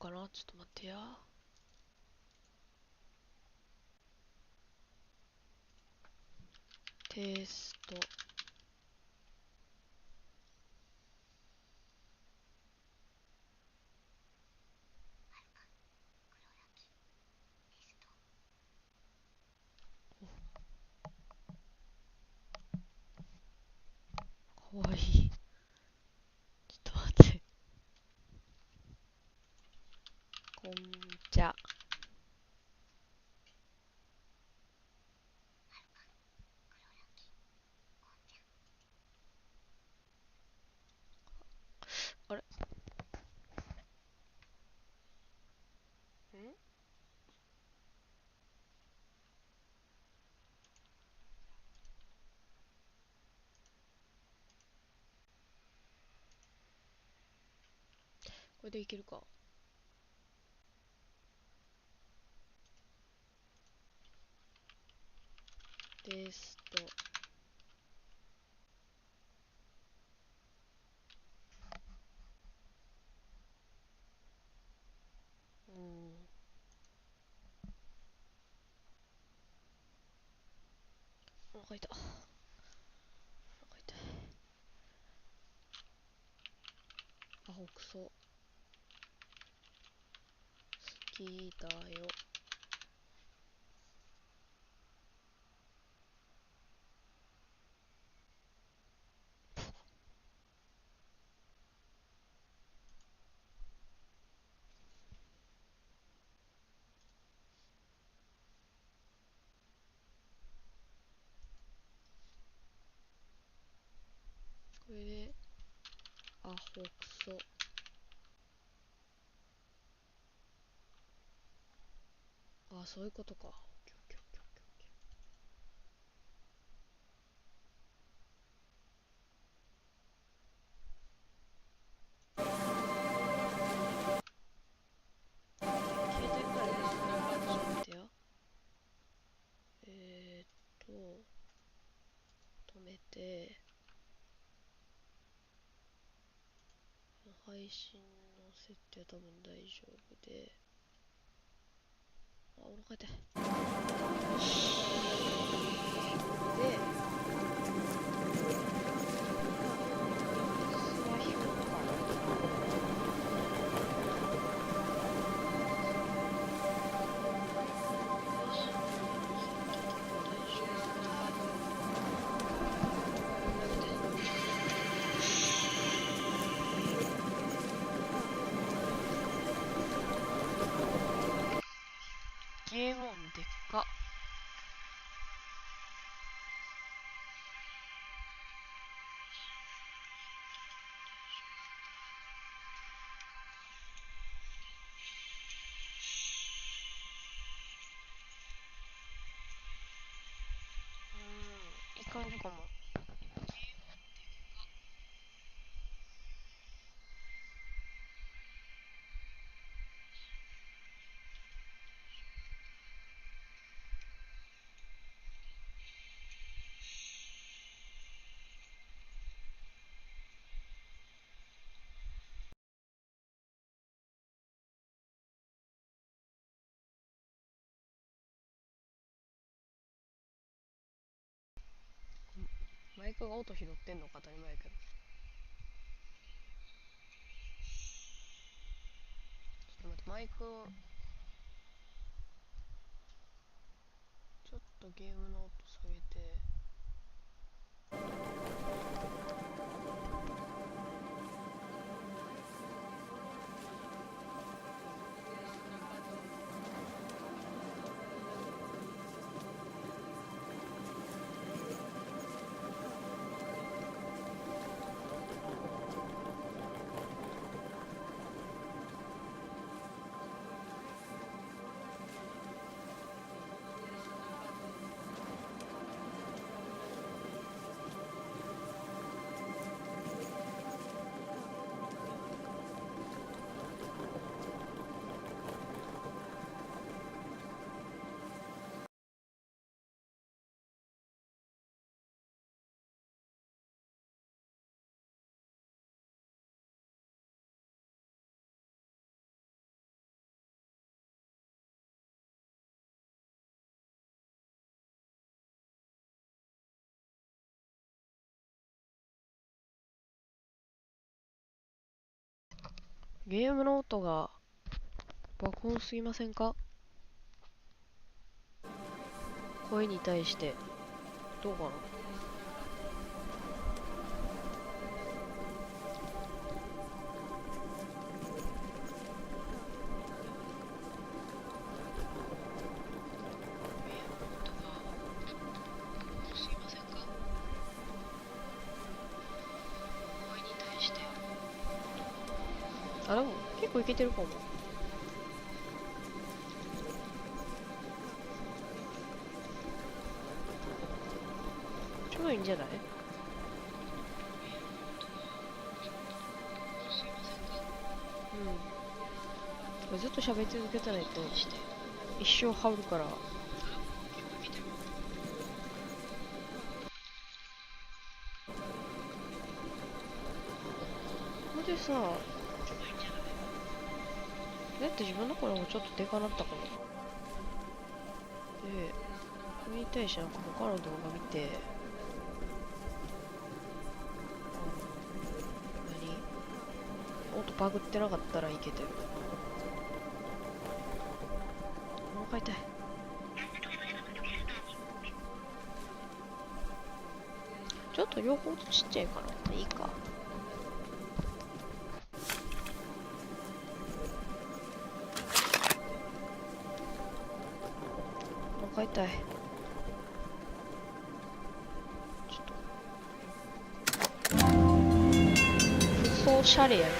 かな。ちょっと待ってや。テスト。かわいい。ちょっと待って。こんじゃ。あれんこれでいけるか。テスト。お腹痛い。お腹痛い。アホクソ。聞いたよ。これで、アホクソ。あ、そういうことか。消えてるからね。ちょっと待ってや。止めて、配信の設定は多分大丈夫で、あ、お腹痛い。で、スマヒョとか。ゲームオンでっか。いい感じかも。マイクが音拾ってんのか当たり前やけど。ちょっと待って、マイクを、ちょっとゲームの音下げて、ゲームの音が爆音すぎませんか？声に対してどうかな。あ、でも結構いけてるかも。ちょうどいいんじゃない？うん。ずっと喋り続けたないと一生羽織るから。これでさ、だって自分の声もちょっとでかなったかも。で、これに対してなんか他の動画見て、音バグってなかったらいけてる。お腹痛い。ちょっと両方とちっちゃいかな。いいか。お腹痛い。ちょっと。不走シャレやん。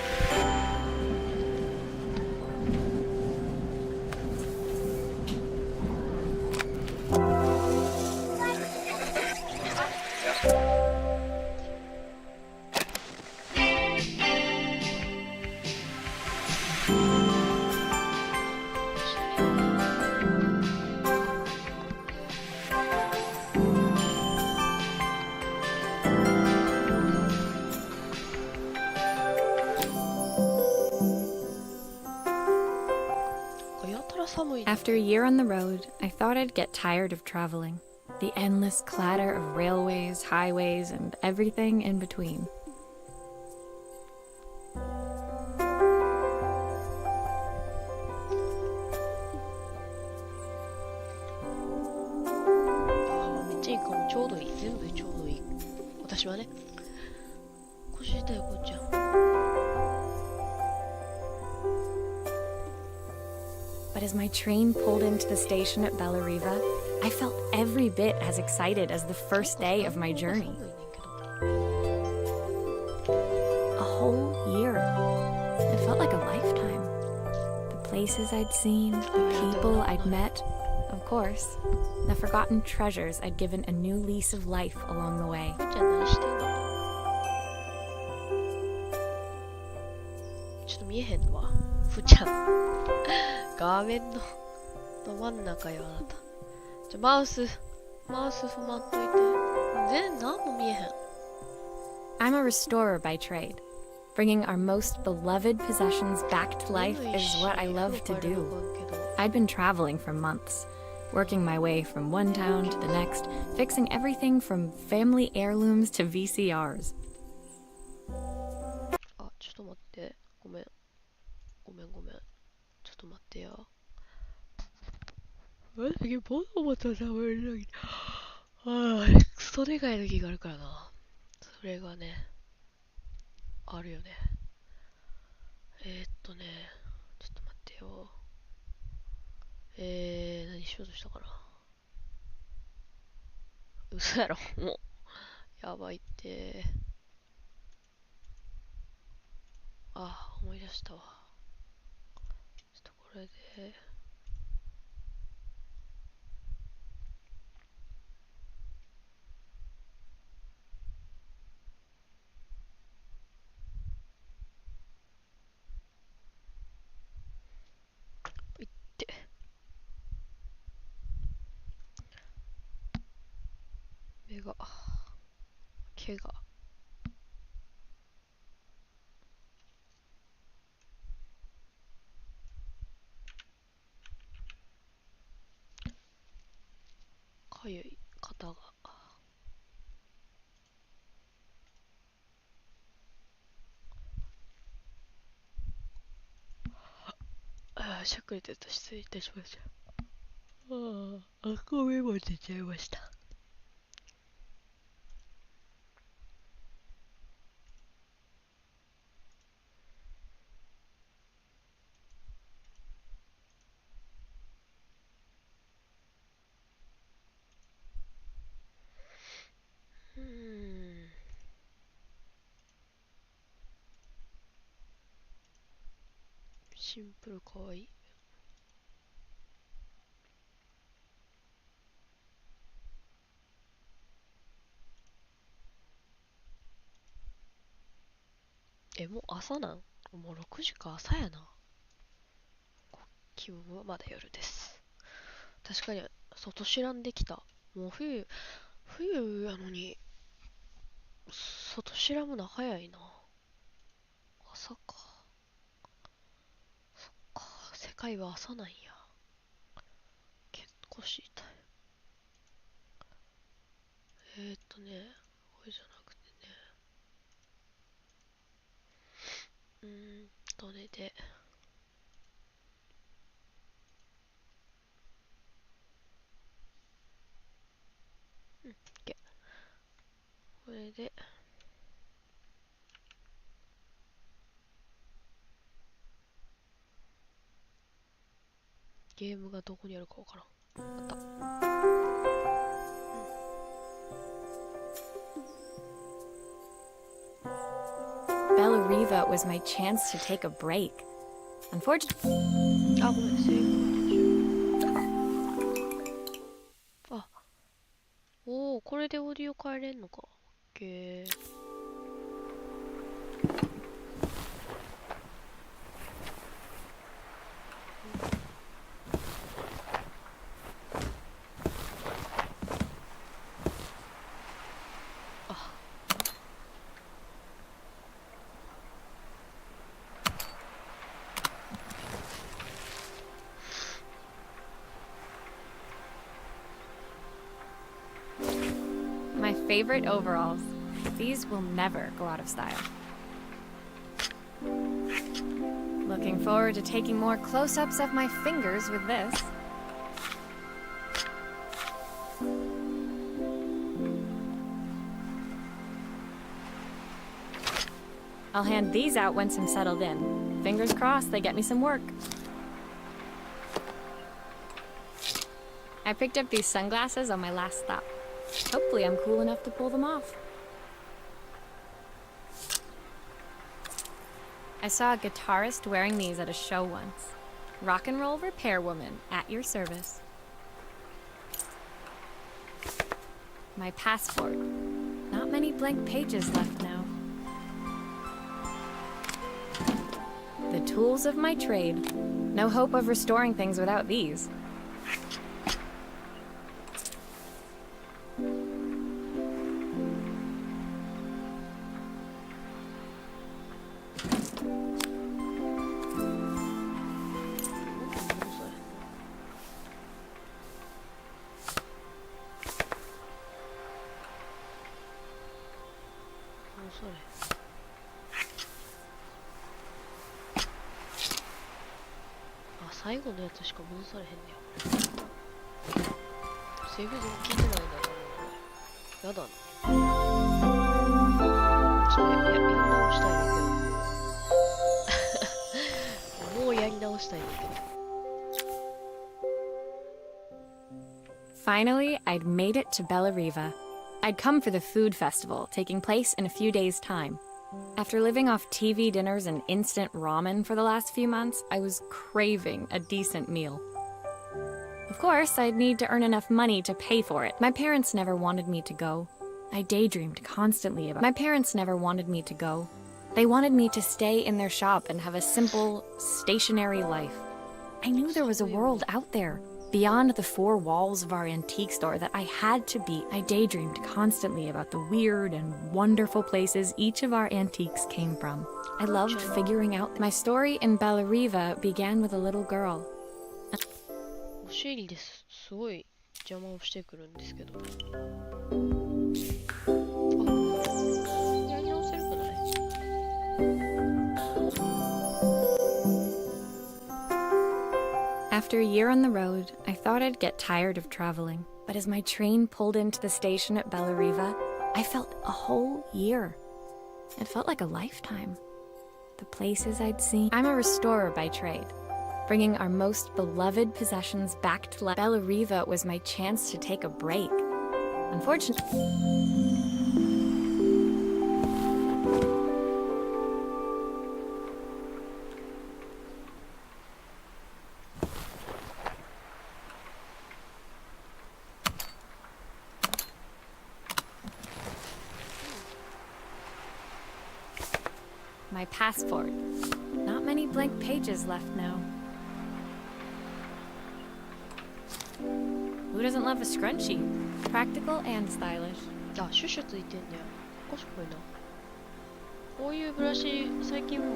After a year on the road, I thought I'd get tired of traveling. The endless clatter of railways, highways, and everything in between. But as my train pulled into the station at Bellariva, I felt every bit as excited as the first day of my journey. A whole year. It felt like a lifetime. The places I'd seen, the people I'd met, of course, the forgotten treasures I'd given a new lease of life along the way. ちょっと見えへんわ。ふーちゃん。画面のど真ん中よ、あなた。マウス踏まんといて。全然何も見えへん。I'm a restorer by trade. Bringing our most beloved possessions back to life is what I love to do. I'd been traveling for months, working my way from one town to the next, fixing everything from family heirlooms to VCRs. あ、ちょっと待って。ごめん。ちょっと待ってよ。私、ボタボタ食べるのに。クソでかい時があるからな。それがね、あるよね。ちょっと待ってよ。何しようとしたかな。嘘やろ、もう。やばいって。あ、思い出したわ。ちょっとこれで。いって。目が。毛が。かゆい。肩が。あ、しゃくれてた。失礼いたしました。赤目も出ちゃいました。シンプルかわいい。もう朝なん？もう6時か、朝やな。気分はまだ夜です。確かに、外知らんできた。もう冬やのに、外知らむの早いな。朝か。そっか、世界は朝なんや。結構知りたい。これじゃなくてね。どれで。OK。これで。ゲームがどこにあるかわからん。あった。Bella Riva was my chance to take a break. Unfortunately, あ、ごめん、セーブ中。あ、これでオーディオ変えれんのか。OK。my favorite overalls. These will never go out of style. Looking forward to taking more close-ups of my fingers with this. I'll hand these out once I'm settled in. Fingers crossed they get me some work. I picked up these sunglasses on my last stop. Hopefully I'm cool enough to pull them off. I saw a guitarist wearing these at a show once. Rock and roll repair woman, at your service. My passport. Not many blank pages left now. The tools of my trade. No hope of restoring things without these.あ、最後のやつしか戻されへんねや。セーブ全然聞いてないんだな。やだな。やり直したいねんけど。もうやり直したいねんけど。Finally, I'd made it to Bella Riva. I'd come for the food festival, taking place in a few days' time. After living off TV dinners and instant ramen for the last few months, I was craving a decent meal. Of course, I'd need to earn enough money to pay for it. My parents never wanted me to go. I daydreamed constantly about. My parents never wanted me to go. They wanted me to stay in their shop and have a simple, stationary life. I knew there was a world out there, beyond the four walls of our antique store, that I had to be. I daydreamed constantly about the weird and wonderful places each of our antiques came from. I loved figuring out. My story in Bella Riva began with a little girl. お尻ですごい邪魔をしてくるんですけど。あ、やり直せるかない？ After a year on the road, I thought I'd get tired of traveling. But as my train pulled into the station at Bellariva, I felt a whole year. It felt like a lifetime. The places I'd seen. I'm a restorer by trade, bringing our most beloved possessions back to life. Bellariva was my chance to take a break. Unfortunately, my passport. Not many blank pages left now. Who doesn't love a scrunchie? Practical and stylish. あ、シュシュついてんねや。賢いな。こういうブラシ、最近も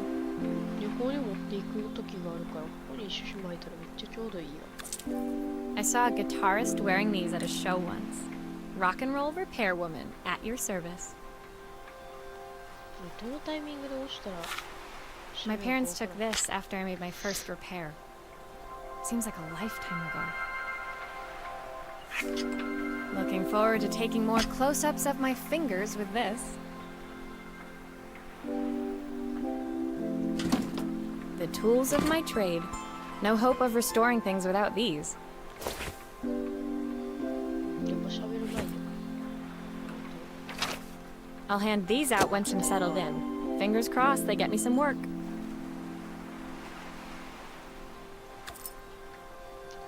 旅行に持っていく時があるから、ここにシュシュ巻いたらめっちゃちょうどいいや。I saw a guitarist wearing these at a show once. Rock and roll repair woman at your service. どのタイミングで押したら My parents took this after I made my first repair. Seems like a lifetime ago. Looking forward to taking more close-ups of my fingers with this. The tools of my trade. No hope of restoring things without these. やっぱ喋る前に I'll hand these out once I'm settled in. Fingers crossed they get me some work.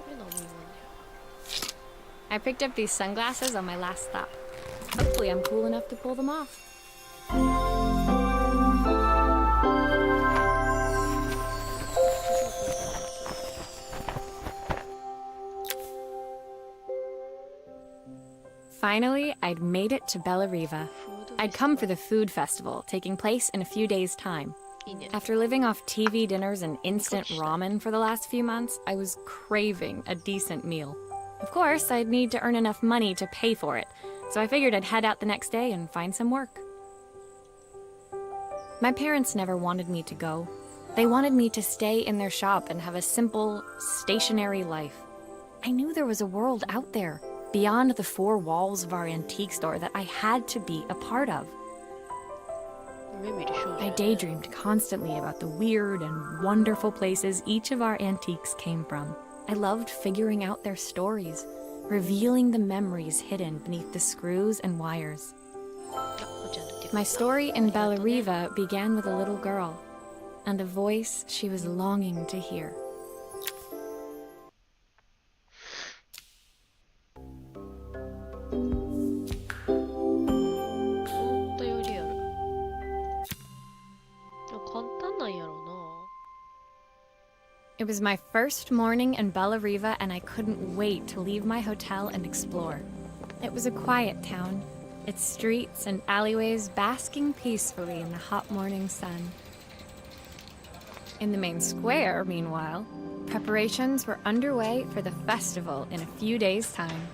これ何今ね I picked up these sunglasses on my last stop. Hopefully I'm cool enough to pull them off. Finally, I'd made it to Bellariva. I'd come for the food festival, taking place in a few days' time. いいね After living off TV dinners and instant ramen for the last few months, I was craving a decent meal. Of course, I'd need to earn enough money to pay for it, so I figured I'd head out the next day and find some work. My parents never wanted me to go. They wanted me to stay in their shop and have a simple, stationary life. I knew there was a world out there, beyond the four walls of our antique store, that I had to be a part of. 目見る少女 I daydreamed constantly about the weird and wonderful places each of our antiques came from. I loved figuring out their stories, revealing the memories hidden beneath the screws and wires. あ、こちゃんの手 My story in Bellariva began with a little girl, and a voice she was longing to hear. 思ったよりやる。でも簡単なんやろうな。 It was my first morning in Bellariva, and I couldn't wait to leave my hotel and explore. It was a quiet town, its streets and alleyways basking peacefully in the hot morning sun. In the main square, meanwhile, preparations were underway for the festival in a few days' time.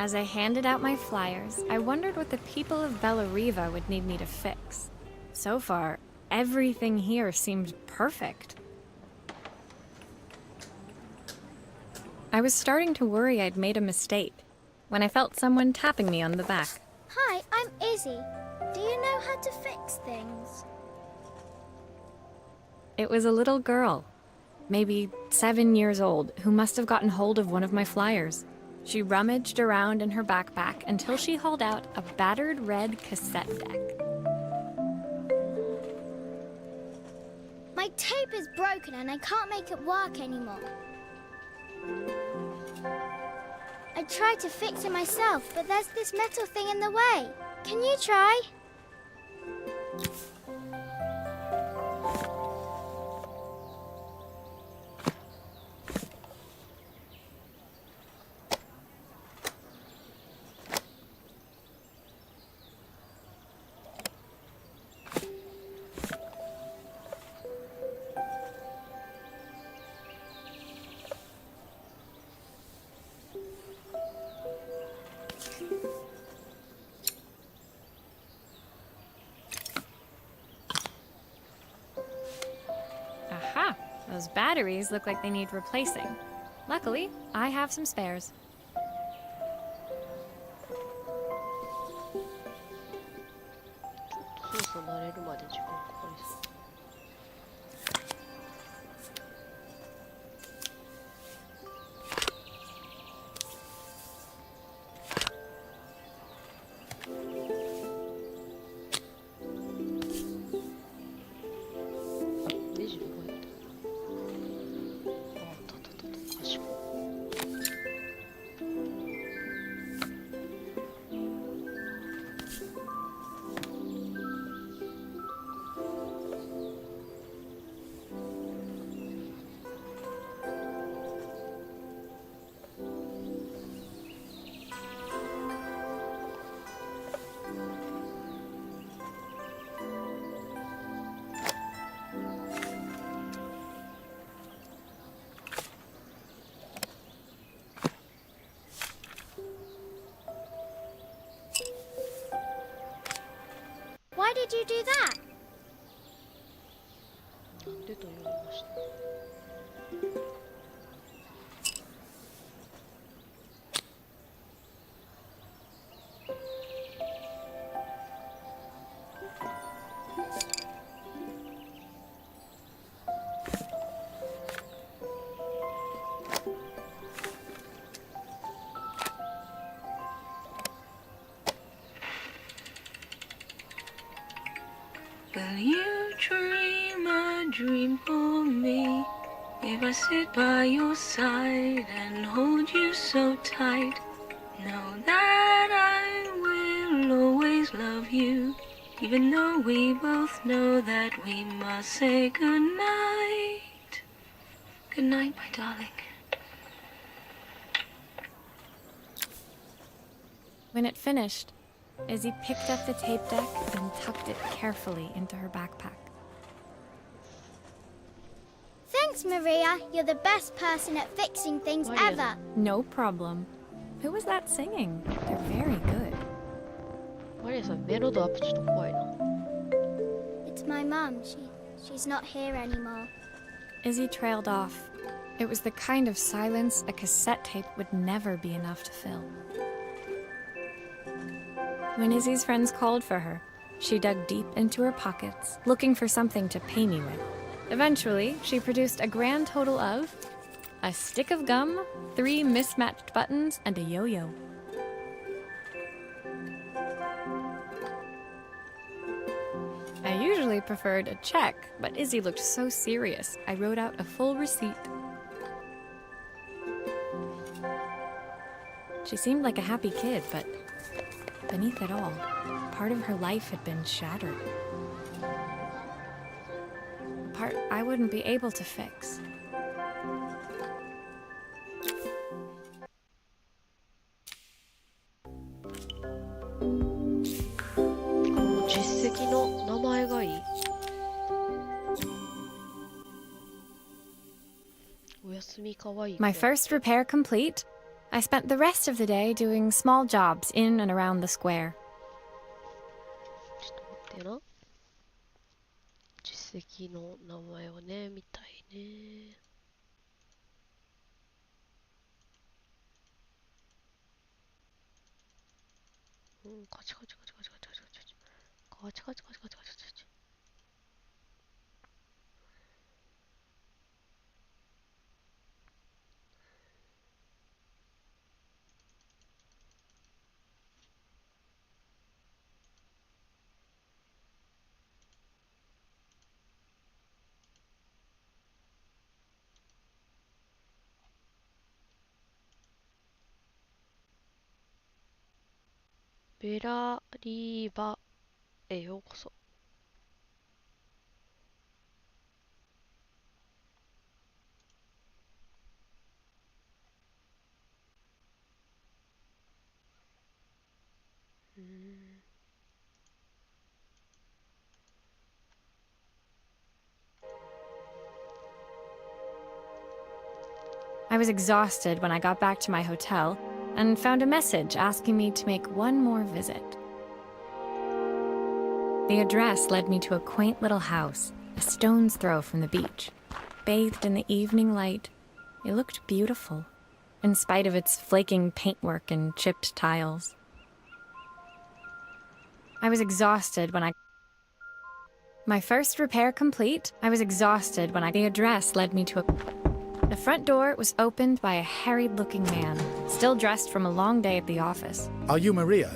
As I handed out my flyers, I wondered what the people of Bellariva would need me to fix. So far, everything here seemed perfect. I was starting to worry I'd made a mistake when I felt someone tapping me on the back. Hi, I'm Izzy. Do you know how to fix things? It was a little girl, maybe 7 years old, who must have gotten hold of one of my flyers. She rummaged around in her backpack until she hauled out a battered red cassette deck. My tape is broken and I can't make it work anymore. I tried to fix it myself, but there's this metal thing in the way. Can you try? Those batteries look like they need replacing. Luckily, I have some spares. 操作慣れるまで時間かかりそう。ネジどこやった？あ、あったあったあった。賢い。Why did you do that? なんでと言われました。Will you dream a dream for me? If I sit by your side and hold you so tight, know that I will always love you, even though we both know that we must say goodnight. Good night, my darling. When it finished, Izzy picked up the tape deck and tucked it carefully into her backpack. Thanks, Maria. You're the best person at fixing things Maria. ever. No problem. Who was that singing? They're very good. マリアさん、メロドアップちょっと怖いな。It's my mum. She's not here anymore. Izzy trailed off. It was the kind of silence a cassette tape would never be enough to fill. When Izzy's friends called for her, she dug deep into her pockets, looking for something to pay me with. Eventually, she produced a grand total of a stick of gum, 3 mismatched buttons, and a yo-yo. I usually preferred a check, but Izzy looked so serious, I wrote out a full receipt. She seemed like a happy kid, but beneath it all, part of her life had been shattered. A part I wouldn't be able to fix. 実績の名前がいい。おやすみかわいい。 My first repair complete, I spent the rest of the day doing small jobs in and around the square. ちょっと待ってな。実績の名前をね、見たいね。うん、カチカチカチカチカチカチカチカチカチカチカチカチカチカチ。ベラリーバへようこそ。I was exhausted when I got back to my hotel and found a message asking me to make one more visit. The address led me to a quaint little house, a stone's throw from the beach. bathed in the evening light, it looked beautiful, in spite of its flaking paintwork and chipped tiles. I was exhausted when My first repair complete, I was exhausted when the address led me to The front door was opened by a harried-looking man, still dressed from a long day at the office. Are you Maria?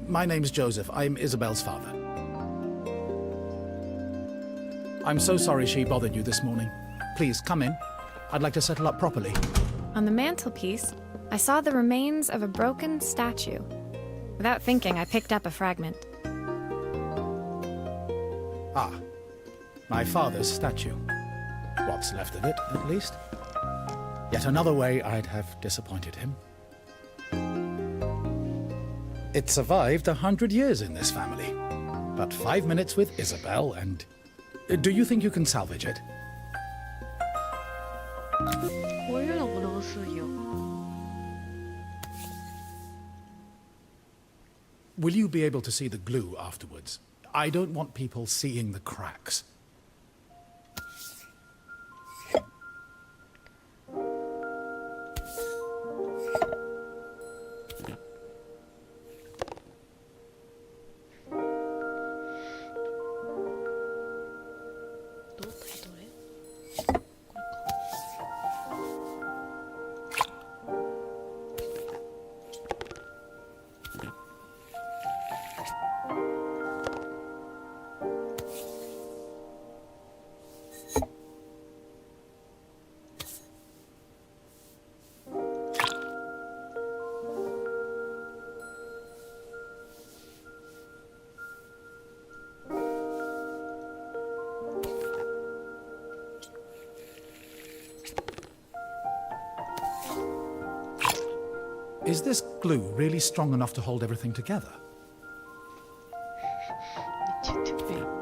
My name's Joseph. I'm Isabel's father. I'm so sorry she bothered you this morning. Please, come in. I'd like to settle up properly. On the mantelpiece, I saw the remains of a broken statue. Without thinking, I picked up a fragment. Ah, my father's statue. What's left of it, at least. Yet another way I'd have disappointed him. It survived 100 years in this family. But 5 minutes with Isabel and... Do you think you can salvage it? こういうのもどうすんよ。 Will you be able to see the glue afterwards? I don't want people seeing the cracks. Is this glue really strong enough to hold everything together? めっちゃ言ってくれ。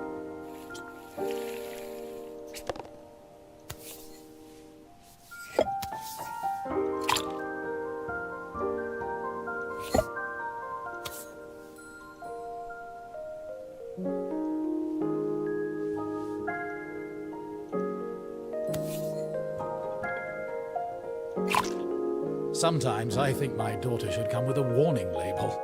Sometimes I think my daughter should come with a warning label.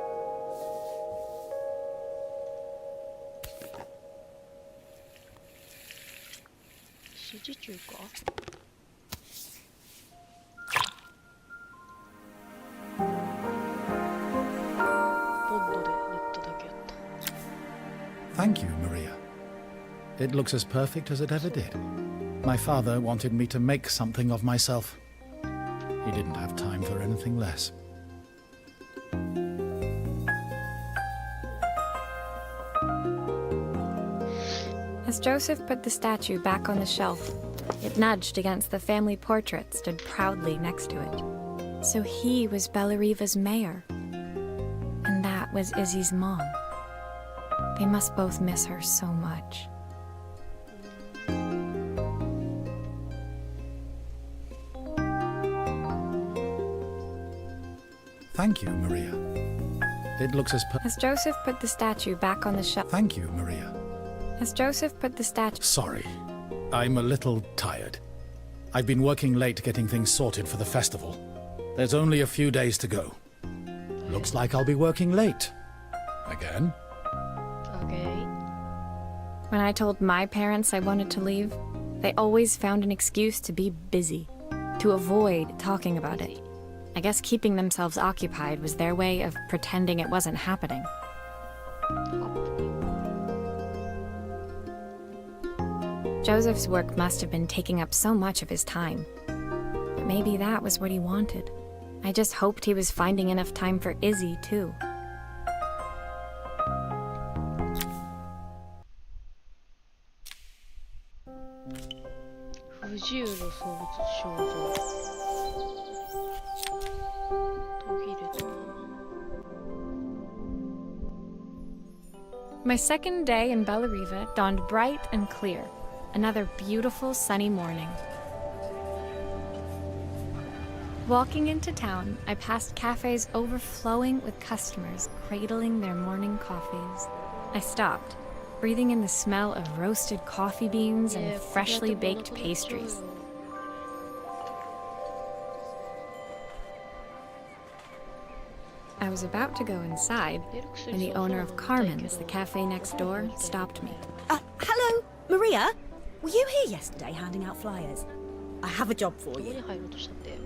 Thank you, Maria. It looks as perfect as it ever did. My father wanted me to make something of myself. He didn't have time for anything less. As Joseph put the statue back on the shelf, it nudged against the family portrait stood proudly next to it. So he was Bellariva's mayor. And that was Izzy's mom. They must both miss her so much. Thank you, Maria. It looks as As Joseph put the statue back on the shelf. Thank you, Maria. As Joseph put the statue. Sorry. I'm a little tired. I've been working late getting things sorted for the festival. There's only a few days to go. Looks like I'll be working late. Again. Okay. When I told my parents I wanted to leave, they always found an excuse to be busy, to avoid talking about it. I guess keeping themselves occupied was their way of pretending it wasn't happening. Joseph's work must have been taking up so much of his time. But maybe that was what he wanted. I just hoped he was finding enough time for Izzy, too. My second day in Bellariva dawned bright and clear. Another beautiful sunny morning. Walking into town, I passed cafes overflowing with customers cradling their morning coffees. I stopped, breathing in the smell of roasted coffee beans and freshly baked pastries. I was about to go inside when the owner of Carmen's, the cafe next door, stopped me. Hello, Maria? Were you here yesterday handing out flyers? I have a job for どこに you. 入ろうとしたって。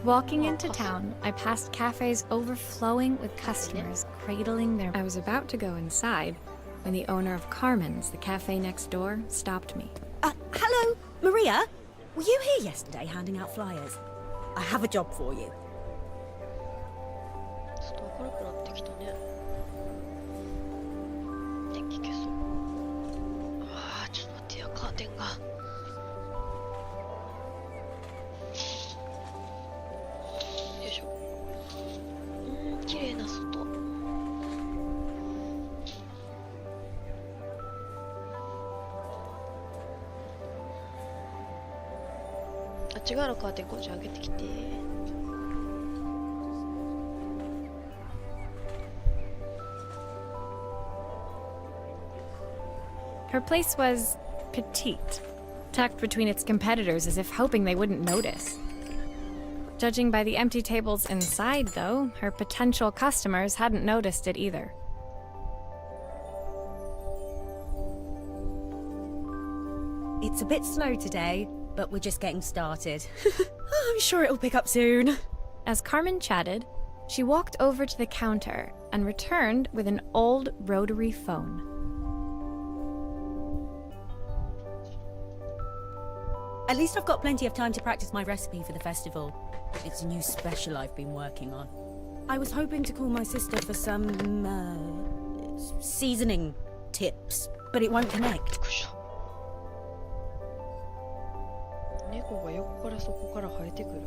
Walking into town, I passed cafes overflowing with customers cradling their... I was about to go inside when the owner of Carmen's, the cafe next door, stopped me. Hello, Maria? Were you here yesterday handing out flyers? I have a job for you. ちょっと明るくなってきたね。電気消そう。ああ、ちょっと待ってよ、カーテンが。よいしょ。綺麗な外。あっち側のカーテンこっち上げてきて。Her place was petite, tucked between its competitors as if hoping they wouldn't notice. Judging by the empty tables inside, though, her potential customers hadn't noticed it either. It's a bit slow today, but we're just getting started. I'm sure it'll pick up soon. As Carmen chatted, she walked over to the counter and returned with an old rotary phone. At least I've got plenty of time to practice my recipe for the festival. It's a new special I've been working on. I was hoping to call my sister for some, seasoning tips, but it won't connect. 猫が横からそこから生えてくる。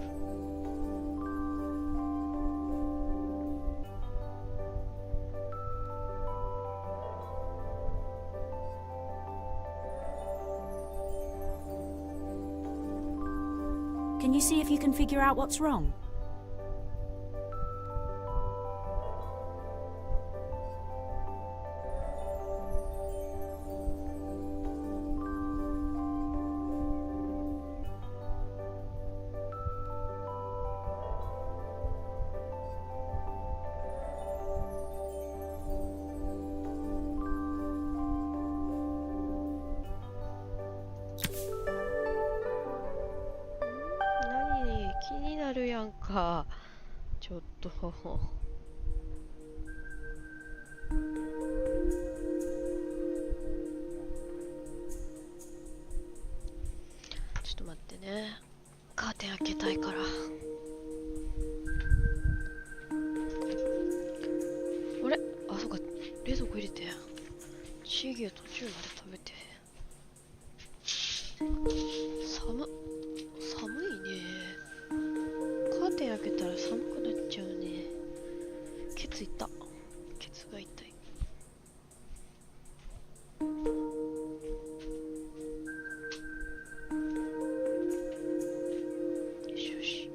Can you see if you can figure out what's wrong?気になるやんか。ちょっと。ちょっと待ってね。カーテン開けたいから。あれ、あ、そうか。冷蔵庫入れて。チゲ途中まで食べて。寒いね。カーテン開けたら寒くなっちゃうね。ケツ痛。ケツが痛い。よしよし。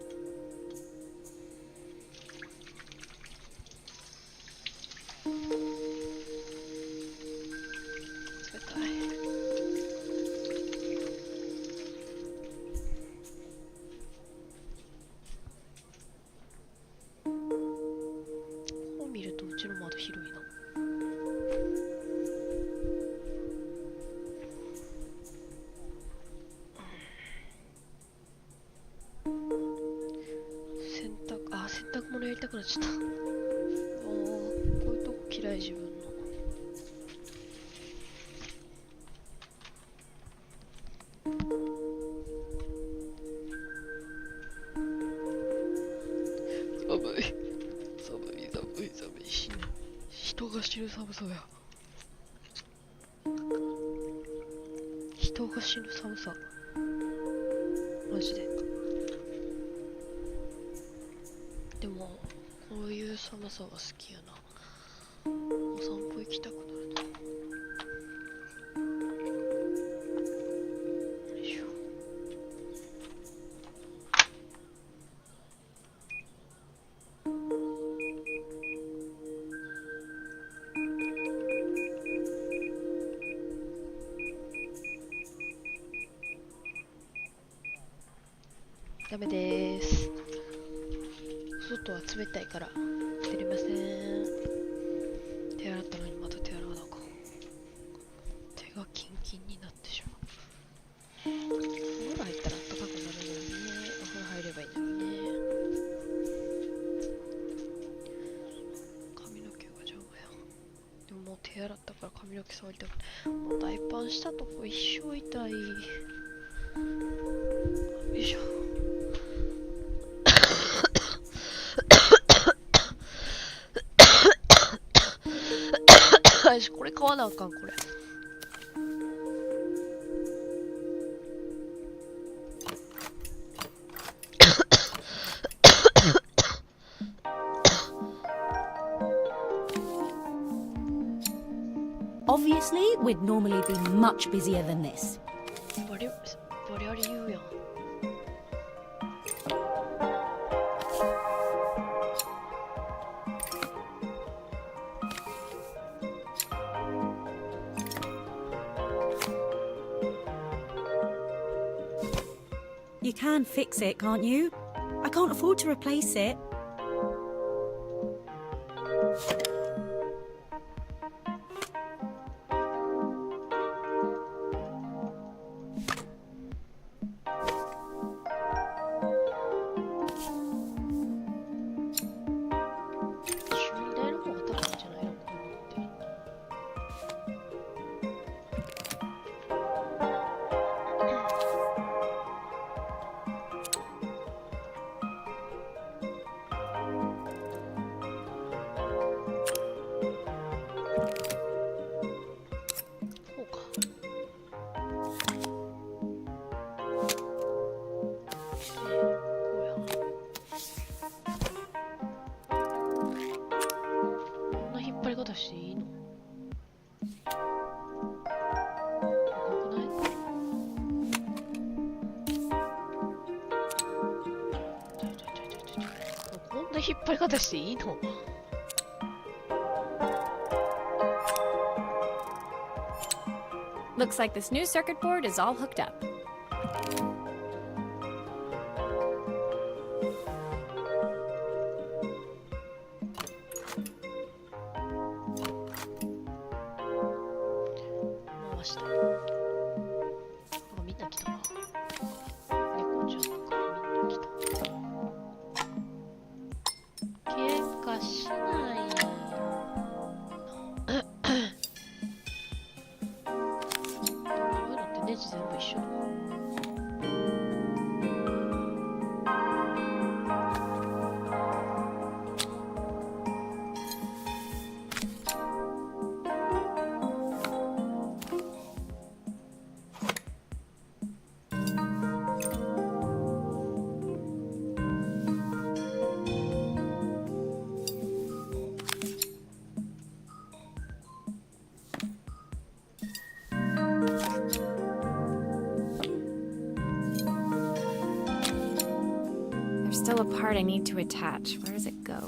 冷たい。こう見るとうちの窓広いな。洗濯物やりたくなっちゃった。こういうとこ嫌い自分の。寒いし、人が死ぬ寒さや。人が死ぬ寒さ。マジで。でもこういう寒さは好きやな。お散歩行きたくなるな。よいしょ。ダメです。外は冷たいからすみません。手洗ったのにまた手洗わなか。手がキンキンになってしまう。お風呂入ったらあったかくなるのにね。お風呂入ればいいのにね。髪の毛が邪魔や。でももう手洗ったから髪の毛触りたくない。もう大パンしたとこ一生痛い。よいしょ。これ買わなあかん、これ。Obviously, we'd normally be much busier than this. バリあり言うやん。You can fix it, can't you? I can't afford to replace it.していいの？こんな引っ張り方していいの？Looks like this new circuit board is all hooked up. There's still a part I need to attach. Where does it go?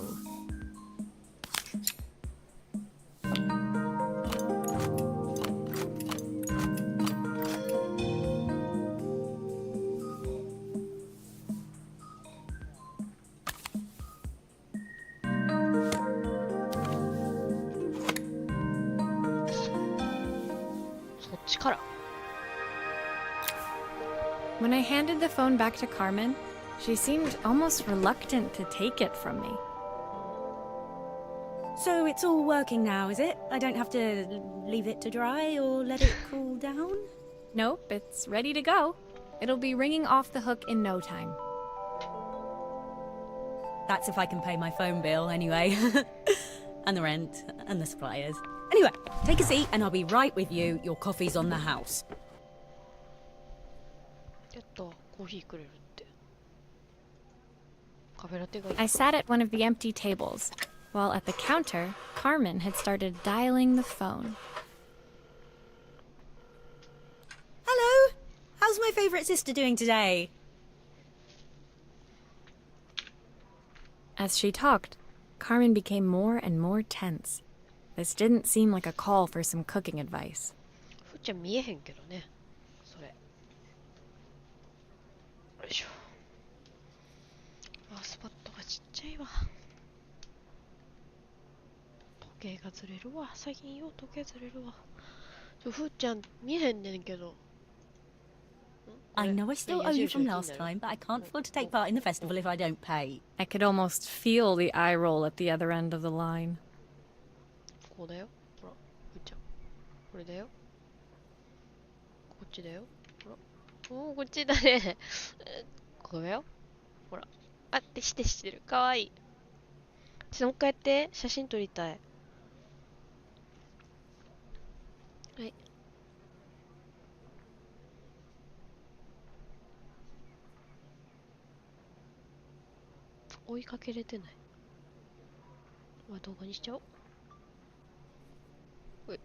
When I handed the phone back to Carmen, she seemed almost reluctant to take it from me. So it's all working now, is it? I don't have to leave it to dry or let it cool down? Nope, it's ready to go. It'll be ringing off the hook in no time. That's if I can pay my phone bill, anyway. And the rent, and the suppliers. Anyway, take a seat and I'll be right with you. Your coffee's on the house. I sat at one of the empty tables, while at the counter, Carmen had started dialing the phone. Hello! How's my favourite sister doing today? As she talked, Carmen became more and more tense. This didn't seem like a call for some cooking advice. ふっちゃん見えへんけどね、それ。よいしょ。スポットがちっちゃいわ。時計がずれるわ。最近よう時計ずれるわ。ふーちゃん見えへんねんけど。 I know I still owe you from last time, but I can't afford to take part in the festival if I don't pay. I could almost feel the eye roll at the other end of the line. こうだよ。ほら、ふーちゃん。これだよ。こっちだよ。ほら。おー、こっちだね。これよ。ほら。あ、てしてる。かわいい。ちょっともう一回やって。写真撮りたい。はい。追いかけれてない。動画にしちゃおう。ほい。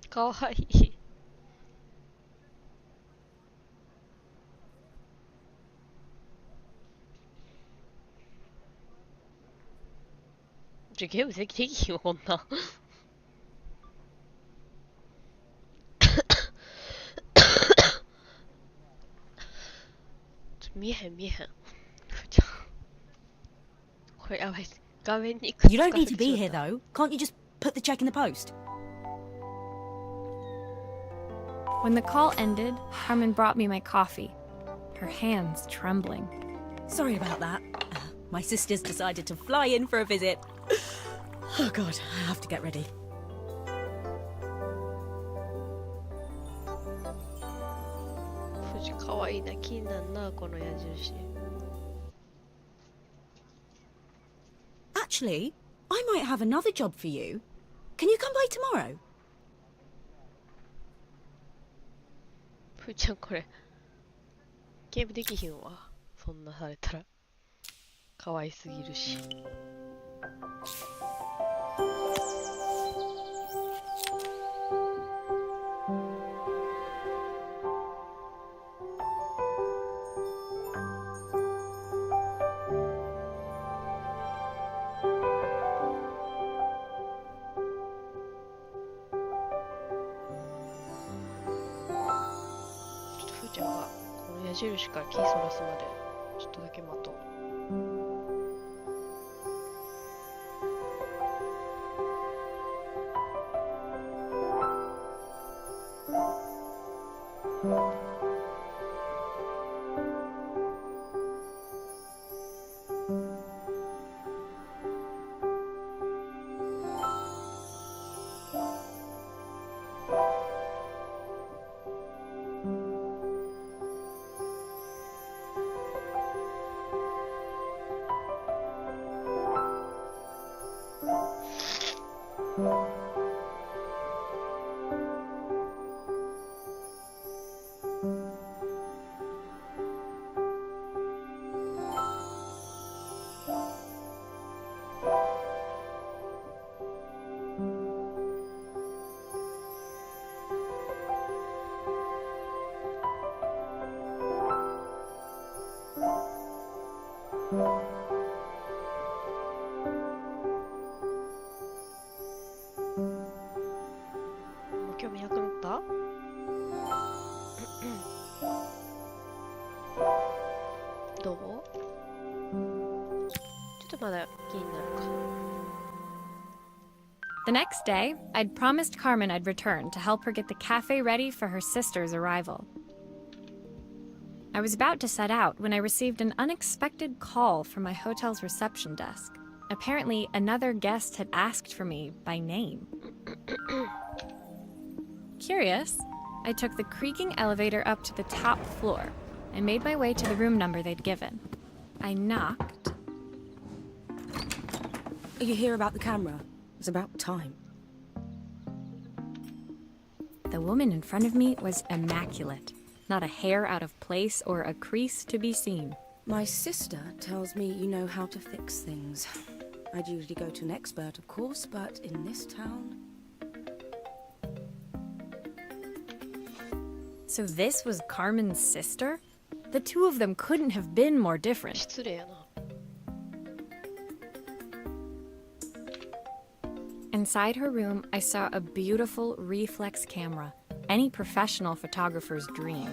かわいい。ゲームできひんよ、こんなん。見えへん。これやばい。画面に You don't need to be here, though. Can't you just put the check in the post? When the call ended, Carmen brought me my coffee, her hands trembling. Sorry about that. My sister's decided to fly in for a visit. Oh god, I have to get ready. Fuji, かわいいな。気になるな、この矢印。Actually, I might have another job for you. Can you come by tomorrow? ふーちゃんこれゲームできひんわ。そんなされたら可愛すぎるし。ふーちゃんがこの矢印から気そらすまでちょっとだけ待とう。もう興味なくなった？どう？ちょっとまだ気になるか。The next day, I'd promised Carmen I'd return to help her get the cafe ready for her sister's arrival. I was about to set out when I received an unexpected call from my hotel's reception desk. Apparently, another guest had asked for me by name. Curious, I took the creaking elevator up to the top floor and made my way to the room number they'd given. I knocked. Are you here about the camera? It's about time. The woman in front of me was immaculate. Not a hair out of place or a crease to be seen. My sister tells me you know how to fix things. I'd usually go to an expert, of course, but in this town... So this was Carmen's sister? The two of them couldn't have been more different. 失礼やな。Inside her room, I saw a beautiful reflex camera, any professional photographer's dream.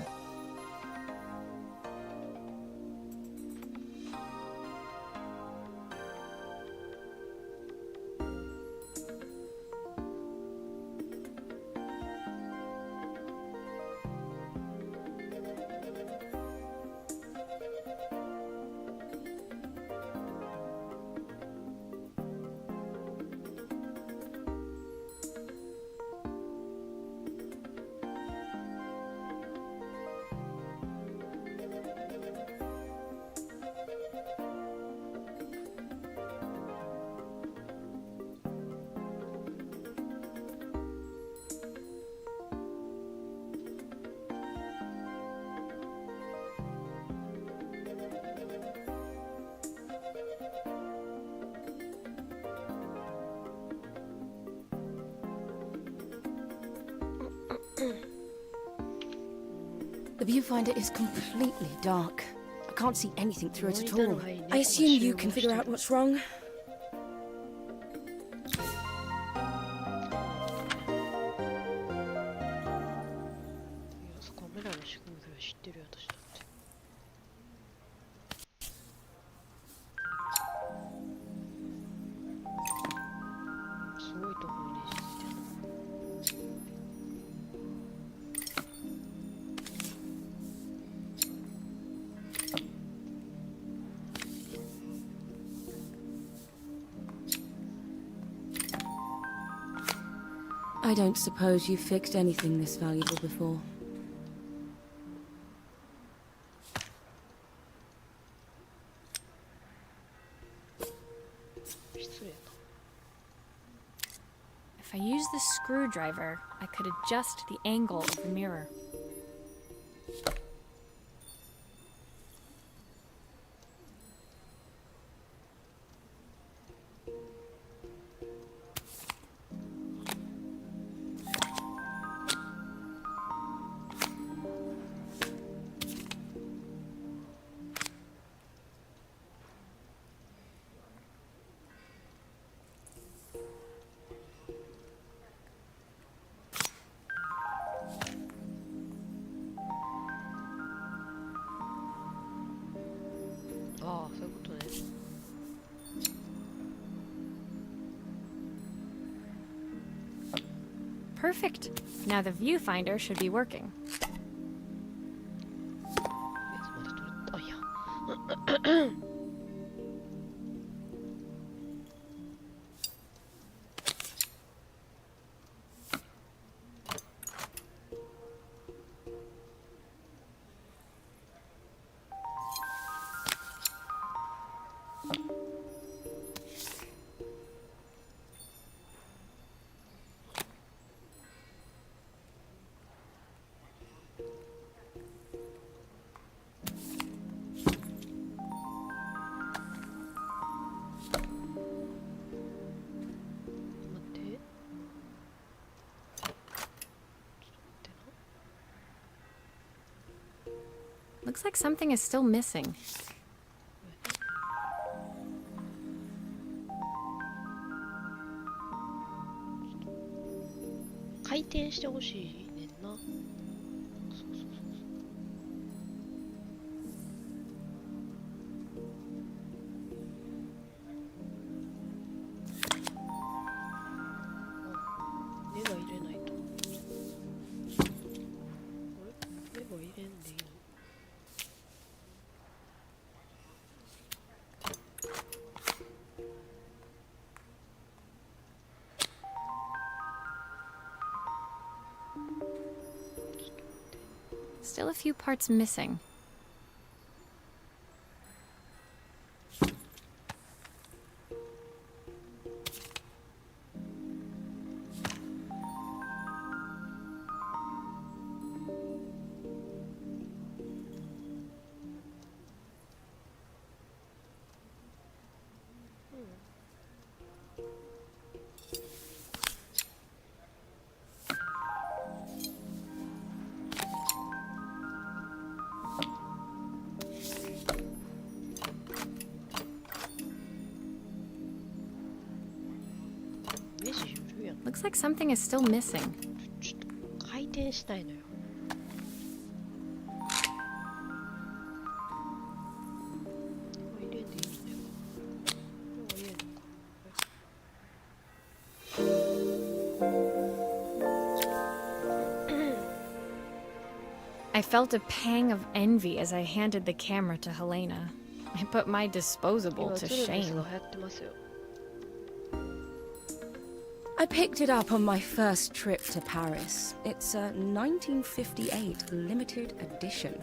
The viewfinder is completely dark. I can't see anything through it at all. I assume you can figure out what's wrong. カメラの仕組みくらい知ってるよ私だって。すごいところにねじってる。I don't suppose you've fixed anything this valuable before. 失礼な。If I use the screwdriver, I could adjust the angle of the mirror.ああ、そういうことね。Perfect. Now the viewfinder should be working. まだ撮れあ、いや。Looks like something is still missing. 回転してほしいねんな。そうそうそうそう。あ、目が入れないと。あれ？目が入れんでいいのStill a few parts missing. やん。 Looks like something is still missing. ちょっと回転したいのよ。入れていいんだよ。入れるのか。I felt a pang of envy as I handed the camera to Helena. I put my disposable 今 to ツルベスが shame. 流行ってますよ。 I picked it up on my first trip to Paris. It's a 1958 limited edition,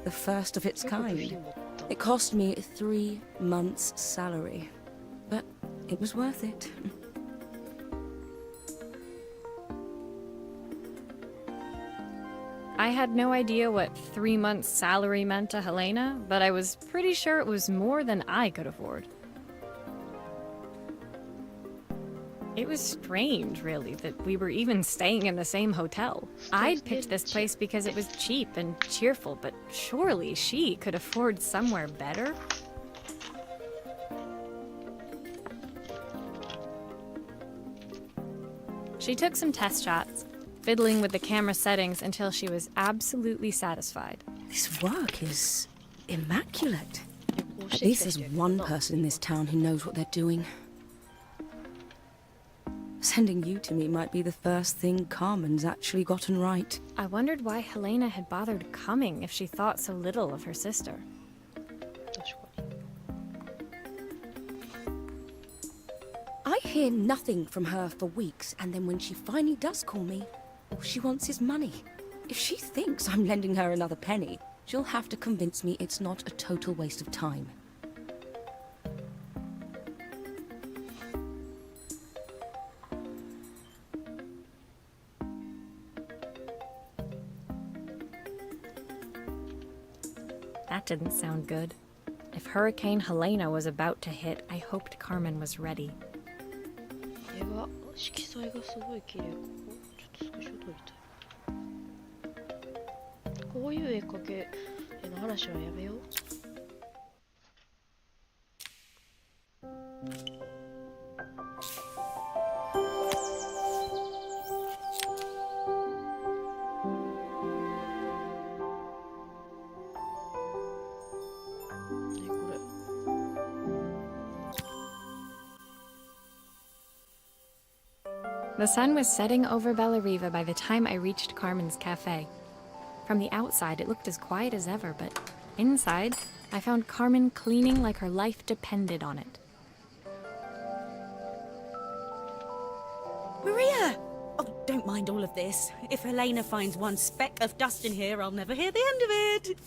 the first of its 結構部 kind. 品持った。 It cost me 3 months' salary, but it was worth it. I had no idea what 3 months' salary meant to Helena, but I was pretty sure it was more than I could afford. It was strange, really, that we were even staying in the same hotel. I'd picked this place because it was cheap and cheerful, but surely she could afford somewhere better? She took some test shots, fiddling with the camera settings until she was absolutely satisfied. This work is immaculate. 旅行 At してき least た there's 人やけど one な。 person in this town who knows what they're doing. Sending you to me might be the first thing Carmen's actually gotten right. I wondered why Helena had bothered coming if she thought so little of her sister. 確かに。 I hear nothing from her for weeks, and then when she finally does call me, all she wants is money. If she thinks I'm lending her another penny, she'll have to convince me it's not a total waste of time. That didn't sound good. If Hurricane Helena was about to hit, I hoped Carmen was ready. 絵が色彩がすごい綺麗。ここちょっとスクショ撮りたい。こういう絵描け絵の話はやめよう。ねこれ。 The sun was setting over Bellariva by the time I reached Carmen's cafe. From the outside, it looked as quiet as ever, but inside, I found Carmen cleaning like her life depended on it. Maria! Oh, don't mind all of this. If Helena finds one speck of dust in here, I'll never hear the end of it.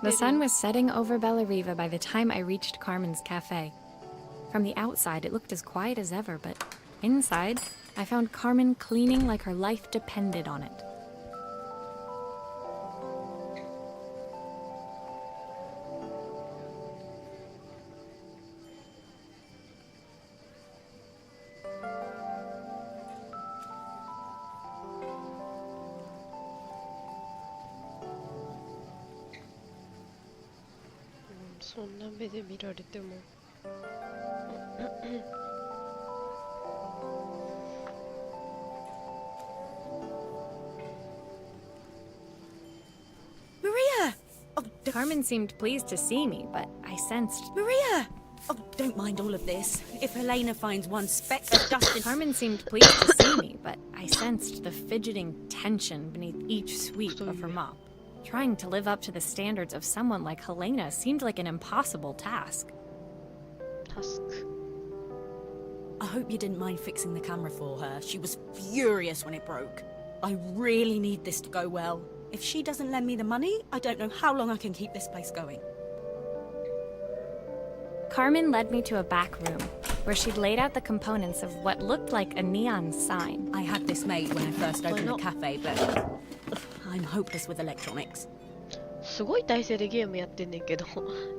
The sun was setting over Bellariva by the time I reached Carmen's cafe. From the outside, it looked as quiet as ever, but inside, I found Carmen cleaning like her life depended on it. Maria! Oh, Carmen seemed pleased to see me, but I sensed... Maria! Oh, don't mind all of this. If Helena finds one speck of dust in... Carmen seemed pleased to see me, but I sensed the fidgeting tension beneath each sweep of her mop. Trying to live up to the standards of someone like Helena seemed like an impossible task. タスク。 I hope you didn't mind fixing the camera for her. She was furious when it broke. I really need this to go well. If she doesn't lend me the money, I don't know how long I can keep this place going. Carmen led me to a back room, where she'd laid out the components of what looked like a neon sign. I had this made when I first opened the cafe, but I'm hopeless with electronics. すごい体勢でゲームやってんねんけど、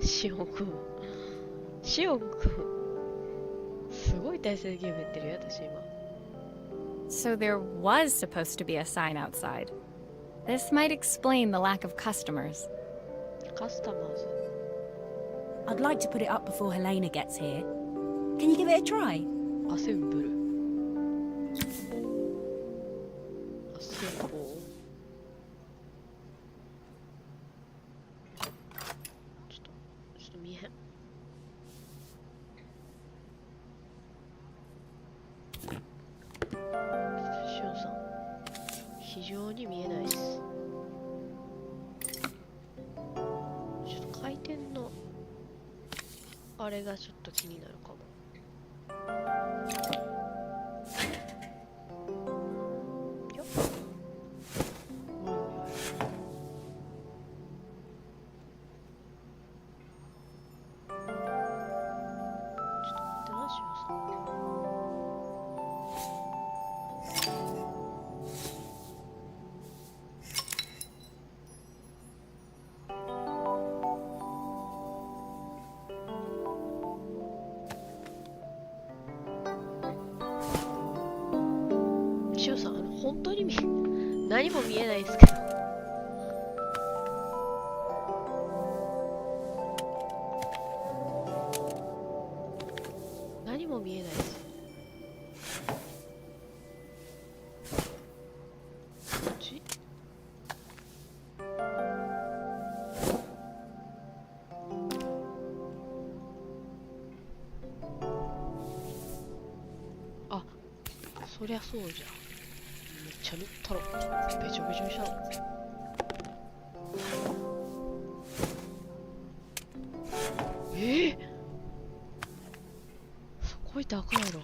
シオンくん。シオンくん。すごい体勢でゲームやってるよ、私今。So there was supposed to be a sign outside. This might explain the lack of customers. カスタマーズ。 I'd like to put it up before Helena gets here. Can you give it a try? アセンブル。アセンボー。ちょっと見えへん。シオンさん、非常に見えないです。ちょっと回転のあれがちょっと気になるかも。よっ。おいおいおい。ちょっと待ってな、しおさん。しおさん、本当に何も見えないですけど。何も見えないです。こっち？あ、そりゃそうじゃん。めっちゃ塗ったろ。べちょべちょにしたろ。そこいたらあかんやろ。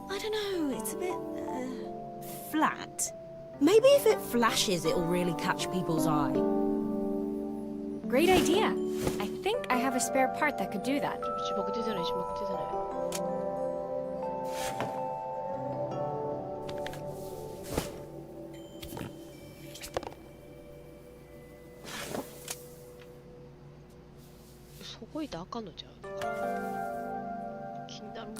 I don't know, it's a bit flat. Maybe if it flashes, it'll really catch people's eye. Great idea. I think I have a spare part that could do that. 字幕出てない、字幕出てない。そこいたらあかんのちゃう？気になるわ。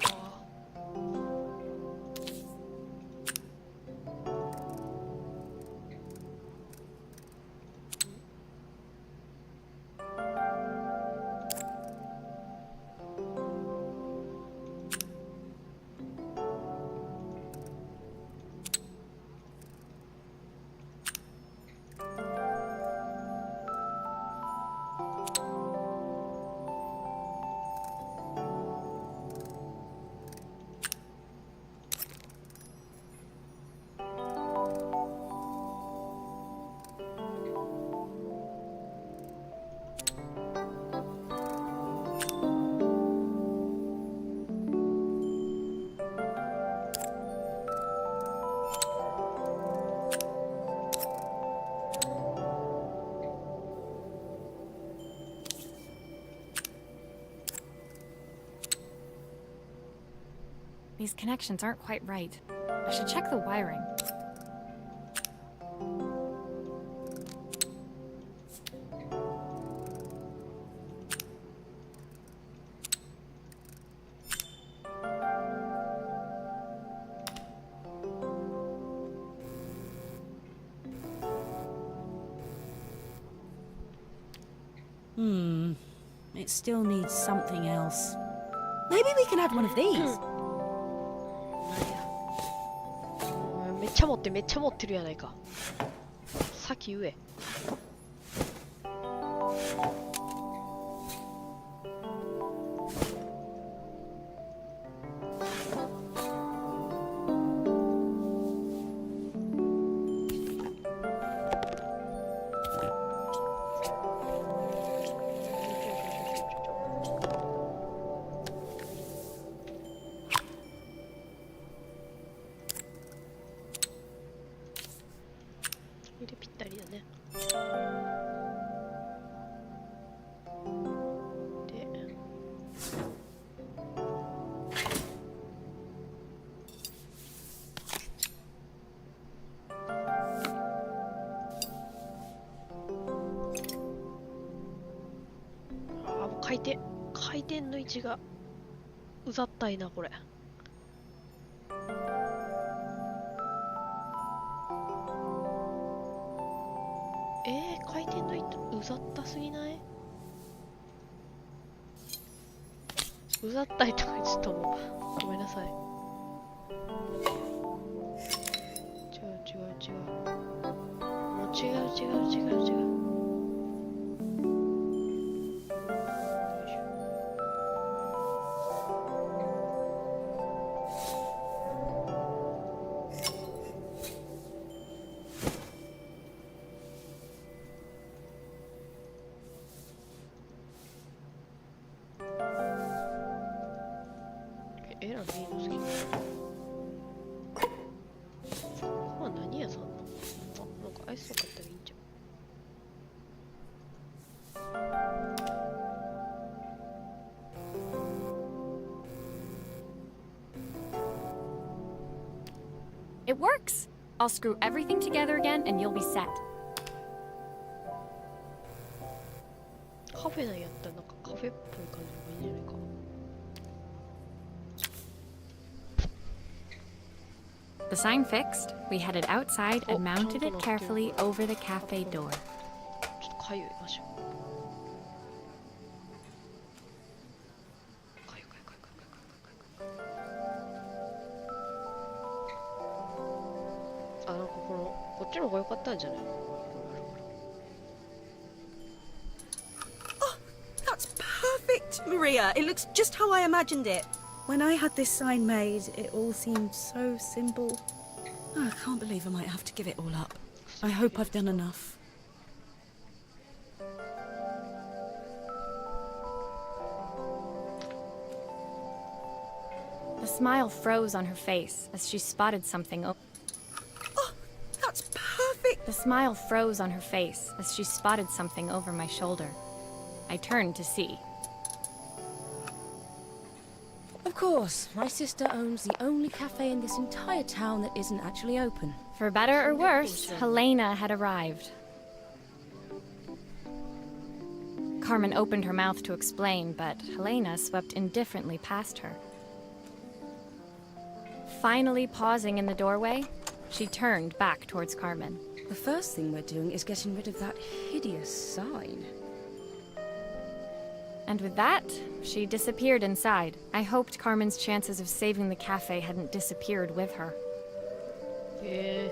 These connections aren't quite right. I should check the wiring. It still needs something else. Maybe we can add one of these. めっちゃ持ってるやないか。先言え。これでぴったりだね。で、あ、もう回転の位置がうざったいな、これ。回転の位置うざったすぎない？うざったいとかちょっともうごめんなさい。違うもう違う。よいしょ。エラでいいの好きなの？ここは何屋さんなの？あ、なんかアイスとか買ったらいいんじゃん。It works! I'll screw everything together again and you'll be set. カフェなんやったらなんかカフェっぽい感じの方がいいんじゃないか。The sign fixed, we headed outside and mounted it carefully over the cafe door. ちょっとかゆい場所。かゆ。あ、なんかこっちの方が良かったんじゃない？ That's perfect, Maria. It looks just how I imagined it. When I had this sign made, it all seemed so simple. Oh, I can't believe I might have to give it all up. I hope I've done enough. The smile froze on her face as she spotted something. Oh, that's perfect. The smile froze on her face as she spotted something over my shoulder. I turned to see. Of course, my sister owns the only cafe in this entire town that isn't actually open. For better or worse, Helena had arrived. Carmen opened her mouth to explain, but Helena swept indifferently past her. Finally pausing in the doorway, she turned back towards Carmen. The first thing we're doing is getting rid of that hideous sign. And with that, she disappeared inside. I hoped Carmen's chances of saving the cafe hadn't disappeared with her. Yeah.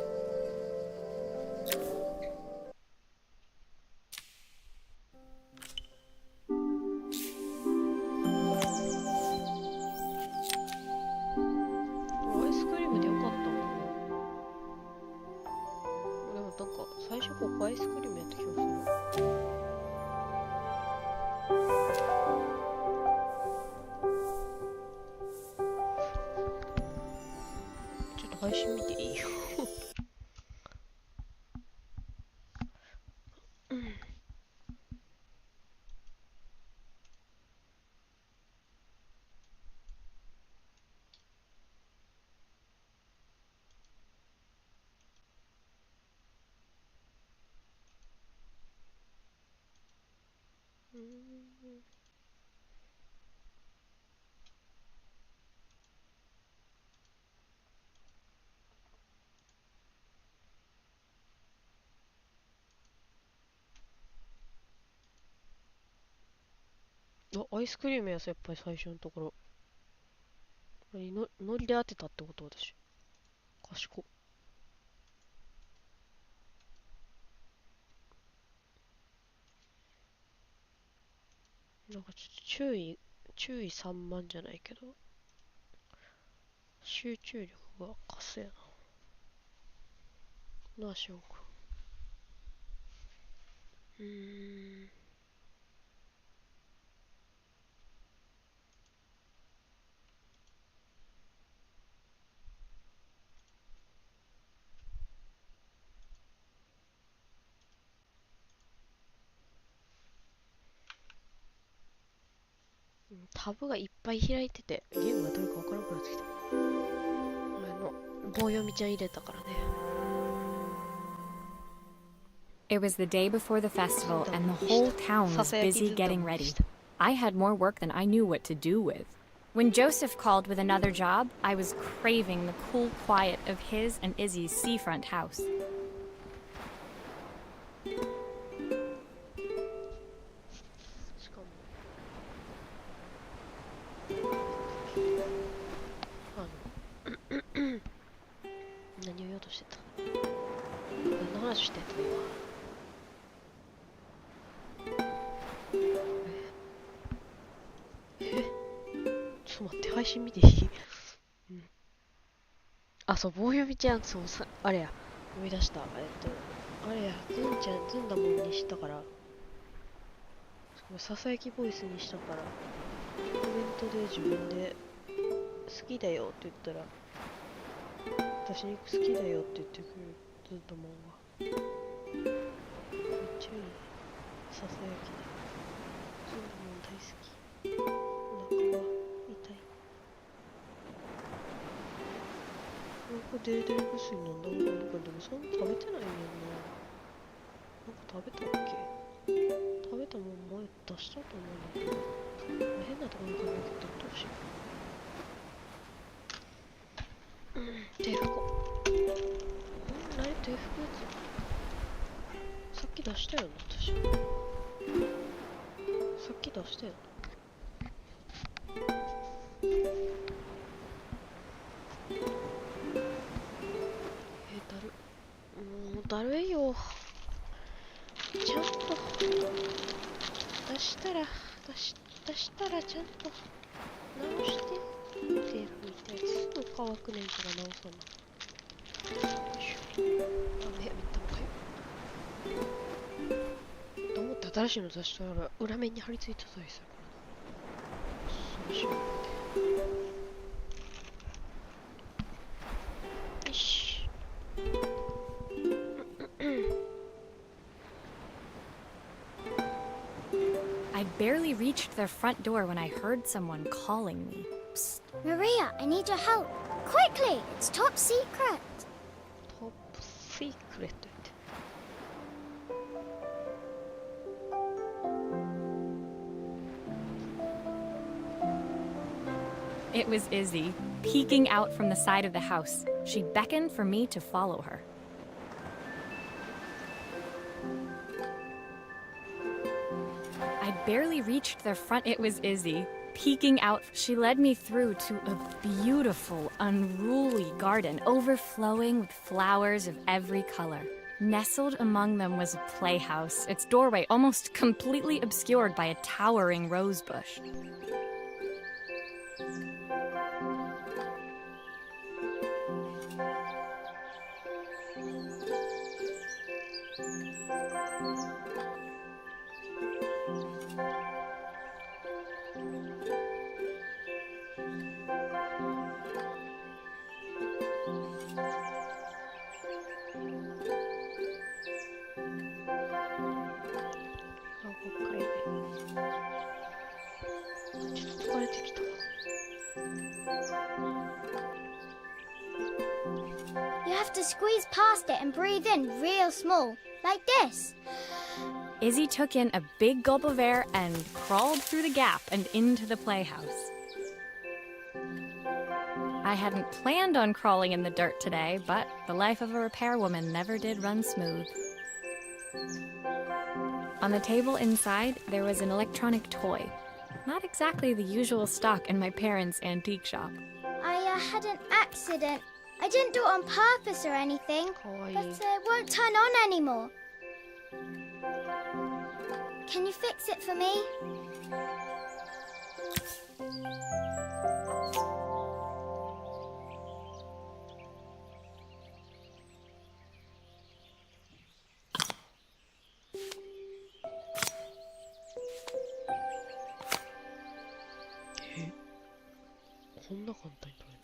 Mm-hmm. あ、アイスクリームやさ、やっぱり最初のところ。ノリで当てたってこと？私。賢っ。なんかちょっと注意散漫じゃないけど、集中力がかすやな。なあ、しようか。タブがいっぱい開いてて、ゲームがどれかわからなくなってきた。棒読みちゃん入れたからね。It was the day before the festival, and the whole town was busy getting ready. I had more work than I knew what to do with. When Joseph called with another job, I was craving the cool quiet of his and Izzy's seafront house. しかも何を言おうとしてた？何の話してた今？ちょっと待って、配信見ていい？あ、そう、棒読みちゃん、そうさ、あれや、思い出した。あれや、ずんだもんにしたから、ささやきボイスにしたから、コメントで自分で、好きだよって言ったら、私に好きだよって言ってくれるずんだもんが。めっちゃいい。ささやきで。ずんだもん大好き。お腹が痛い。なんかデレデレ薬飲んだ方がいいのか、でもそんな食べてないねんな。なんか食べたっけ？食べたもん前出したと思うんだけど。変なところに考えてどうしよう。低服。何低服やつ？さっき出したよな、私。さっき出したよな。もうだるいよ。ちゃんと出したらちゃんと直して手拭いてすぐ乾くねんから直さな。よいしょ。めったもかゆい。と思って新しいの出したら裏面に貼り付いてたりするからな。そうしよう。よし。I barely reached their front door when I heard someone calling me. Psst. Maria, I need your help. Quickly! It's top secret. Top secret って。It was Izzy, peeking out from the side of the house. She beckoned for me to follow her. I barely reached their front. It was Izzy, peeking out. She led me through to a beautiful, unruly garden, overflowing with flowers of every color. Nestled among them was a playhouse, its doorway almost completely obscured by a towering rose bush. You have to squeeze past it and breathe in real small, like this. Izzy took in a big gulp of air and crawled through the gap and into the playhouse. I hadn't planned on crawling in the dirt today, but the life of a repairwoman never did run smooth. On the table inside, there was an electronic toy. Not exactly the usual stock in my parents' antique shop. I had an accident. I didn't do it on purpose or anything, Kawaii. but it won't turn on anymore. Can you fix it for me? こんな簡単に取れる。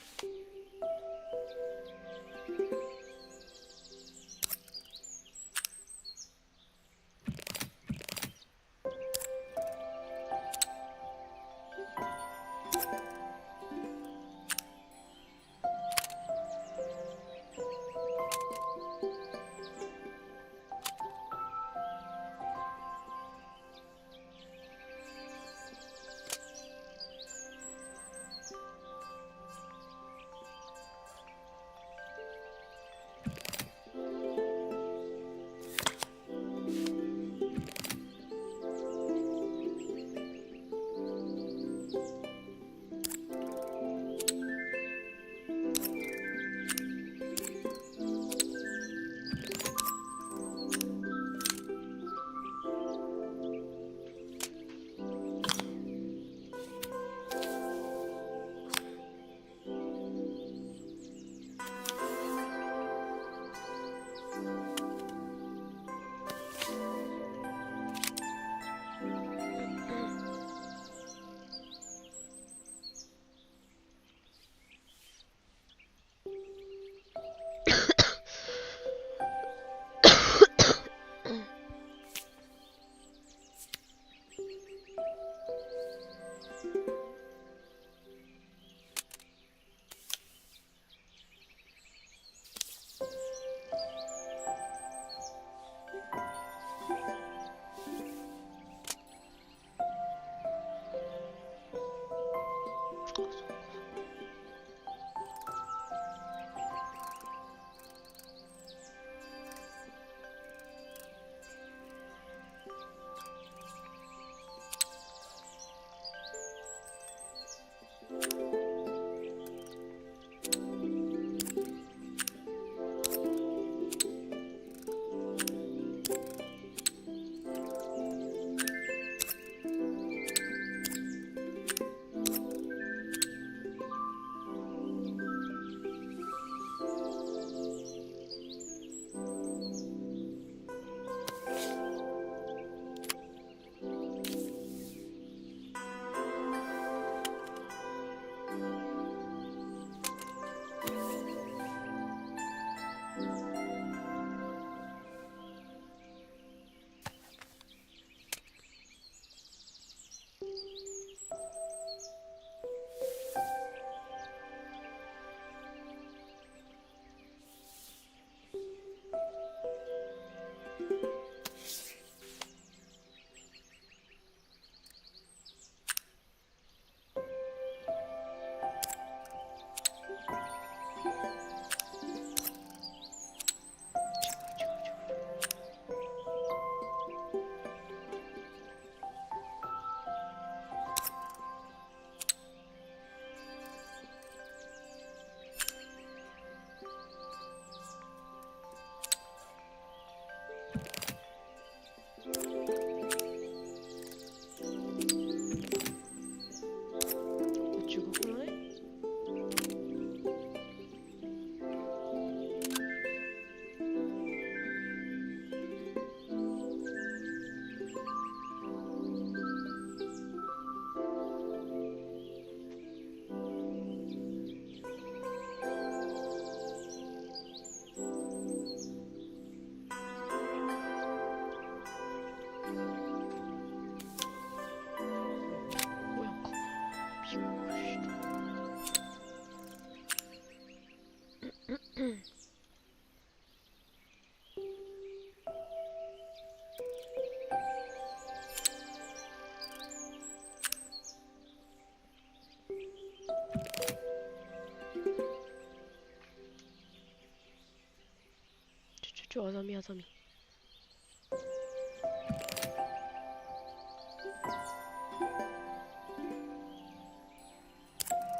あざみあざみ。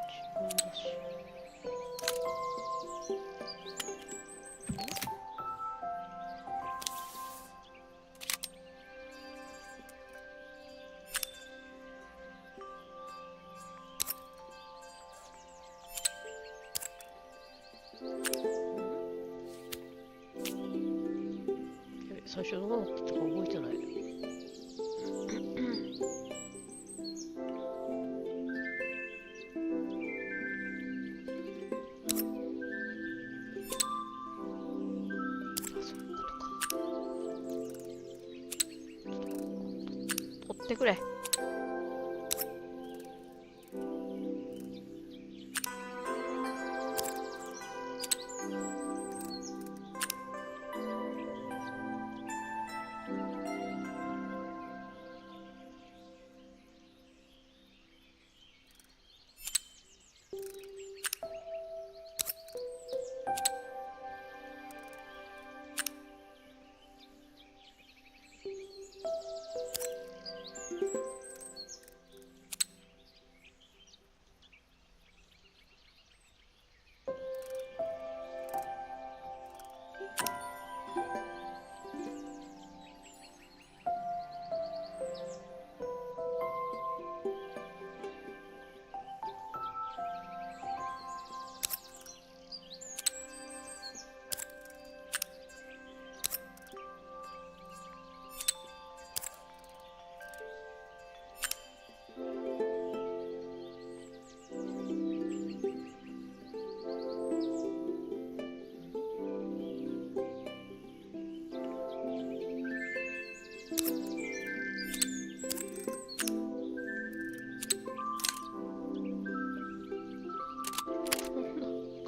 自分だし。最初のものとか覚えてない。ってくれ。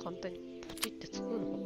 簡単にポチってつくの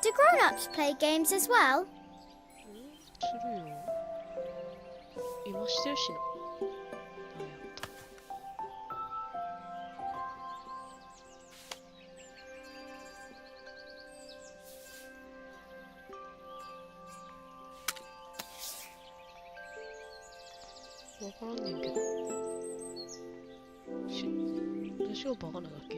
？Do grown-ups play games as well? するよ。今してるしな。なんやった。わからんねんけど。私がバカなだけ？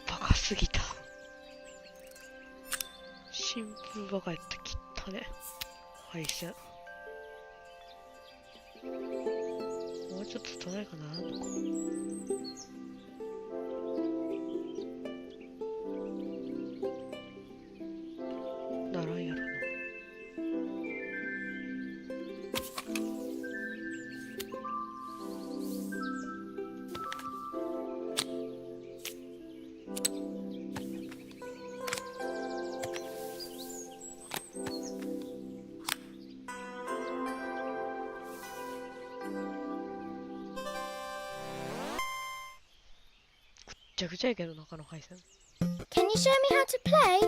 バカすぎた。シンプルバカやった。切ったね。配線。もうちょっと足らないかなとか。ならんやろな。ぐちゃぐちゃやけど中の配線。 Can you show me how to play?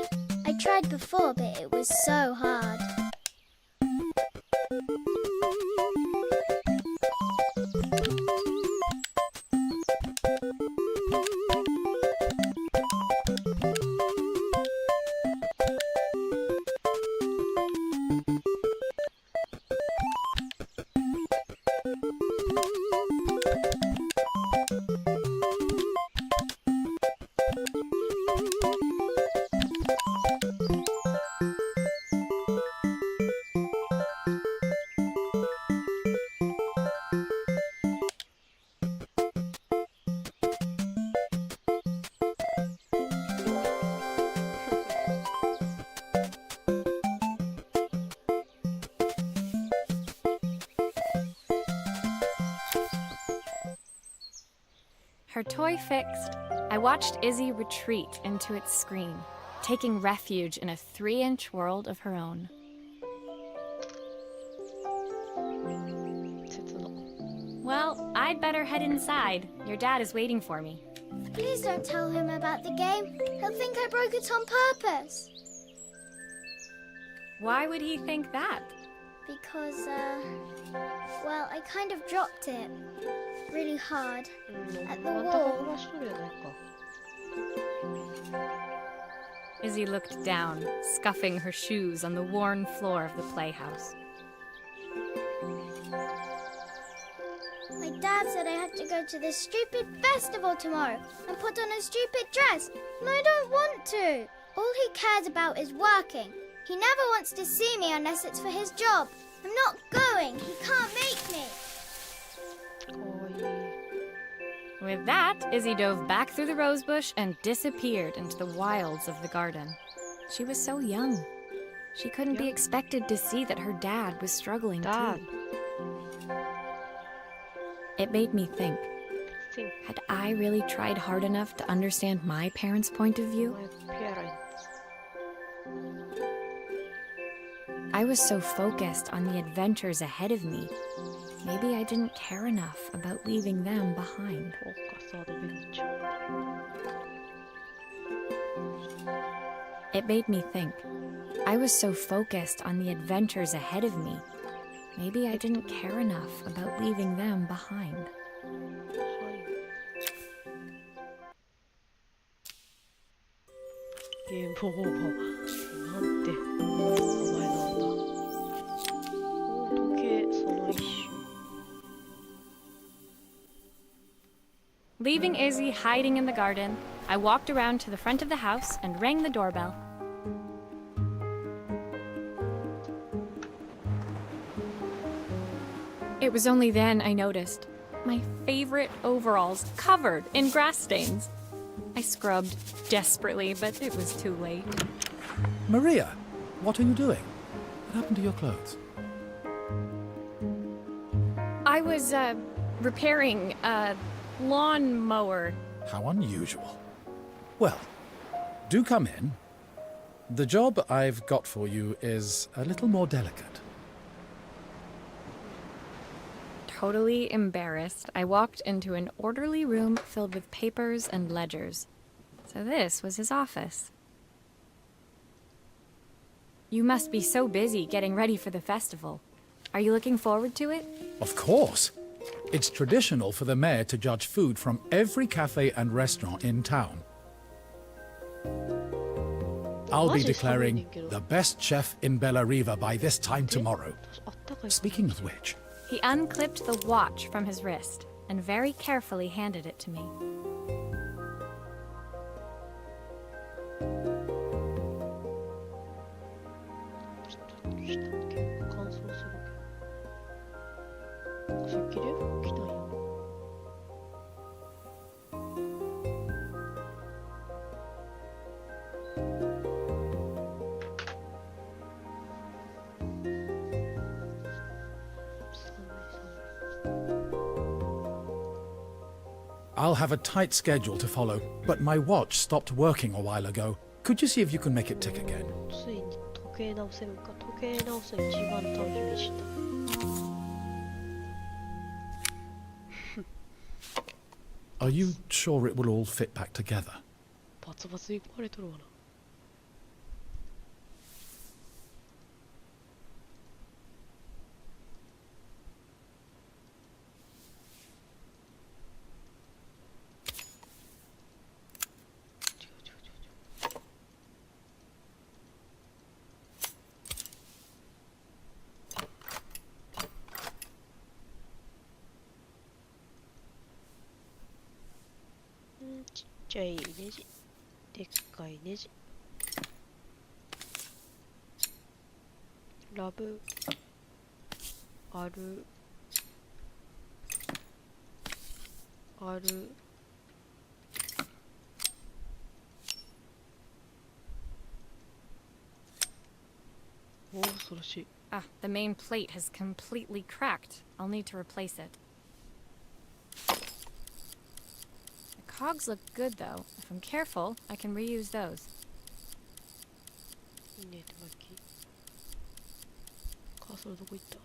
I tried before, but it was so hard. Her toy fixed, I watched Izzy retreat into its screen, taking refuge in a 3-inch world of her own. 切な。 Well, I'd better head inside. Your dad is waiting for me. Please don't tell him about the game. He'll think I broke it on purpose. Why would he think that? Because, well, I kind of dropped it. Really hard. うん、 At the また wall. 剥がしとるやないか。 Izzy looked down, scuffing her shoes on the worn floor of the playhouse. My dad said I have to go to this stupid festival tomorrow and put on a stupid dress, and I don't want to. All he cares about is working. He never wants to see me unless it's for his job. I'm not going. He can't make me. かわいい。 With that, Izzy dove back through the rosebush and disappeared into the wilds of the garden. She was so young. She couldn't be expected to see that her dad was struggling Dad. too. It made me think, Think had I really tried hard enough to understand my parents' point of view? my parents. I was so focused on the adventures ahead of me. Maybe I didn't care enough about leaving them behind. フォーカスアドベンチャー。 It made me think. I was so focused on the adventures ahead of me. Maybe I didn't care enough about leaving them behind. はい。ゲームオーバー。なんて名前なんだ。お時計その一種。 Leaving Izzy hiding in the garden, I walked around to the front of the house and rang the doorbell. It was only then I noticed my favorite overalls covered in grass stains. I scrubbed desperately, but it was too late. Maria, what are you doing? What happened to your clothes? I was, repairing a lawn mower. How unusual. Well, do come in. The job I've got for you is a little more delicate. Totally embarrassed, I walked into an orderly room filled with papers and ledgers. So this was his office. You must be so busy getting ready for the festival. Are you looking forward to it? Of course. It's traditional for the mayor to judge food from every cafe and restaurant in town. I'll be declaring the best chef in Bella Riva by this time tomorrow. あったかい。 Speaking of which, He unclipped the watch from his wrist and very carefully handed it to me. I'll have a tight schedule to follow, but my watch stopped working a while ago. Could you see if you can make it tick again? ついに時計直せるか。時計直すの一番楽しみでした。 Are you sure it will all fit back together? バツバツに壊れとるわな。ちっちゃいネジ、でっかいネジ。ラブあるある。おお、恐ろしい。 Ah, the main plate has completely cracked. I'll need to replace it. The cogs look good, though. If I'm careful, I can reuse those. いいね、手巻き。カーソルどこ行った？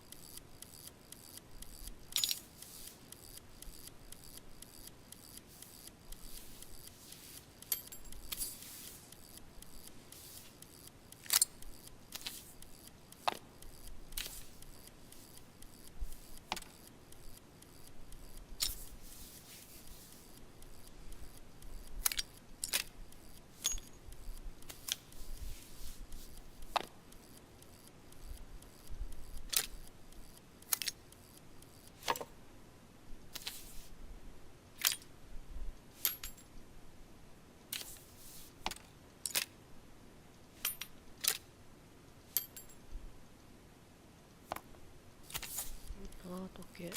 ああ、時計。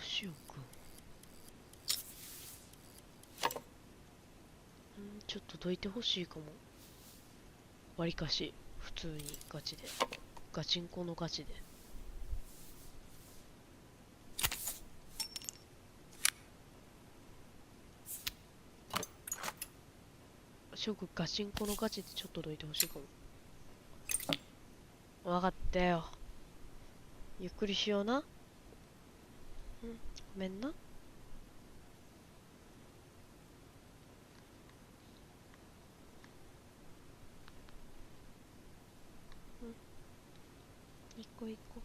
しおくん。ちょっとどいてほしいかも。わりかし普通にガチで、ガチンコのガチで。しおくんガチンコのガチでちょっとどいてほしいかも。わかったよ。ゆっくりしような。ごめんな。一個一個。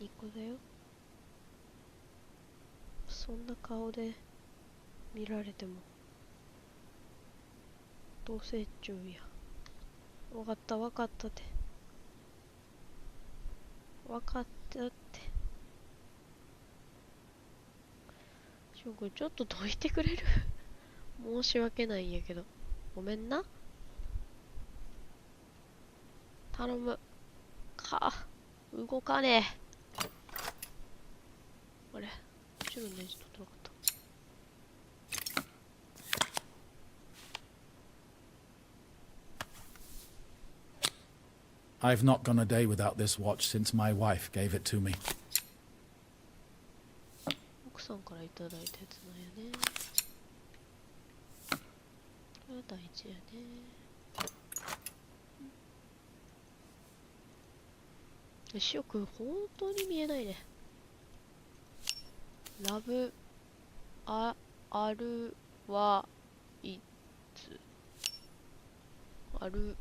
一個だよ。そんな顔で見られてもどうせっちゅうんや。わかったわかったって。わかったって。しょうくんちょっとどいてくれる？申し訳ないんやけど。ごめんな。頼む。動かねえ。あれ、後ろのネジ取ってなかった。I've not gone a day without this watch since my wife gave it to me. 奥さんからいただいたやつなんやね。これは大事やね。しおくん本当に見えないね。ラブあるはいつある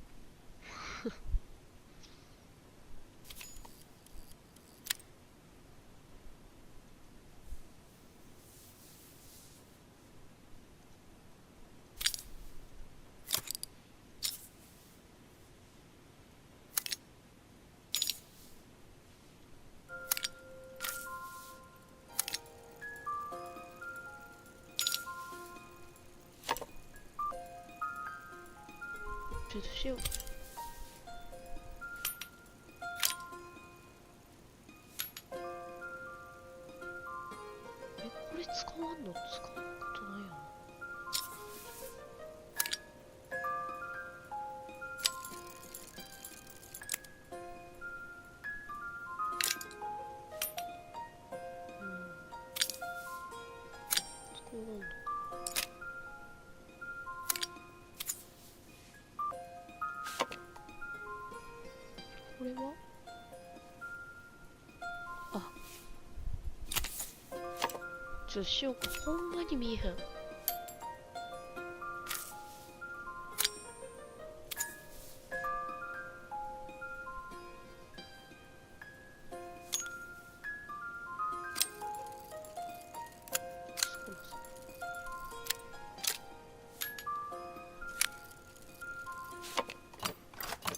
ちょっとしよう。これ使わんの？使うことないよな。使わんの？これはちょっとしようか。ほんまに見えへん。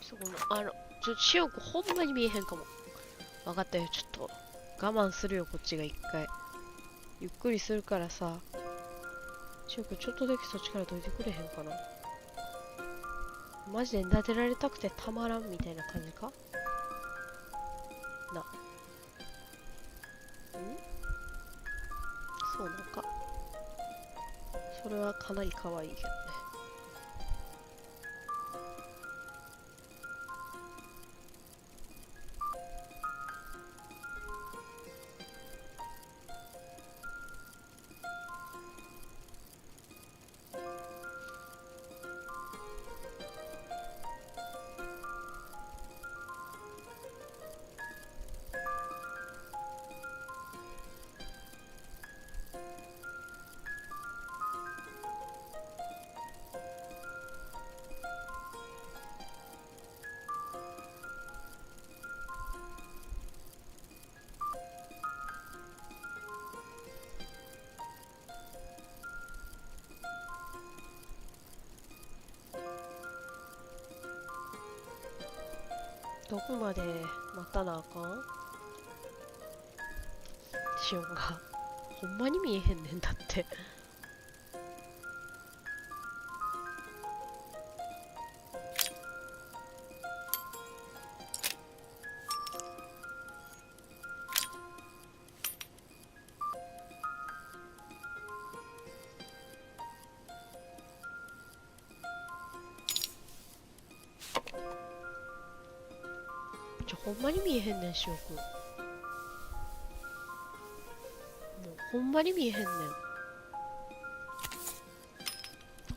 そこのちょっとしようか。ほんまに見えへんかも。わかったよ。ちょっと我慢するよ、こっちが一回。ゆっくりするからさ。しおくんちょっとだけそっちからどいてくれへんかな。マジで撫でられたくてたまらんみたいな感じかな。それはかなり可愛いけどね。どこまで待たなあかんシオンが。ほんまに見えへんねんだって。ほんまに見えへんねん、しおくん。もうほんまに見えへんねん。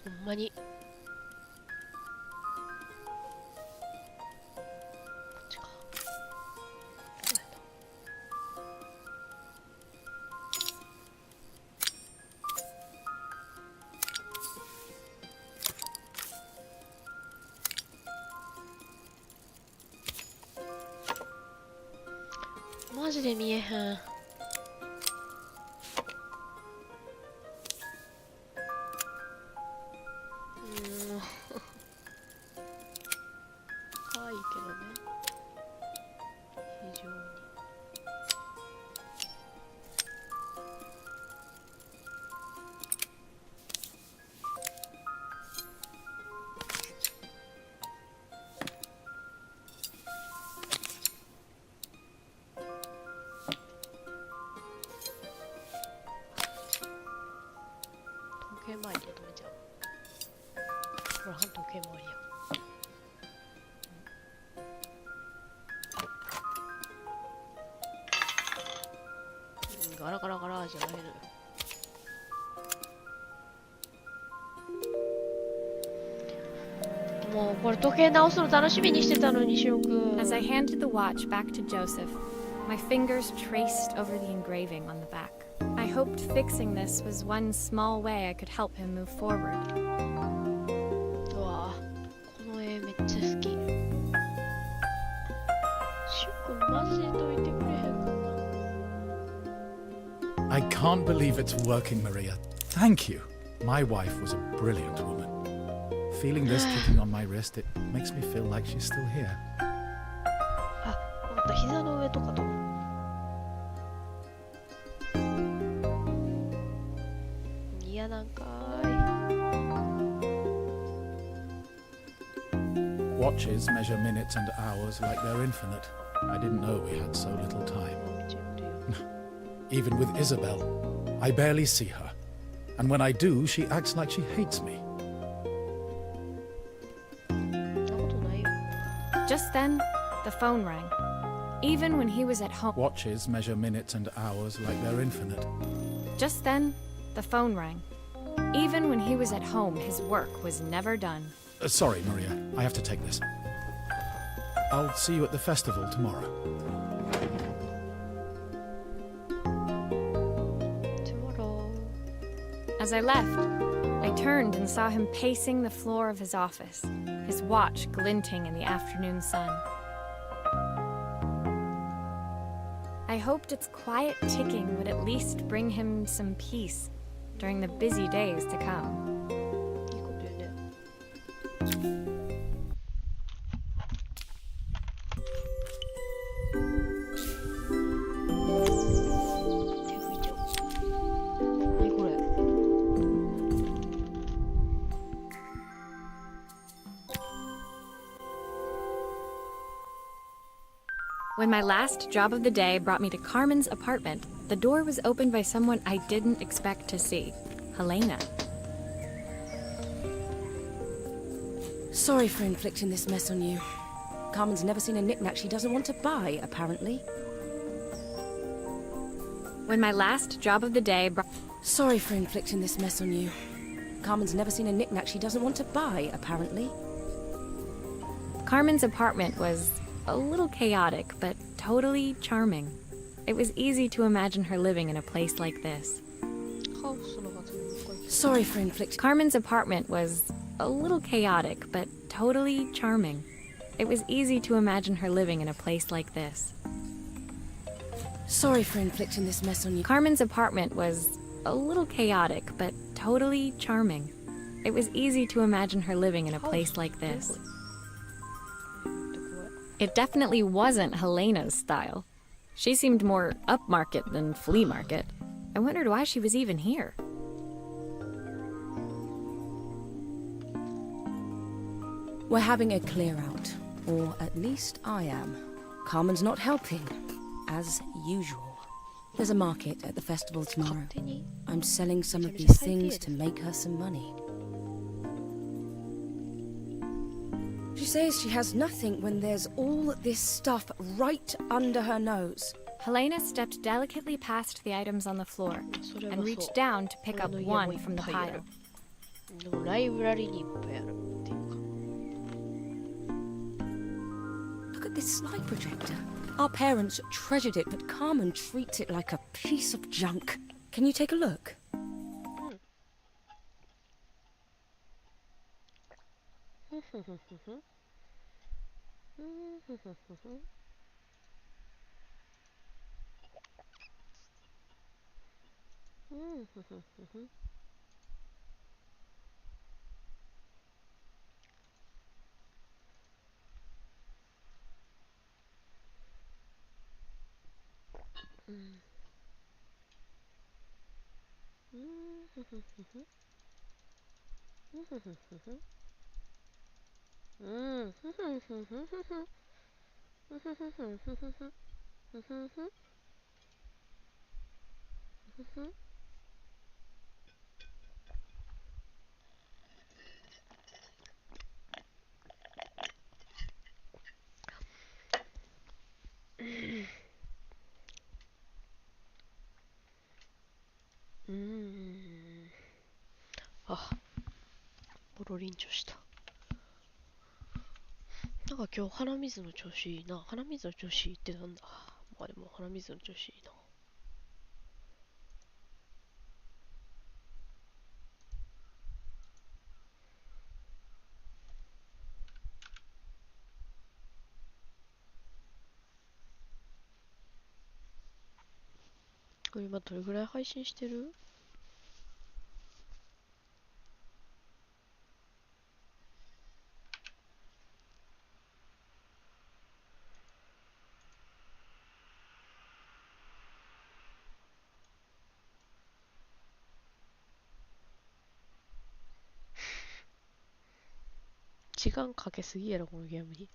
ほんまに。こっちか。そうやな。マジで見えへん。可愛いけどね。非常に。時計回りで止めちゃう。ほら、時計回りや。ガラガラガラじゃないのよ。もうこれ時計直すの楽しみにしてたのに、しおくん。 As I handed the watch back to Joseph, my fingers traced over the engraving on the back. I hoped fixing this was one small way I could help him move forward. うわぁ、この絵めっちゃ好き。しおくんマジで解いてくれへんかな。 I can't believe it's working, Maria. Thank you. My wife was a brilliant woman. Feeling this ticking on my wrist, it makes me feel like she's still here. あ、わかった、膝の上とかと。嫌なんかー Watches measure minutes and hours like they're infinite. I didn't know we had so little time. めっちゃ言ってるよ。 Even with Isabel, I barely see her. And when I do, she acts like she hates me. そんなことないよ。 Just then, the phone rang. Even when he was at home. Watches measure minutes and hours like they're infinite. Just then, the phone rang. Even when he was at home, his work was never done. Sorry, Maria. I have to take this. I'll see you at the festival tomorrow. Tomorrow. As I left, I turned and saw him pacing the floor of his office, his watch glinting in the afternoon sun. I hoped its quiet ticking would at least bring him some peace during the busy days to come. いいこと言うね。手拭いちゃおう。何これ。When my last job of the day brought me to Carmen's apartment, the door was opened by someone I didn't expect to see, Helena. Sorry for inflicting this mess on you. Carmen's never seen a knick-knack she doesn't want to buy, apparently. When my last job of the day brought... Sorry for inflicting this mess on you. Carmen's never seen a knick-knack she doesn't want to buy, apparently. Carmen's apartment was a little chaotic, but totally charming. It was easy to imagine her living in a place like this. Sorry for inflicting... Carmen's apartment was a little chaotic, but totally charming. It was easy to imagine her living in a place like this. Sorry for inflicting this mess on you. Carmen's apartment was a little chaotic, but totally charming. It was easy to imagine her living in a place like this. It definitely wasn't Helena's style. She seemed more upmarket than flea market. I wondered why she was even here. We're having a clear out, or at least I am. Carmen's not helping, as usual. There's a market at the festival tomorrow. I'm selling some of these things to make her some money. She says she has nothing when there's all this stuff right under her nose. Helena stepped delicately past the items on the floor and reached down to pick up one from the pile. でもライブラリにいっぱいあるっていうか。 Look at this slide projector. Our parents treasured it, but Carmen treats it like a piece of junk. Can you take a look?あ、ボロリンチョした。なんか今日鼻水の調子いいな。鼻水の調子いいってなんだ。まあでも鼻水の調子いいな。これ今どれぐらい配信してる？時間かけすぎやろこのゲームに。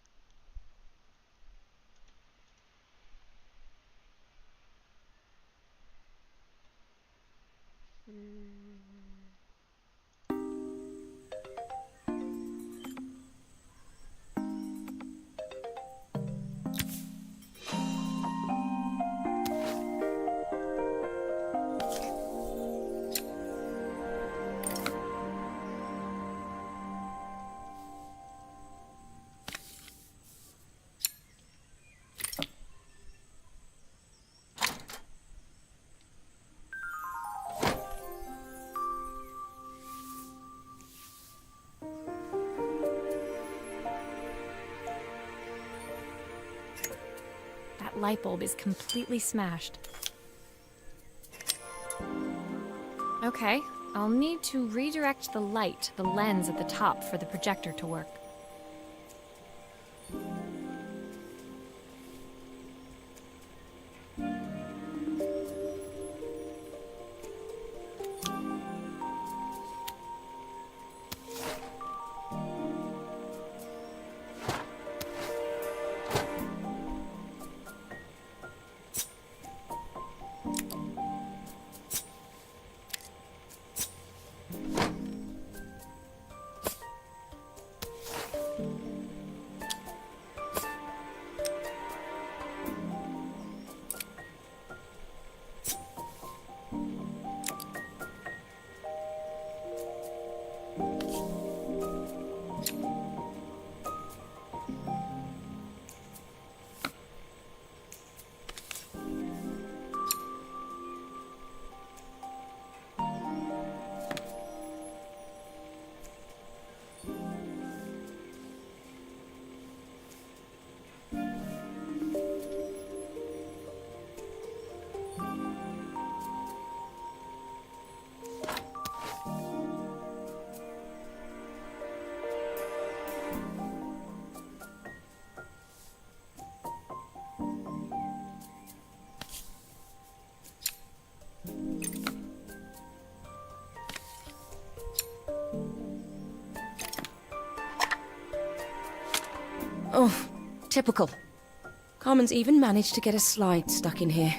That light bulb is completely smashed. Okay, I'll need to redirect the light to the lens at the top for the projector to work. Oh, typical. Carmen's even managed to get a slide stuck in here.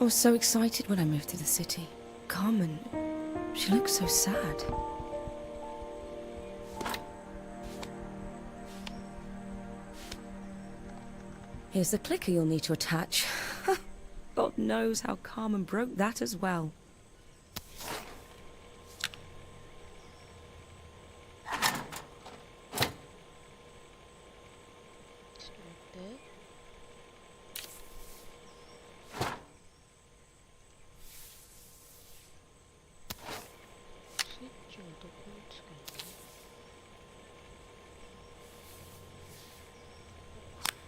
I was so excited when I moved to the city. Carmen, she looks so sad. Here's the clicker you'll need to attach. God knows how Carmen broke that as well.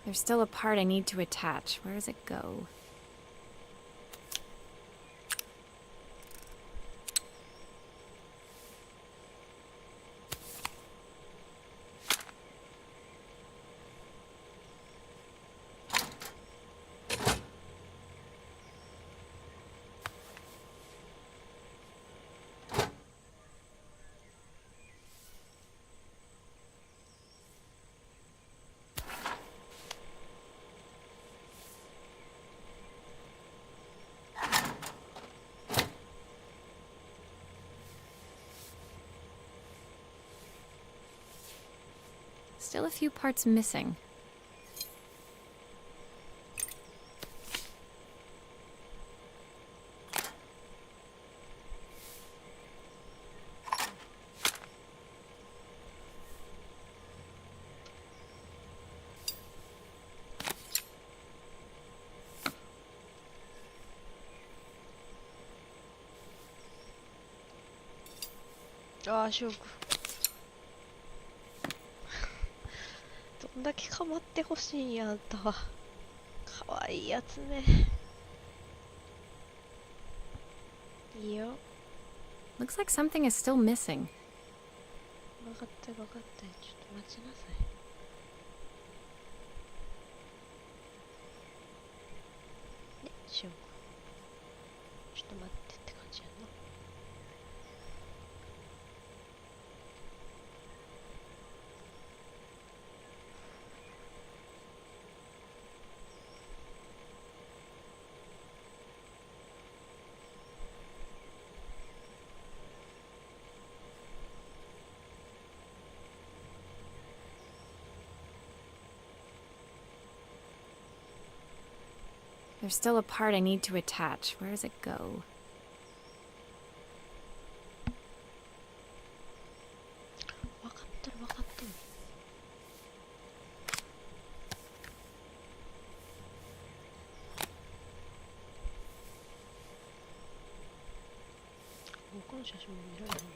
There's still a part I need to attach. Where does it go? Still a few parts missing.ああ、ショック。どんだけ構ってほしいんや、あんたは。かわいいやつね。いいよ。Looks like something is still missing. 分かった分かった。ちょっと待ちなさい。ね、ショック。ちょっと待ってって感じやな。There's still a part I need to attach. Where does it go? 分かっとる分かっとる。この写真も見られへん。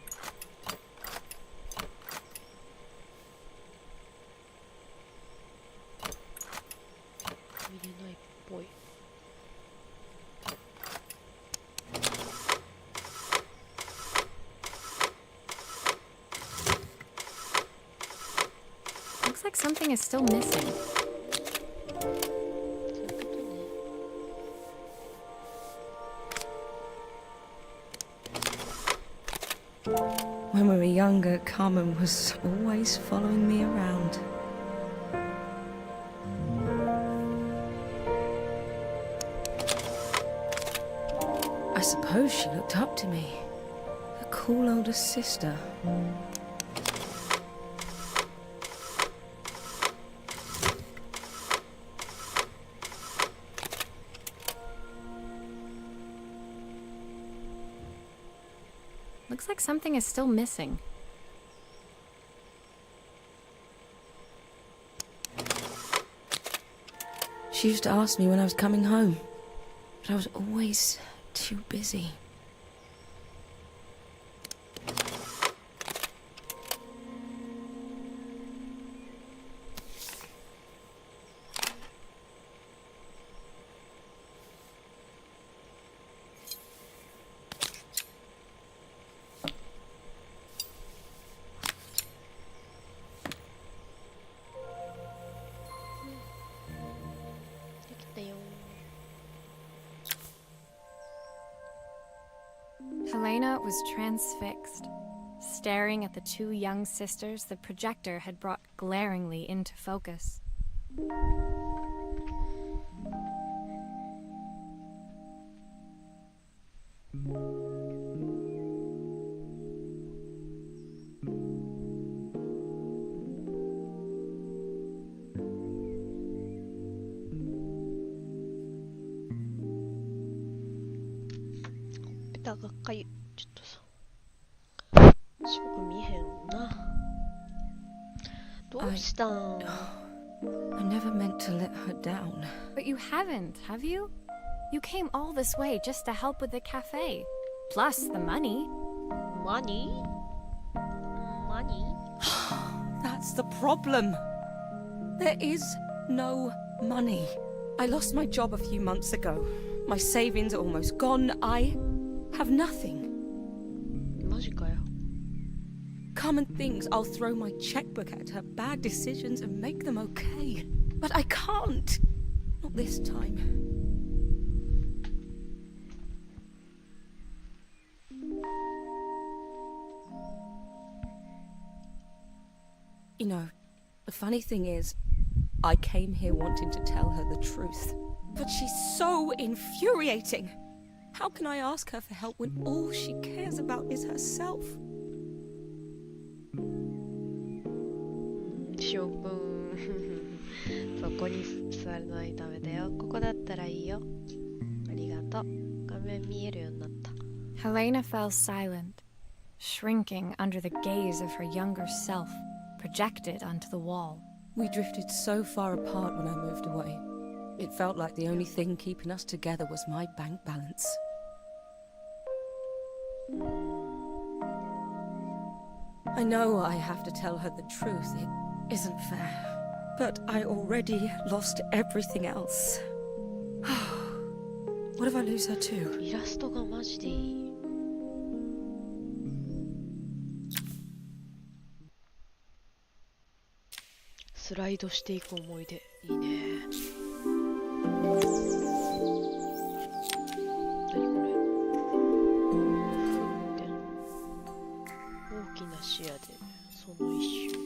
ぽい。Looks like something is still missing. そういうことね。When we were younger, Carmen was always following me around. I suppose she looked up to me. A cool older sister. Looks like something is still missing. She used to ask me when I was coming home, but I was always too busy. Helena was transfixed, staring at the two young sisters the projector had brought glaringly into focus.がっかり。ちょっとさ、すごく見えへんな。どうしたん？ I never meant to let her down. But you haven't, have you? You came all this way just to help with the cafe. Plus the money. Money? Money? That's the problem. There is no money. I lost my job a few months ago. My savings are almost gone. I have nothing. マジかよ。Carmen thinks I'll throw my checkbook at her bad decisions and make them okay. But I can't. Not this time. You know, the funny thing is, I came here wanting to tell her the truth. But she's so infuriating. How can I ask her for help when all she cares about is herself? しょぼーん。そこに座るのはダメだよ。ここだったらいいよ。ありがとう。画面見えるようになった。Helena fell silent, shrinking under the gaze of her younger self, projected onto the wall. We drifted so far apart when I moved away. It felt like the only thing keeping us together was my bank balance. I know I have to tell her the truth. It isn't fair. But I already lost everything else. What if I lose her too? イラストがマジでいい。スライドしていく思い出。いいね。何これ？大きな視野でその一瞬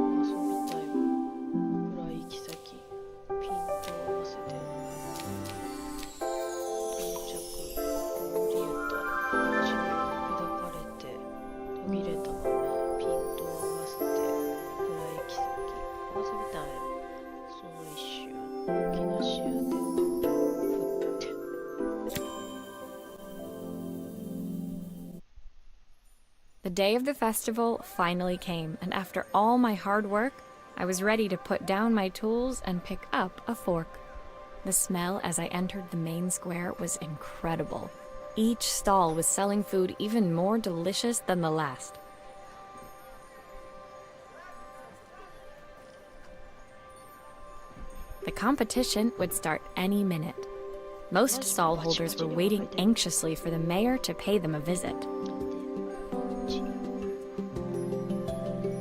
遊びたいわ。暗い行き先ピントを合わせて到着降りゆた地面に砕かれて途切れたままピントを合わせて暗い行き先遊びたいその一瞬大きな視野で振って。The day of the festival finally came, and after all my hard work, I was ready to put down my tools and pick up a fork. The smell as I entered the main square was incredible. Each stall was selling food even more delicious than the last. The competition would start any minute. Most stall holders were waiting anxiously for the mayor to pay them a visit.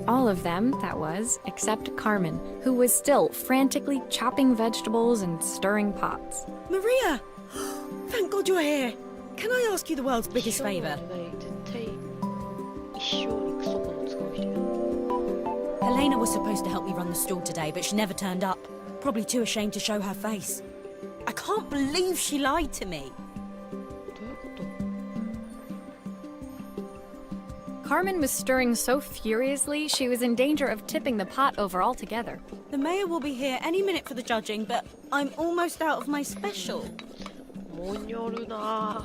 All of them, that was, except Carmen, who was still frantically chopping vegetables and stirring pots. Maria! Thank God you're here. Can I ask you the world's biggest favour? 絶対一生にクソコの使う人や。 Helena was supposed to help me run the stall today, but she never turned up. Probably too ashamed to show her face. I can't believe she lied to me. どういうこと？ Carmen was stirring so furiously she was in danger of tipping the pot over altogether. The mayor will be here any minute for the judging, but I'm almost out of my special. もにょるな。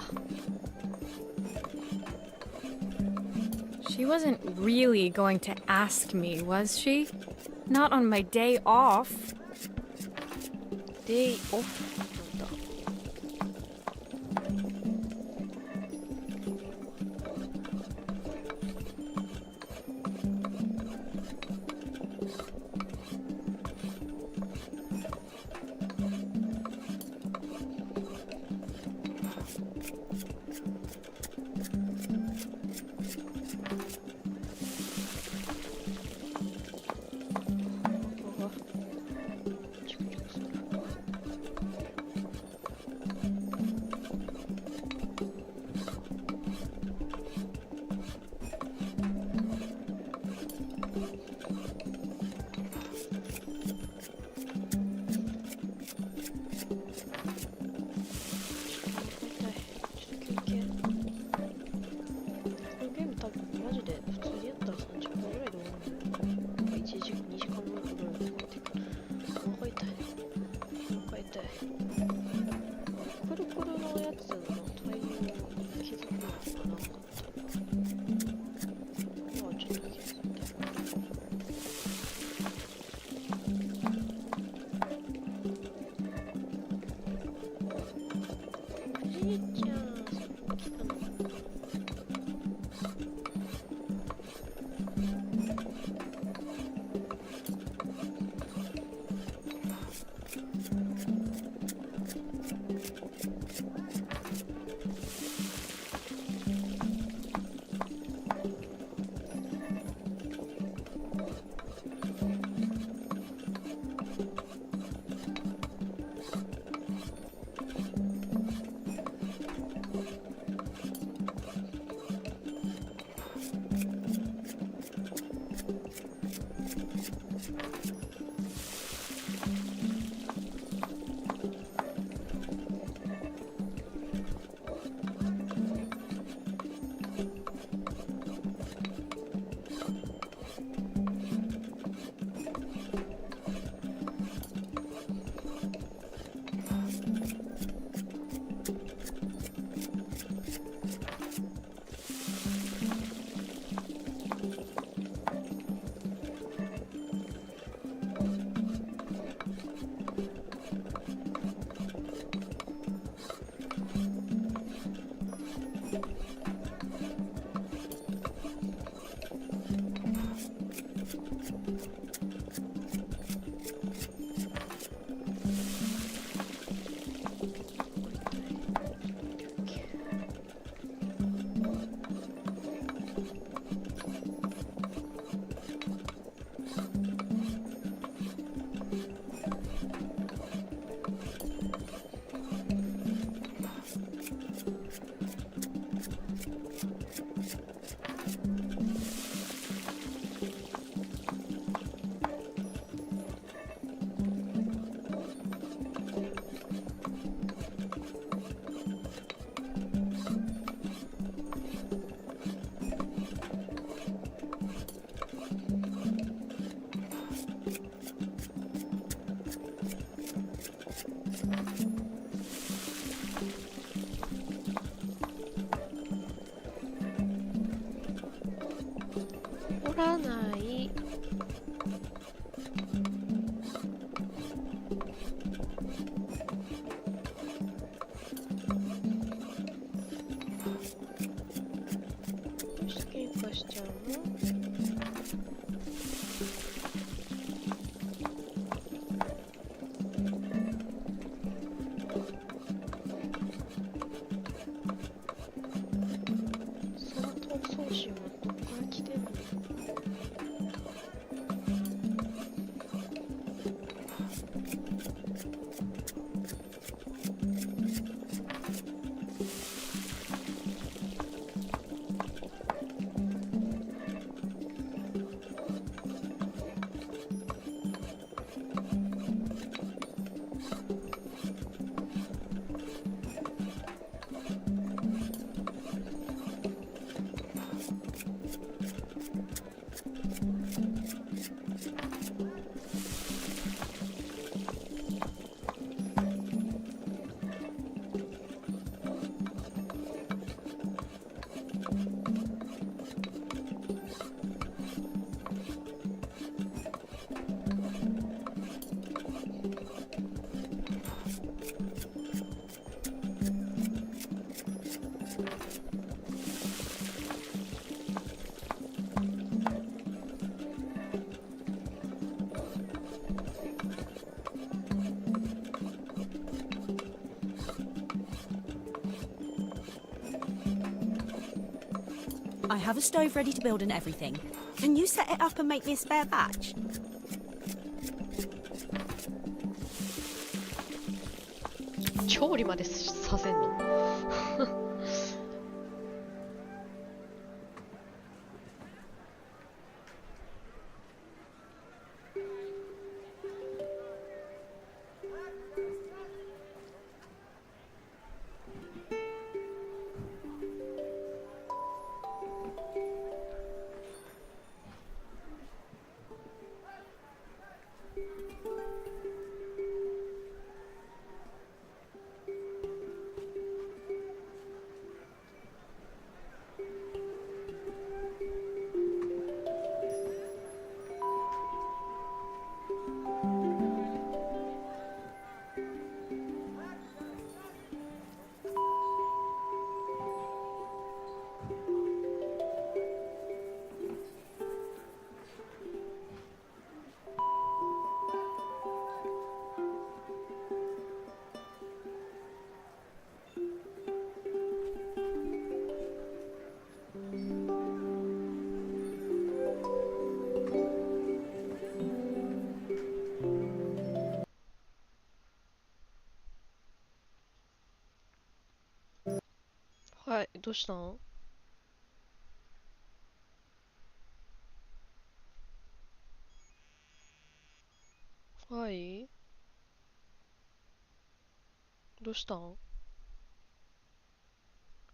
She wasn't really going to ask me, was she? Not on my day off. デイオフなんだ。have a stove ready to build and everything. Can you set it up and make me a spare batch? 調理までさせんの？はい、どうしたん？はい、どうしたん？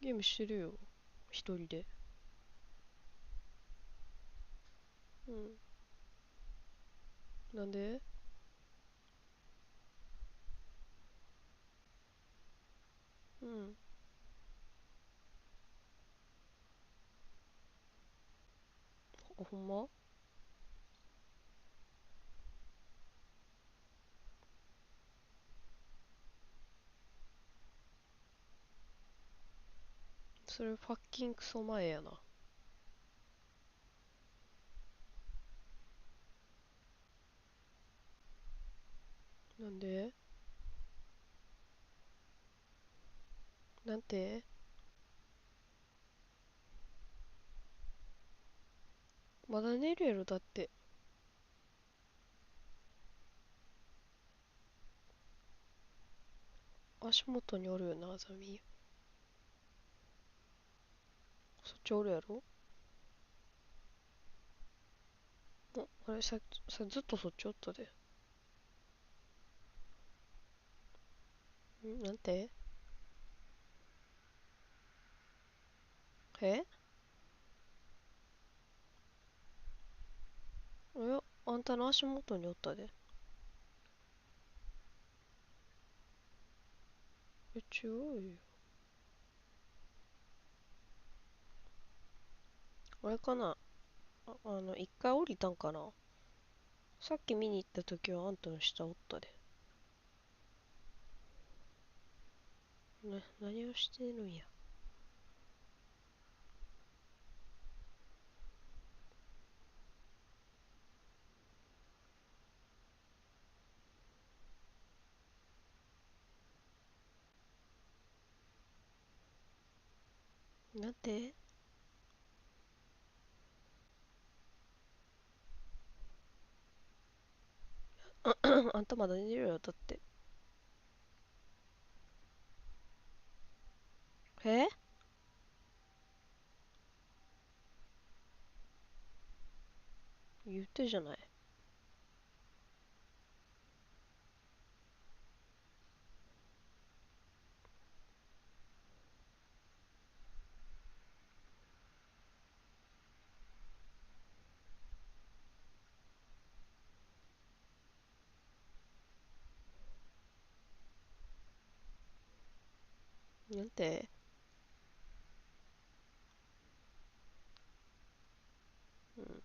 ゲームしてるよ。一人で。うん。なんで？うん。ほんま？それファッキンクソ前やな。なんで？なんて？まだ寝るやろ、だって。足元におるよな、あざみ。そっちおるやろ？あれずっとそっちおったで。なんて？え？あんたの足元におったで。違うよ。あれかな？一回降りたんかな？さっき見に行った時はあんたの下おったで。何をしてるんや。なんて？あんたまだ寝てるよ、だって。え？言ってじゃない。なんて？うん。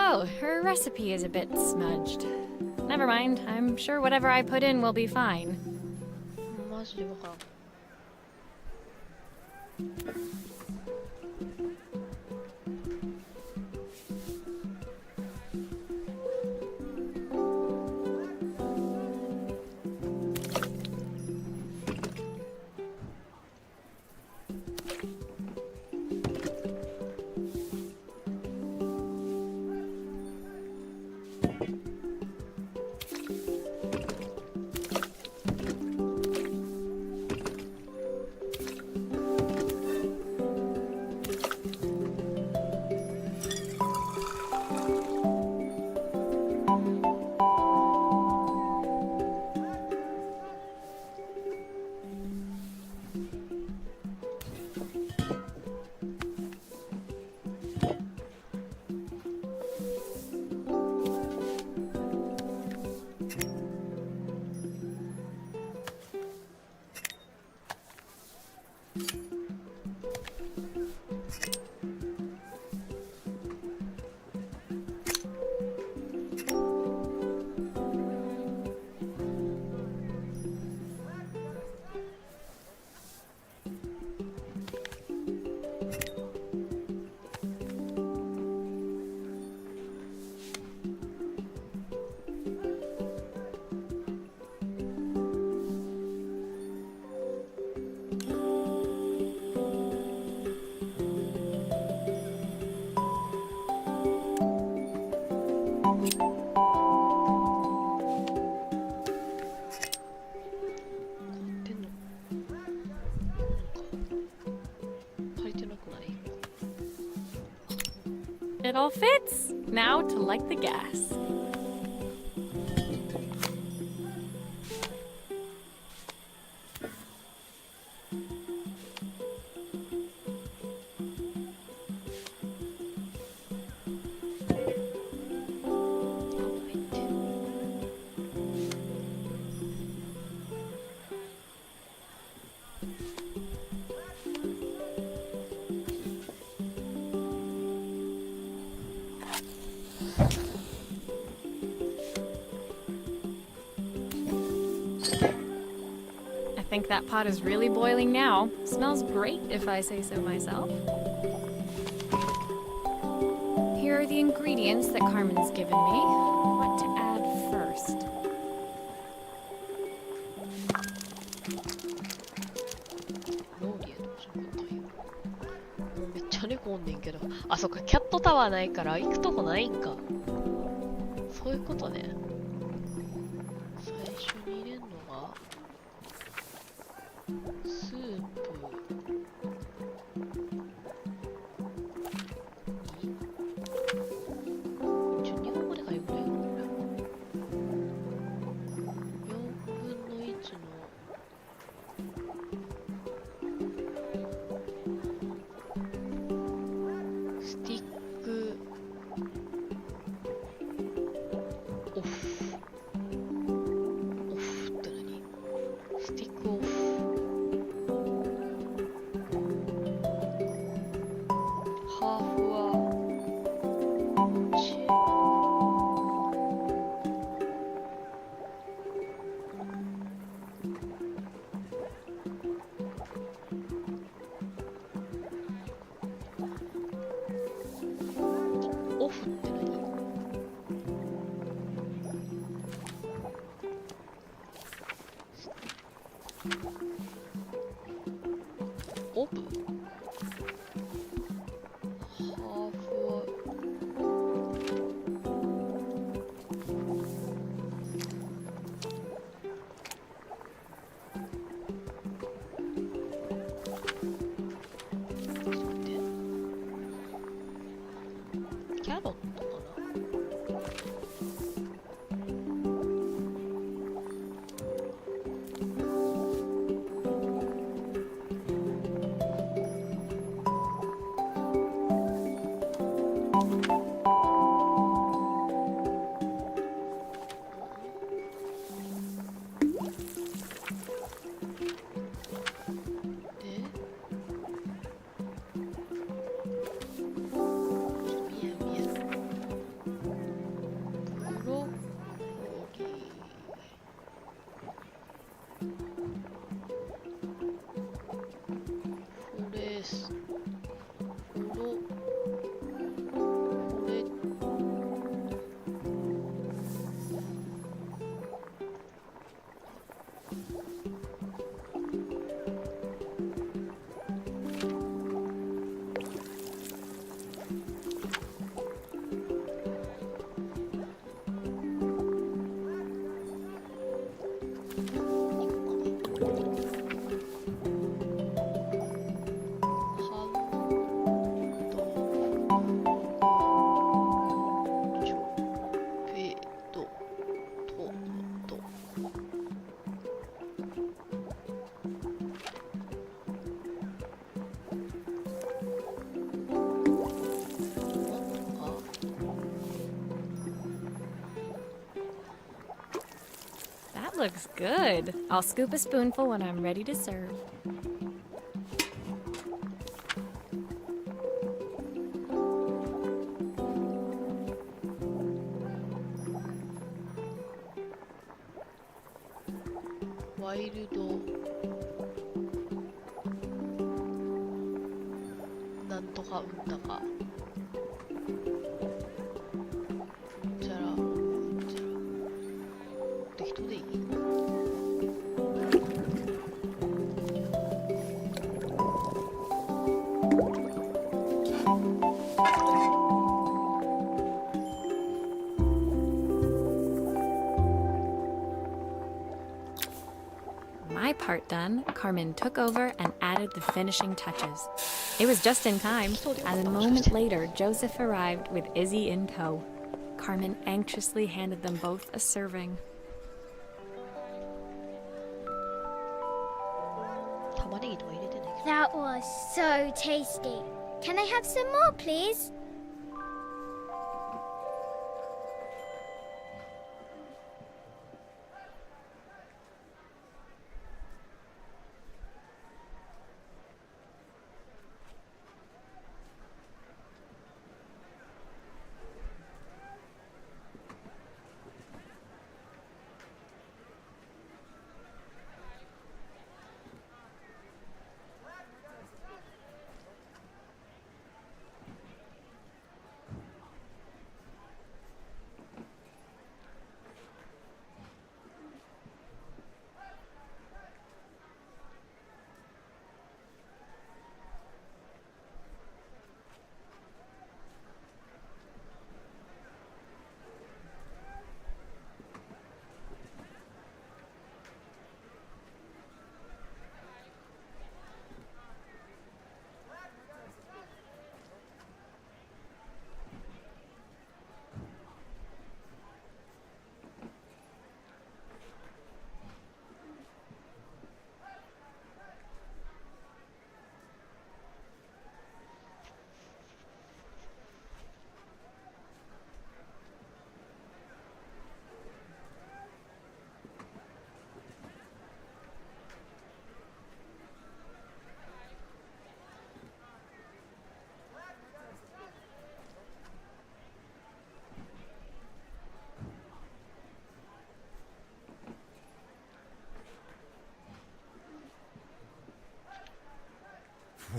Oh, her recipe is a bit smudged. Never mind. I'm sure whatever I put in will be fine. マジでわからん。It all fits. Now to light the gas. I think that pot is really boiling now. Smells great if I say so myself. Here are the ingredients that Carmen's given me. What to add first? ローリエとかじゃなかったんや。もうめっちゃ猫おんねんけど。あ、そっか、キャットタワーないから行くとこないんか。そういうことね。最初に入れんのがスープに日本語で書いてくれよ、これ。4分の1のスティックオフ。オフって何？スティックオフ。ハーフはこっち。オフって何？オブ？ハーフはちょっと待って。キャロットかな？で、ちょっと見えん。ですこれThat looks good. I'll scoop a spoonful when I'm ready to serve. 와일드 난또가 운다가適当でいいMy part done, Carmen took over and added the finishing touches. It was just in time, as a moment later, Joseph arrived with Izzy in tow. Carmen anxiously handed them both a serving. That was so tasty. Can I have some more, please?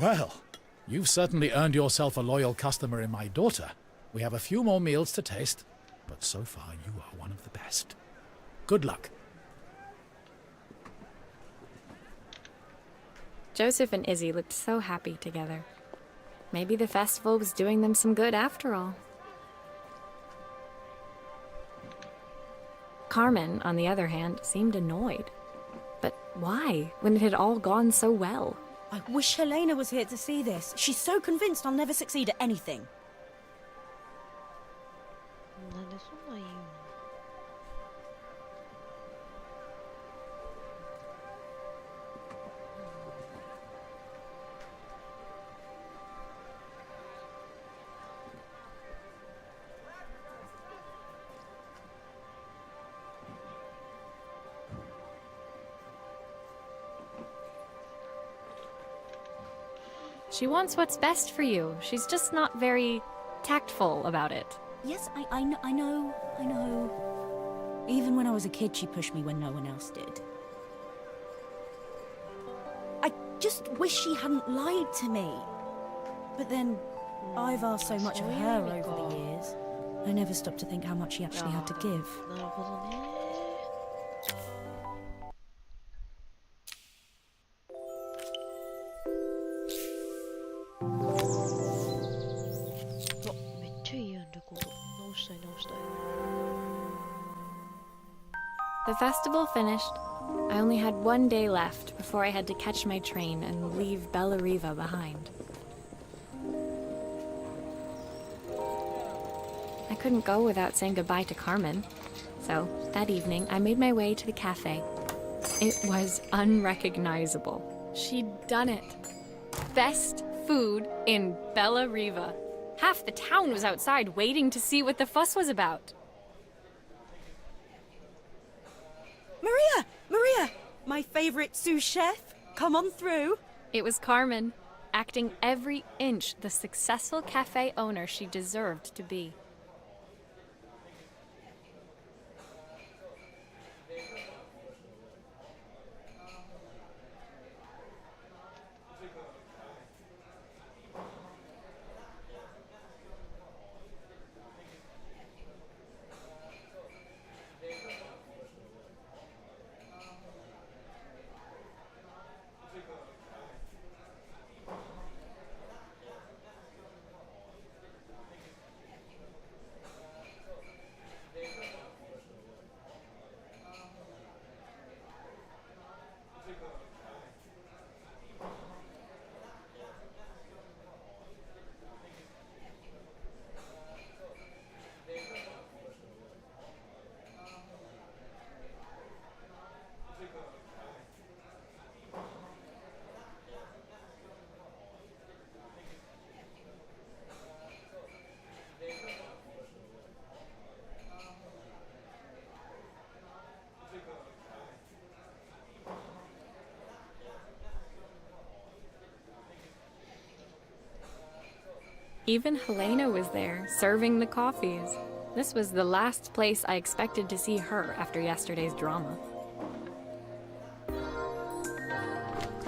Well, you've certainly earned yourself a loyal customer in my daughter. We have a few more meals to taste, but so far you are one of the best. Good luck. Joseph and Izzy looked so happy together. Maybe the festival was doing them some good after all. Carmen, on the other hand, seemed annoyed. But why, when it had all gone so well? I wish Helena was here to see this. She's so convinced I'll never succeed at anything. なんでそんなん言うのShe wants what's best for you. She's just not very tactful about it. Yes, I know. Even when I was a kid, she pushed me when no one else did. I just wish she hadn't lied to me. But then, I've asked so much of her over the years. I never stopped to think how much she actually had to give. なるほどね。あ、めっちゃいいやん、レコード。直したい直したい。The festival finished. I only had one day left before I had to catch my train and leave Bella Riva behind. I couldn't go without saying goodbye to Carmen. So, that evening, I made my way to the cafe. It was unrecognizable. She'd done it. Best food in Bella Riva. Half the town was outside waiting to see what the fuss was about. Maria! Maria! My favorite sous chef! Come on through! It was Carmen, acting every inch the successful cafe owner she deserved to be. Even Helena was there, serving the coffees. This was the last place I expected to see her after yesterday's drama.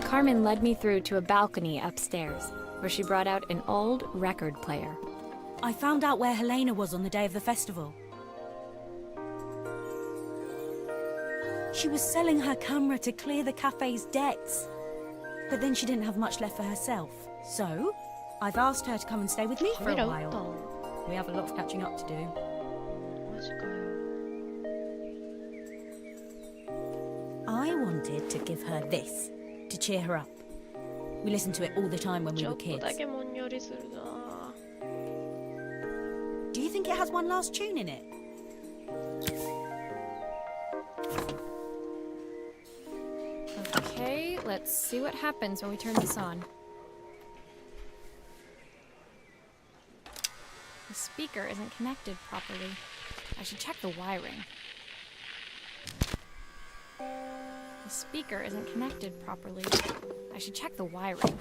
Carmen led me through to a balcony upstairs, where she brought out an old record player. I found out where Helena was on the day of the festival. She was selling her camera to clear the cafe's debts. But then she didn't have much left for herself. So, I've asked her to come and stay with me for a while. We have a lot of catching up to do. マジかよ。 I wanted to give her this, to cheer her up. We listened to it all the time when we ちょ were っと kids. だけもんよりするな。 Do you think it has one last tune in it? Okay, let's see what happens when we turn this on. The speaker isn't connected properly. I should check the wiring. The speaker isn't connected properly. I should check the wiring.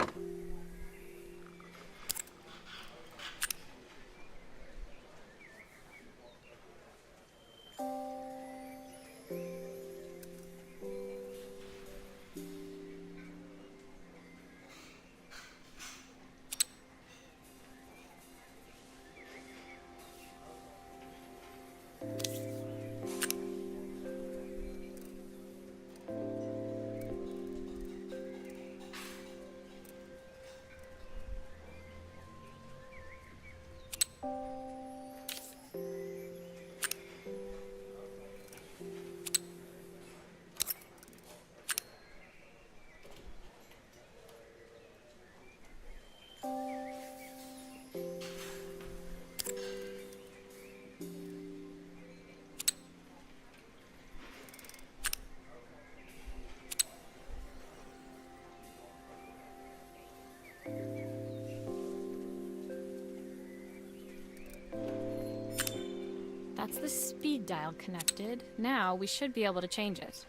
That's the speed dial connected. Now we should be able to change it.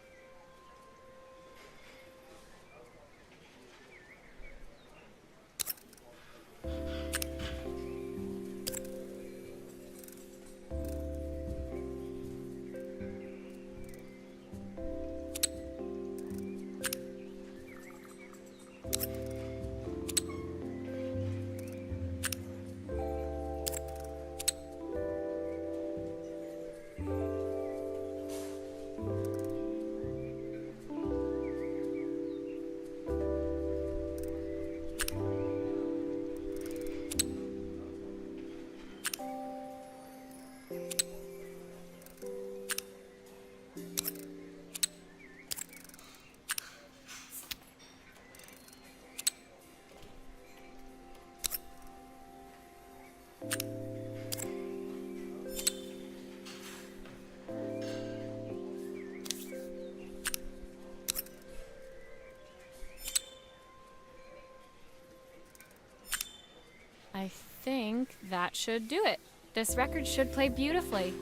I think that should do it. This record should play beautifully.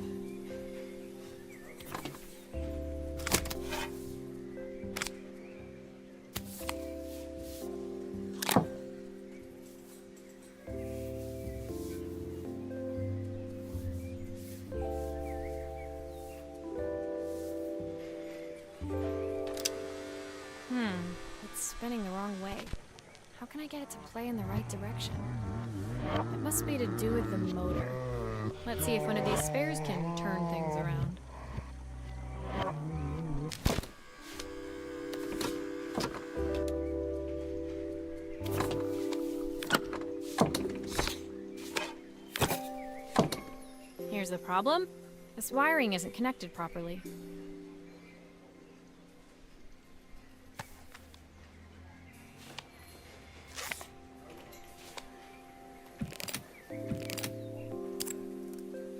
It's spinning the wrong way. How can I get it to play in the right direction? It must be to do with the motor. Let's see if one of these spares can turn things around. Here's the problem. This wiring isn't connected properly.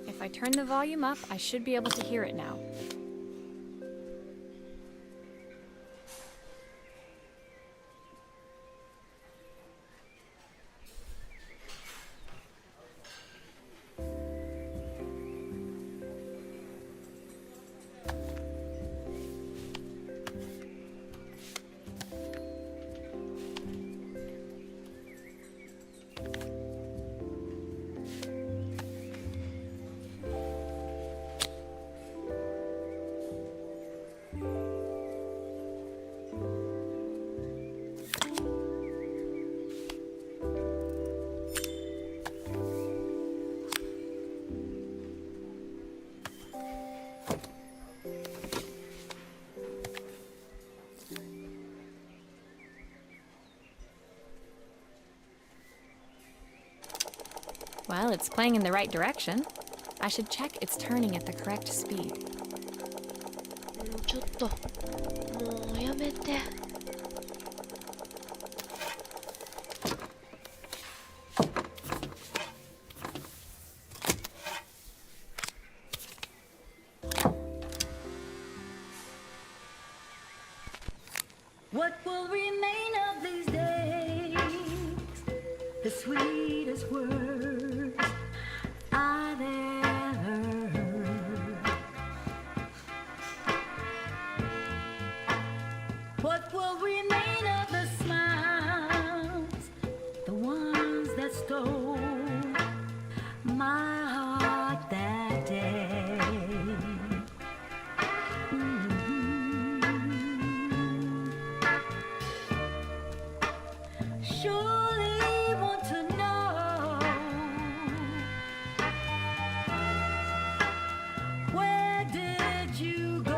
If I turn the volume up, I should be able to hear it now. Well, it's playing in the right direction. I should check it's turning at the correct speed. ちょっと、もうやめて。What will remain of these days? The sweetest words I've ever heard. What will remain of the smiles, the ones that stole my heart that day? Surely want to know, where did you go?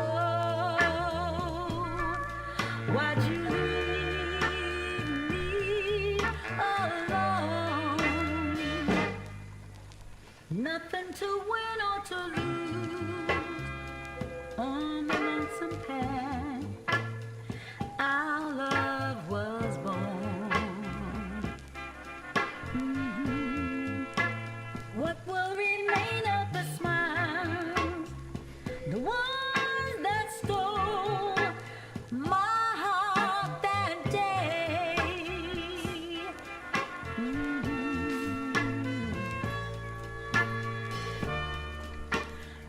Why'd you leave me alone? Nothing to win or to lose on the lonesome path. Our love was born. What will remain of the smiles, the ones that stole my heart that day?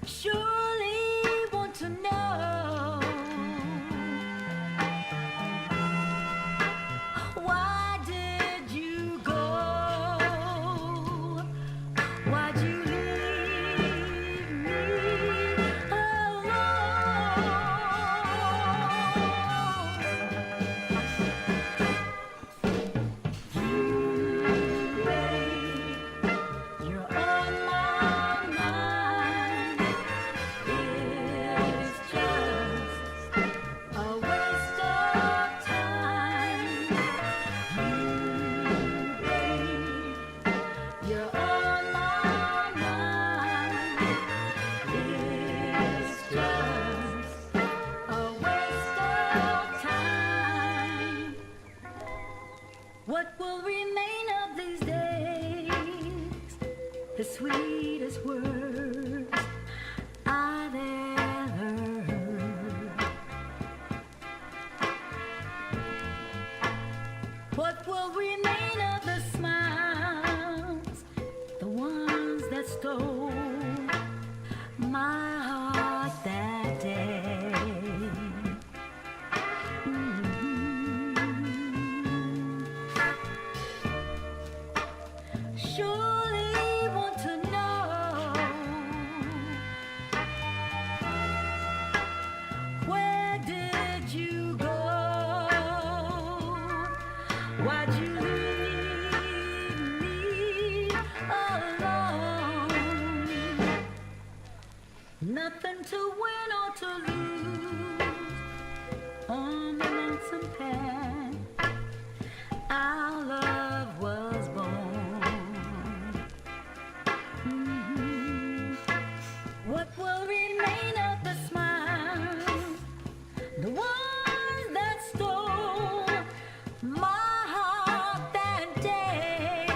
Surely want to know, why did you go? Why'd you leave me alone? You're on my mind. It's just a waste of time. You're on my mind. It's just a waste of time. What will remain of these days? The sweetest words I've ever heard. What will remain of the smiles, stole my heart that day. Surely want to know, where did you go? Why'd you leave me alone? Nothing to win or to lose on the lonesome path. Our love was born. What will remain of the smiles, the ones that stole my heart that day?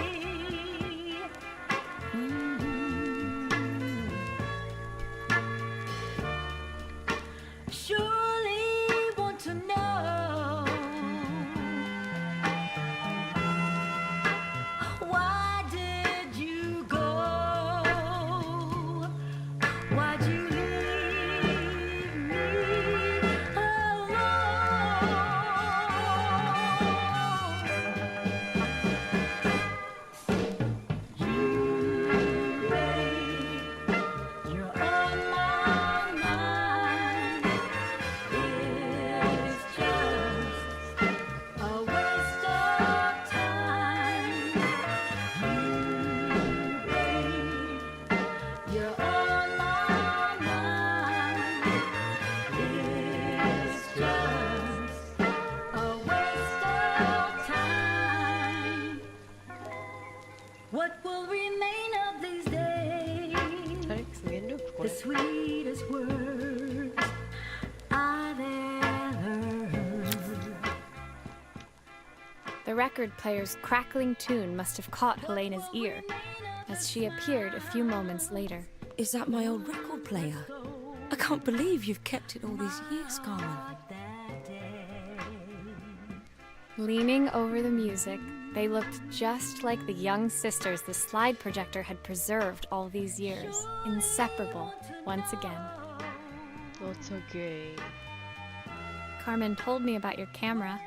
Surely want to know, why did you go? Why'd you leave me alone? You, babe, you're on my mind. It's just a waste of time. You, babe, you're on my mind. It's just a waste of time. What will remain of these days? 誰かすげえループこ The れ。 sweetest words I've ever heard. The record player's crackling tune must have caught Helena's ear, as she appeared a few moments later. Is that my old record player? I can't believe you've kept it all these years, Carmen. Leaning over the music, they looked just like the young sisters the slide projector had preserved all these years, inseparable once again. That's okay. Carmen told me about your camera.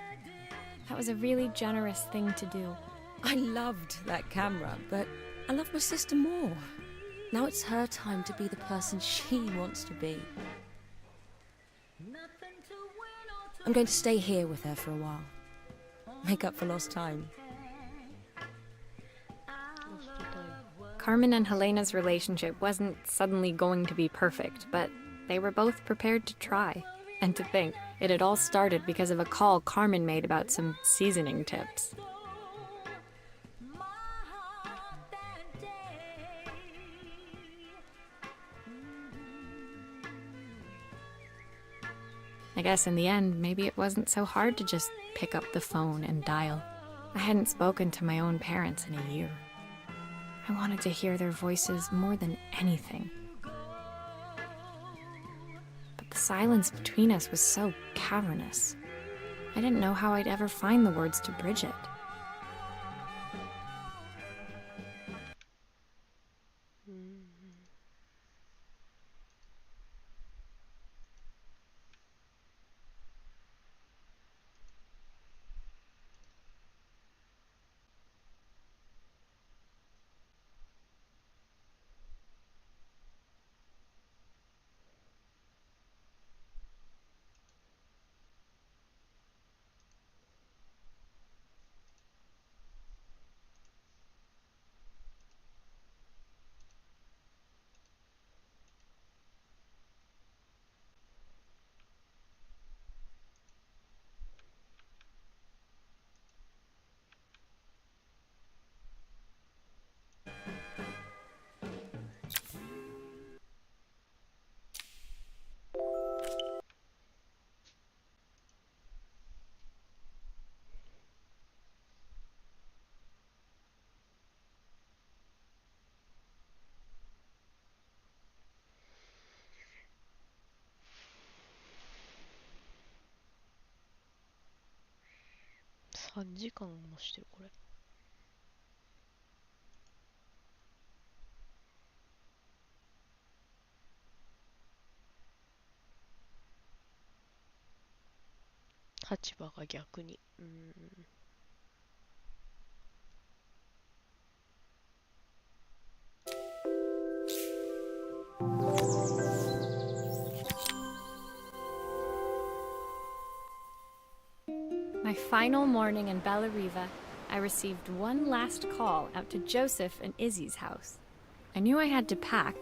That was a really generous thing to do. I loved that camera, but I love my sister more. Now it's her time to be the person she wants to be. I'm going to stay here with her for a while. Make up for lost time. Carmen and Helena's relationship wasn't suddenly going to be perfect, but they were both prepared to try. And to think, it had all started because of a call Carmen made about some seasoning tips. I guess in the end, maybe it wasn't so hard to just pick up the phone and dial. I hadn't spoken to my own parents in a year. I wanted to hear their voices more than anything. But the silence between us was so cavernous. I didn't know how I'd ever find the words to bridge it. ?3 時間もしてるこれ。立場が逆に。My final morning in Bellariva, I received one last call out to Joseph and Izzy's house. I knew I had to pack,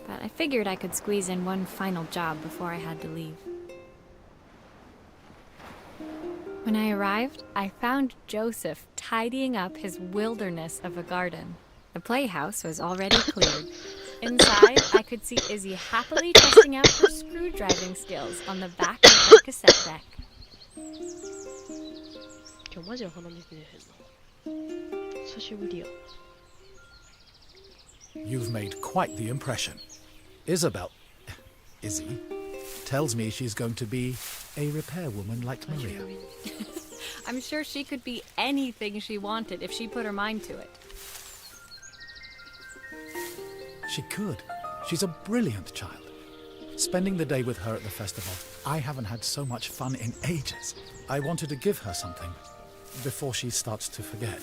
but I figured I could squeeze in one final job before I had to leave. When I arrived, I found Joseph tidying up his wilderness of a garden. The playhouse was already cleared. Inside, I could see Izzy happily testing out her screw-driving skills on the back of her cassette deck. 今日マジで鼻水出へんな。久しぶりや。You've made quite the impression. Izzy, tells me she's going to be a repairwoman like Maria. I'm sure she could be anything she wanted if she put her mind to it. She could. She's a brilliant child. Spending the day with her at the festival, I haven't had so much fun in ages. I wanted to give her something before she starts to forget.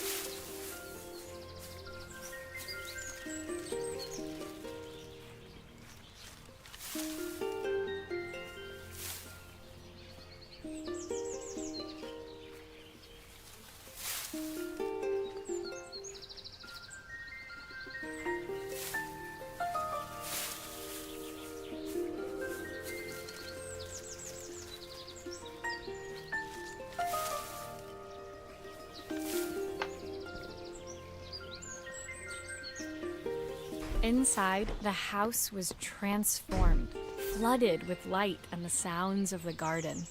Inside, the house was transformed, flooded with light and the sounds of the garden.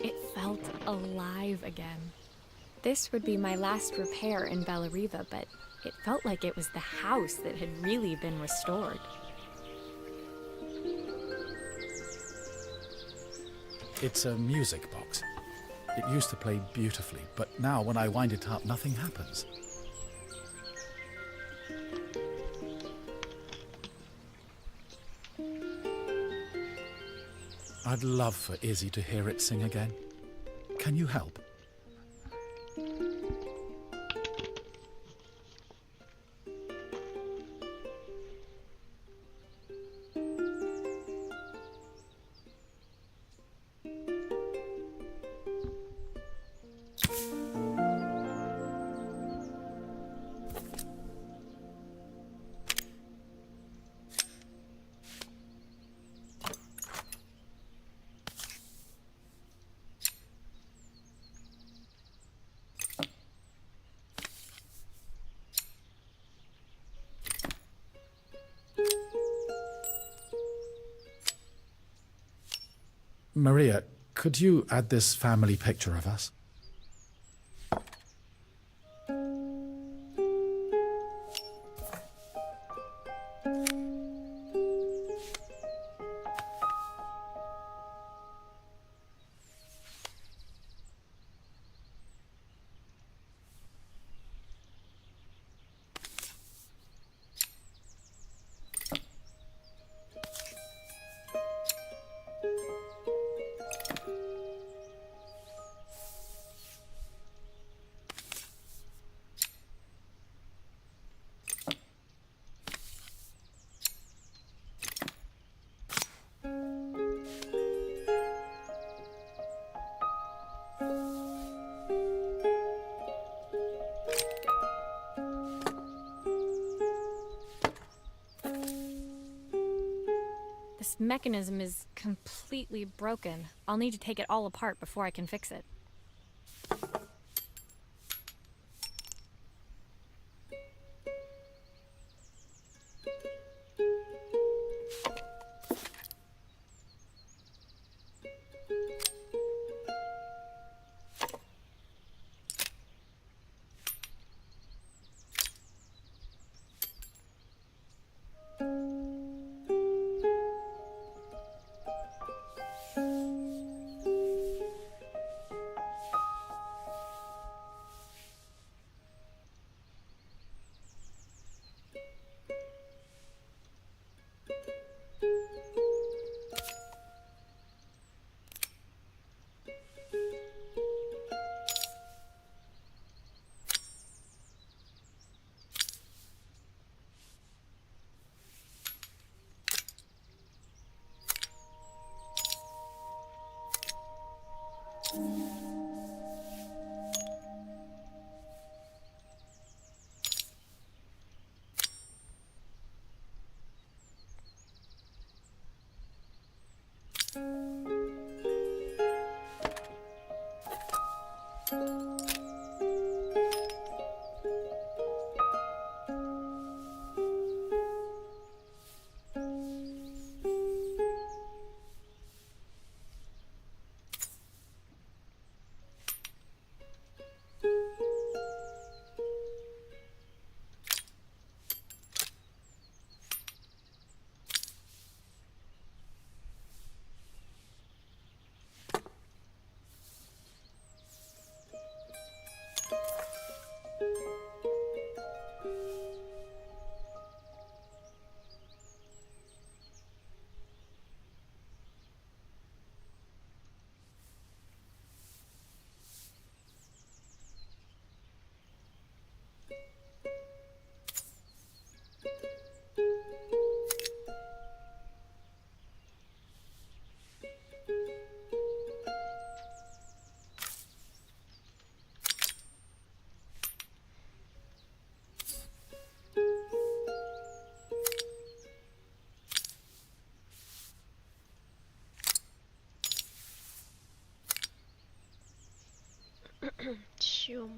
It felt alive again. This would be my last repair in Bellariva, but it felt like it was the house that had really been restored. It's a music box. It used to play beautifully, but now when I wind it up, nothing happens. I'd love for Izzy to hear it sing again. Can you help? Maria, could you add this family picture of us? This mechanism is completely broken. I'll need to take it all apart before I can fix it.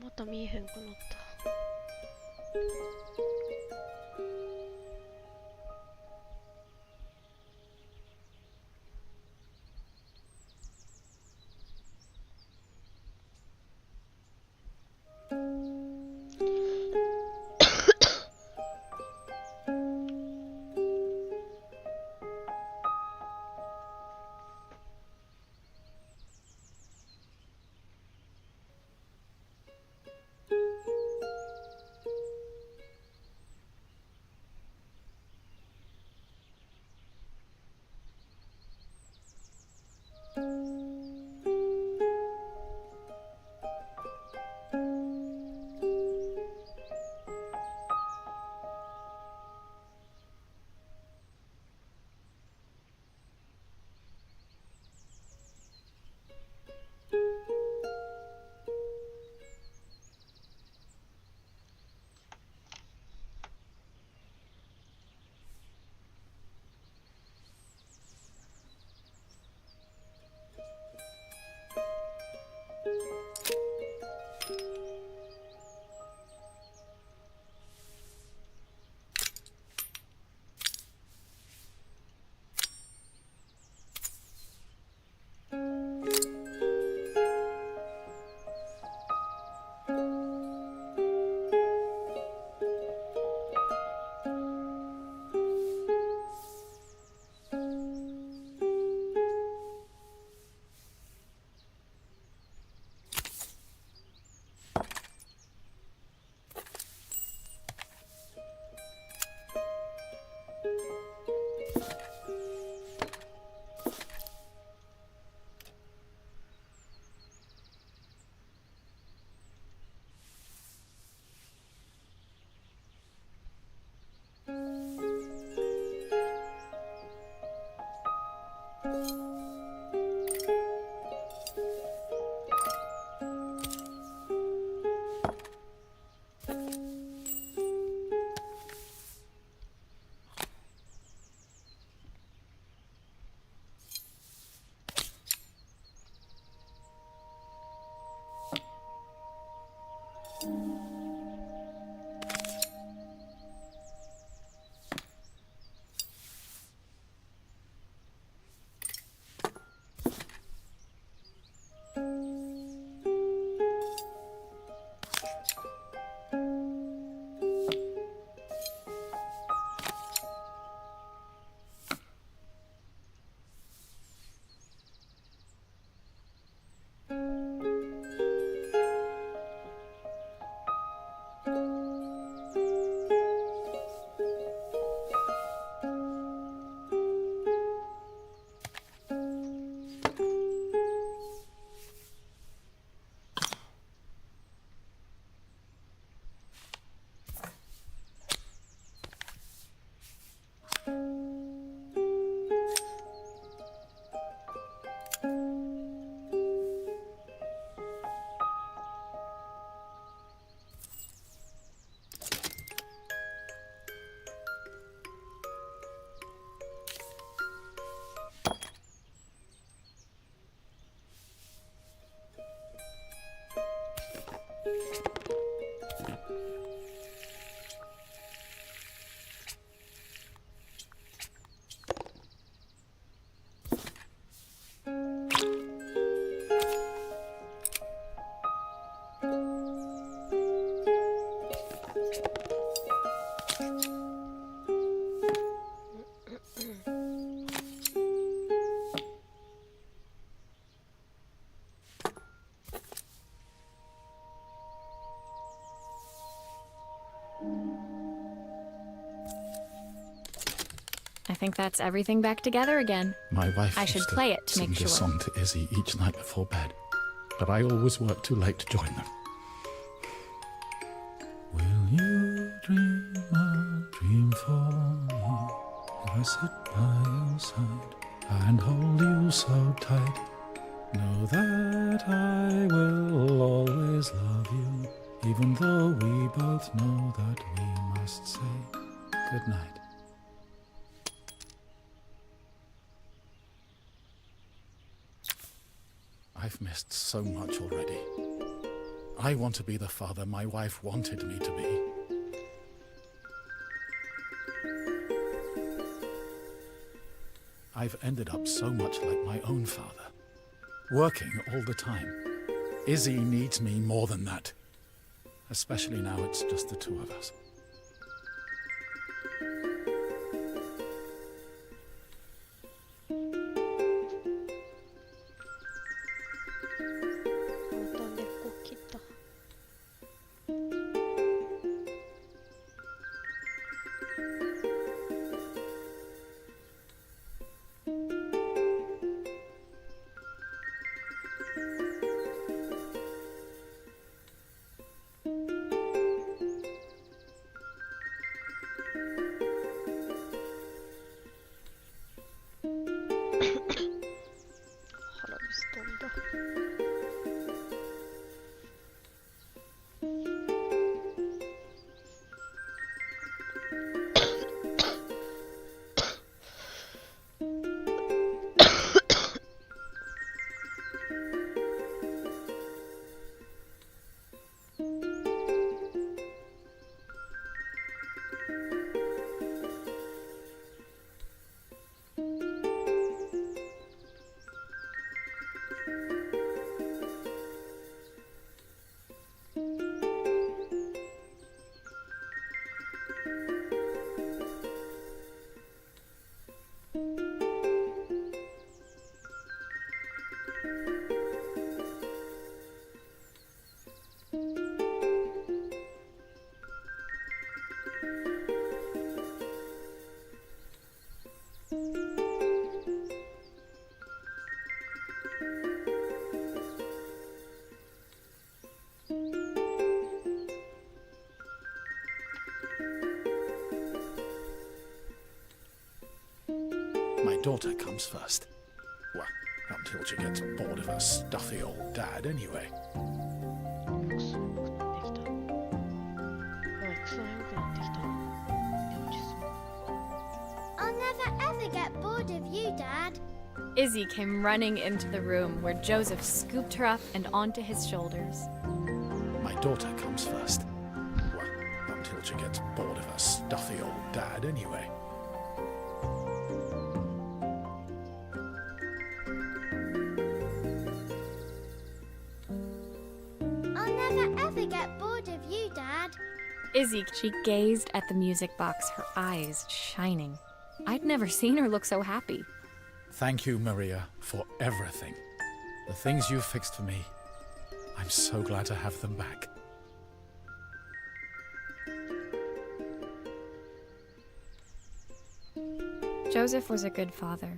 また見えへんくなった。I think that's everything back together again. My wife I should used to play it to sing make this sure. song to Izzy each night before bed, but I always work too late to join them. Will you dream a dream for me? If I sit by your side and hold you so tight, know that I will always love you, even though we both know that we must say goodnight. I've missed so much already. I want to be the father my wife wanted me to be. I've ended up so much like my own father, working all the time. Izzy needs me more than that, especially now it's just the two of us. My daughter comes first. Well, until she gets bored of her stuffy old dad anyway. I'll never ever get bored of you, Dad. Izzy came running into the room where Joseph scooped her up and onto his shoulders. My daughter comes first. Well, until she gets bored of her stuffy old dad anyway. I'll never ever get bored of you, Dad. Izzy, she gazed at the music box, her eyes shining. I'd never seen her look so happy. Thank you, Maria, for everything. The things you fixed for me. I'm so glad to have them back. Joseph was a good father,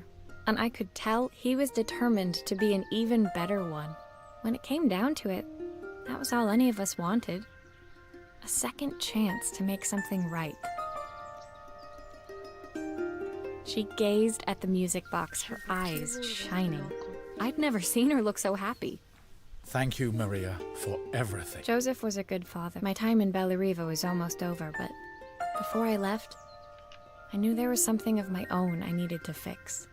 and I could tell he was determined to be an even better one. When it came down to it, that was all any of us wanted. A second chance to make something right. She gazed at the music box, her eyes shining. I'd never seen her look so happy. Thank you, Maria, for everything. Joseph was a good father. My time in Bellariva was almost over, but before I left, I knew there was something of my own I needed to fix.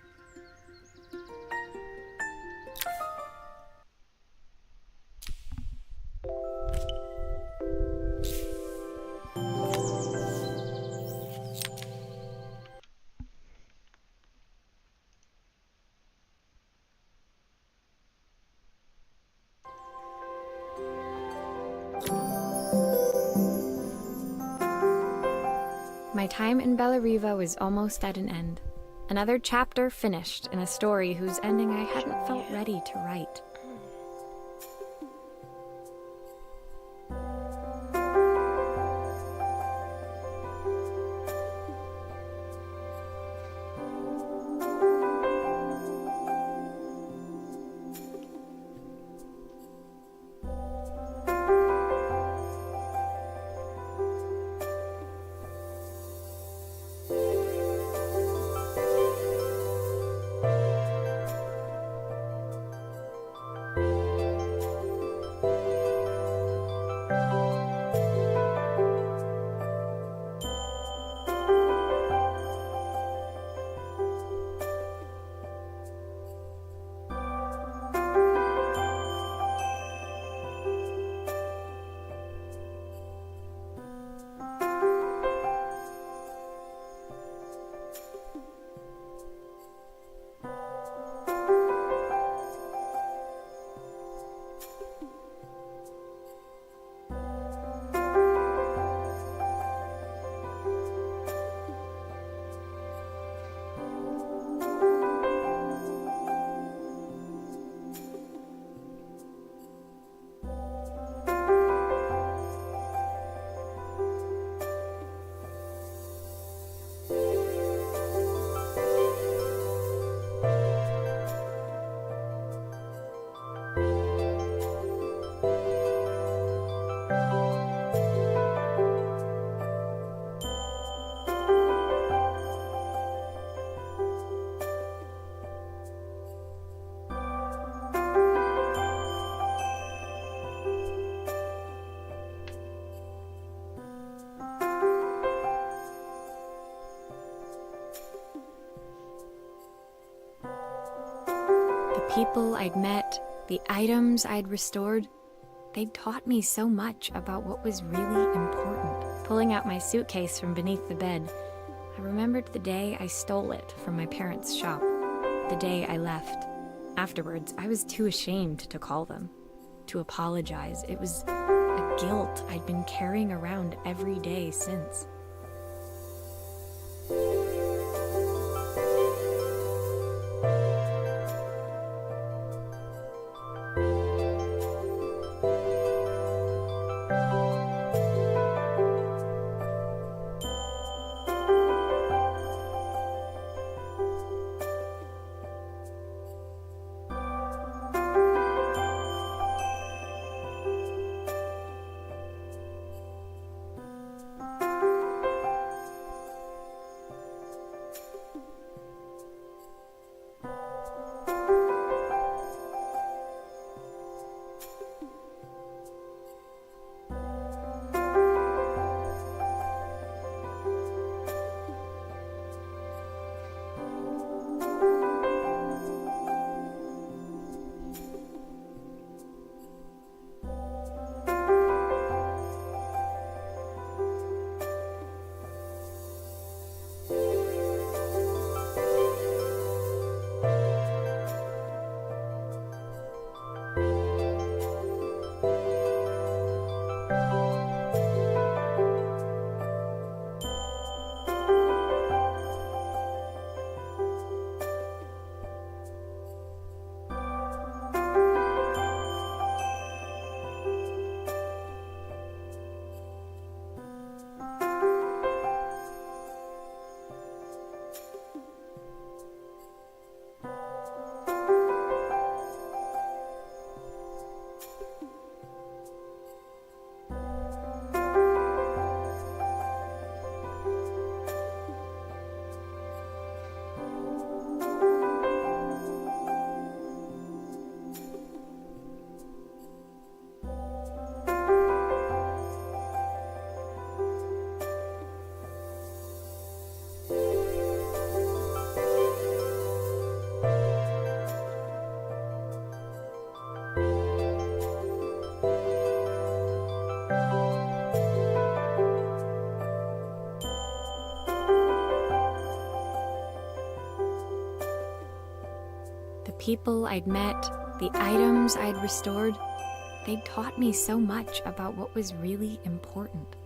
My time in Bellariva was almost at an end. Another chapter finished in a story whose ending I hadn't felt ready to write. people I'd met, the items I'd restored, they'd taught me so much about what was really important. Pulling out my suitcase from beneath the bed, I remembered the day I stole it from my parents' shop, the day I left. Afterwards, I was too ashamed to call them, to apologize. It was a guilt I'd been carrying around every day since. People I'd met, the items I'd restored, they'd taught me so much about what was really important.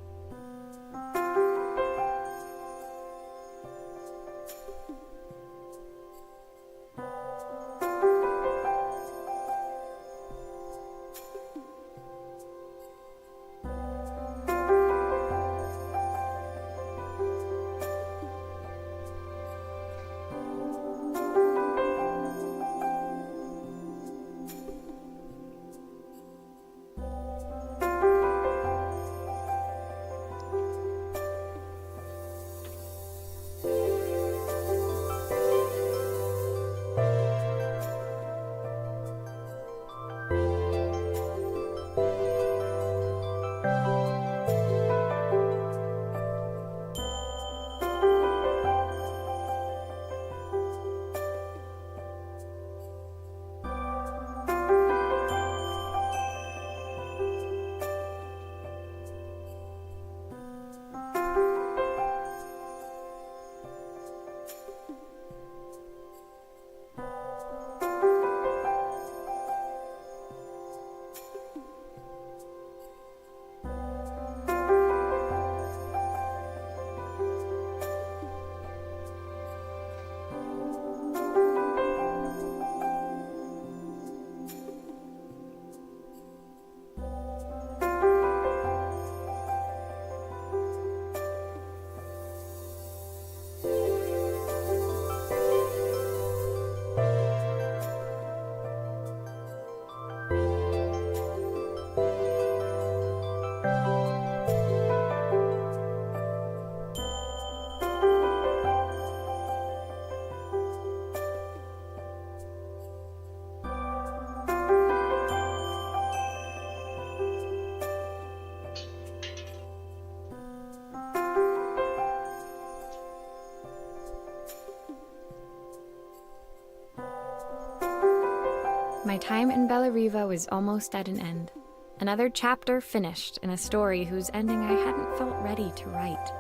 My time in Bellariva was almost at an end. Another chapter finished in a story whose ending I hadn't felt ready to write.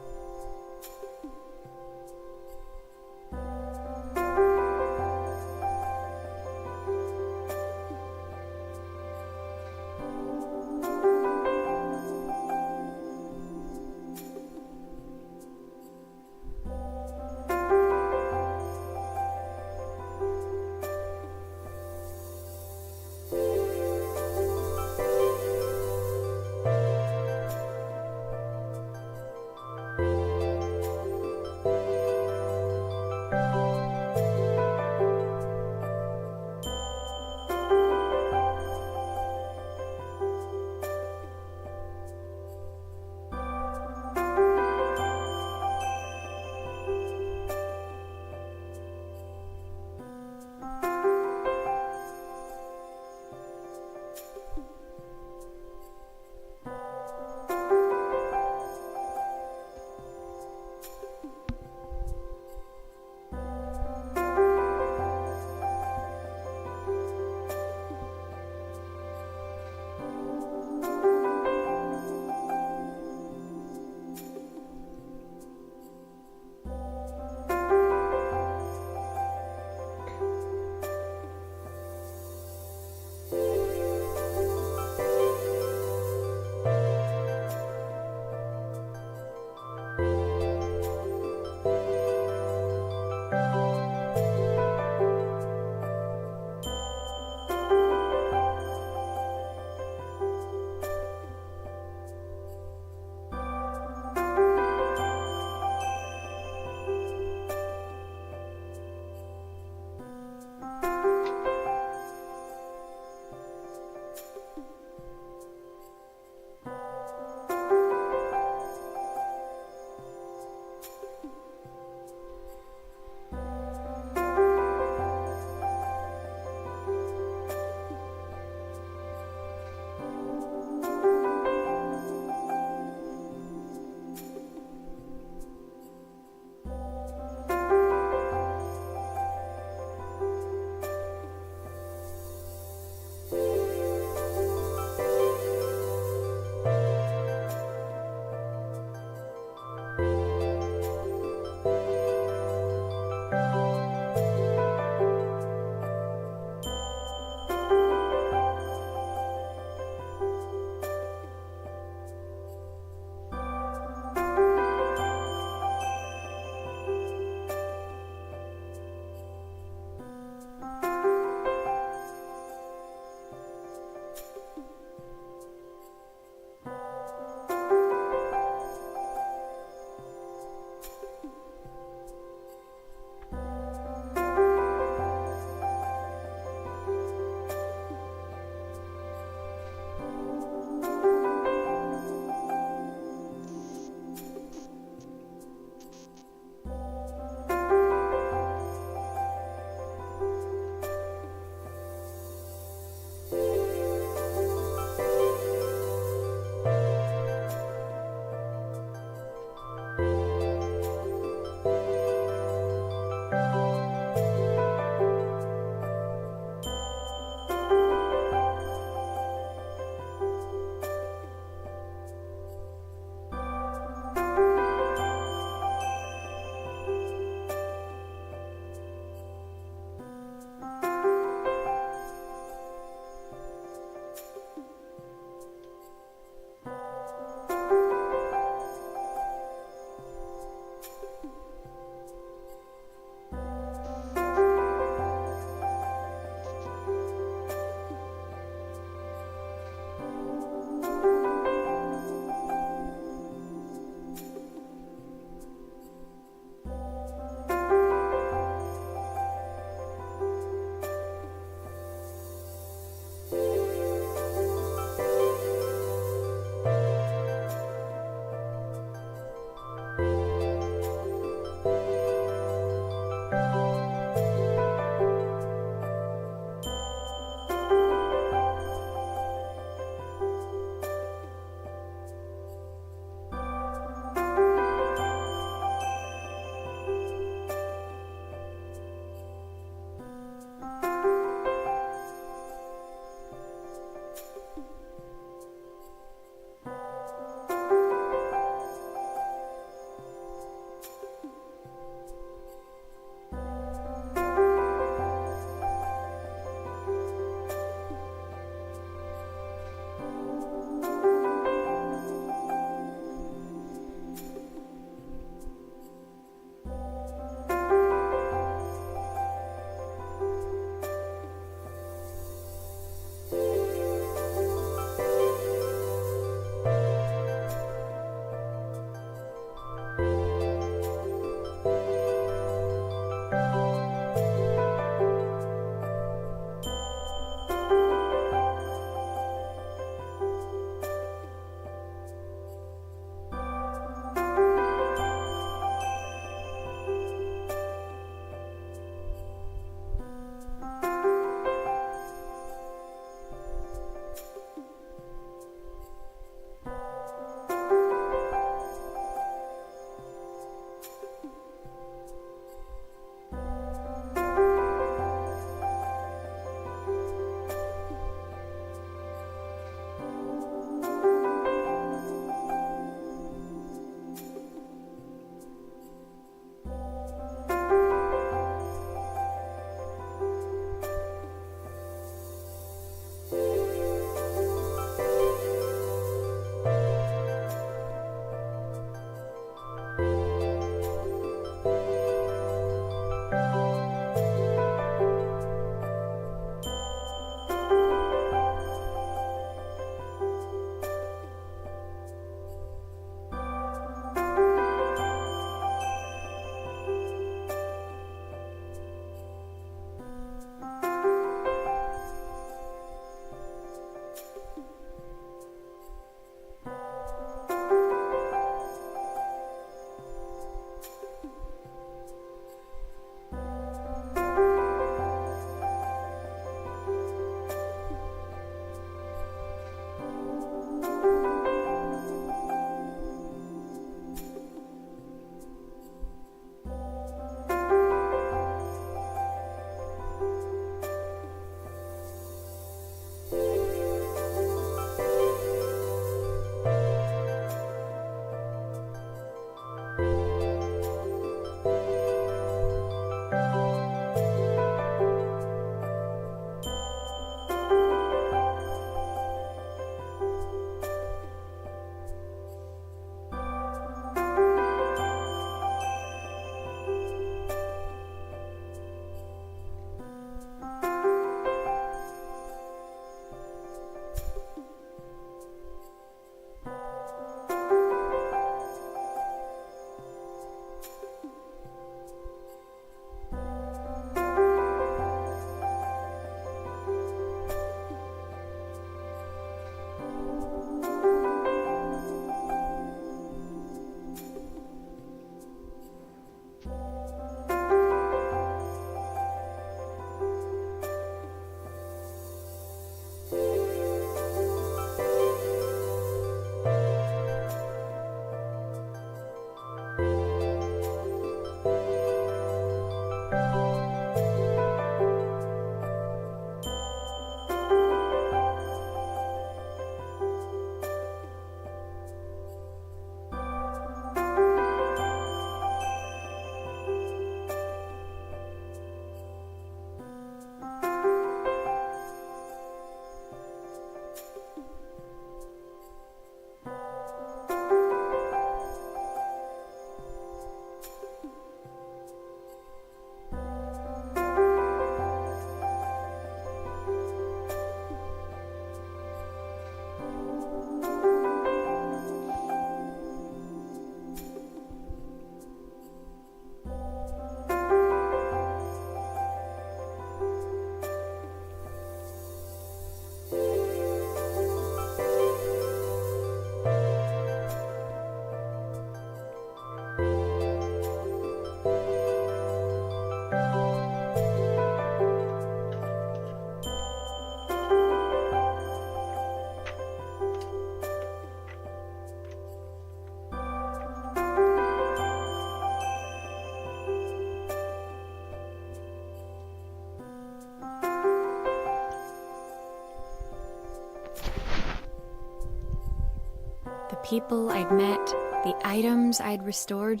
people I'd met, the items I'd restored,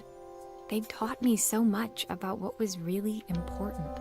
they'd taught me so much about what was really important.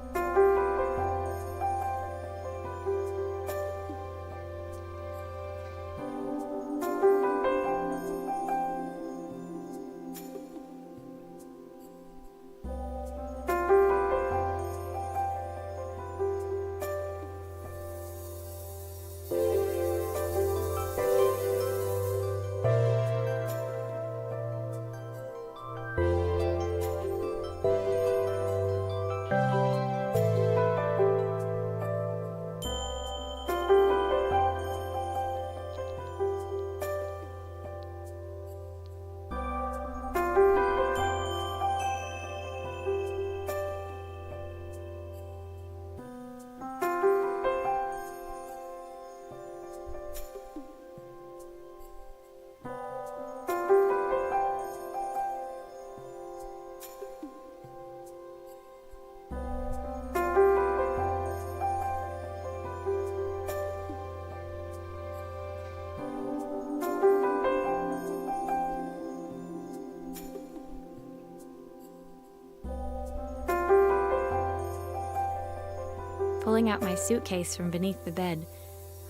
Pulling out my suitcase from beneath the bed,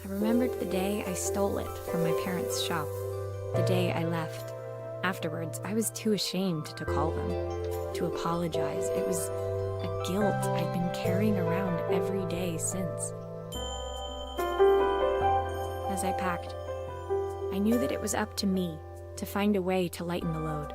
I remembered the day I stole it from my parents' shop, the day I left. Afterwards, I was too ashamed to call them, to apologize. It was a guilt I'd been carrying around every day since. As I packed, I knew that it was up to me to find a way to lighten the load.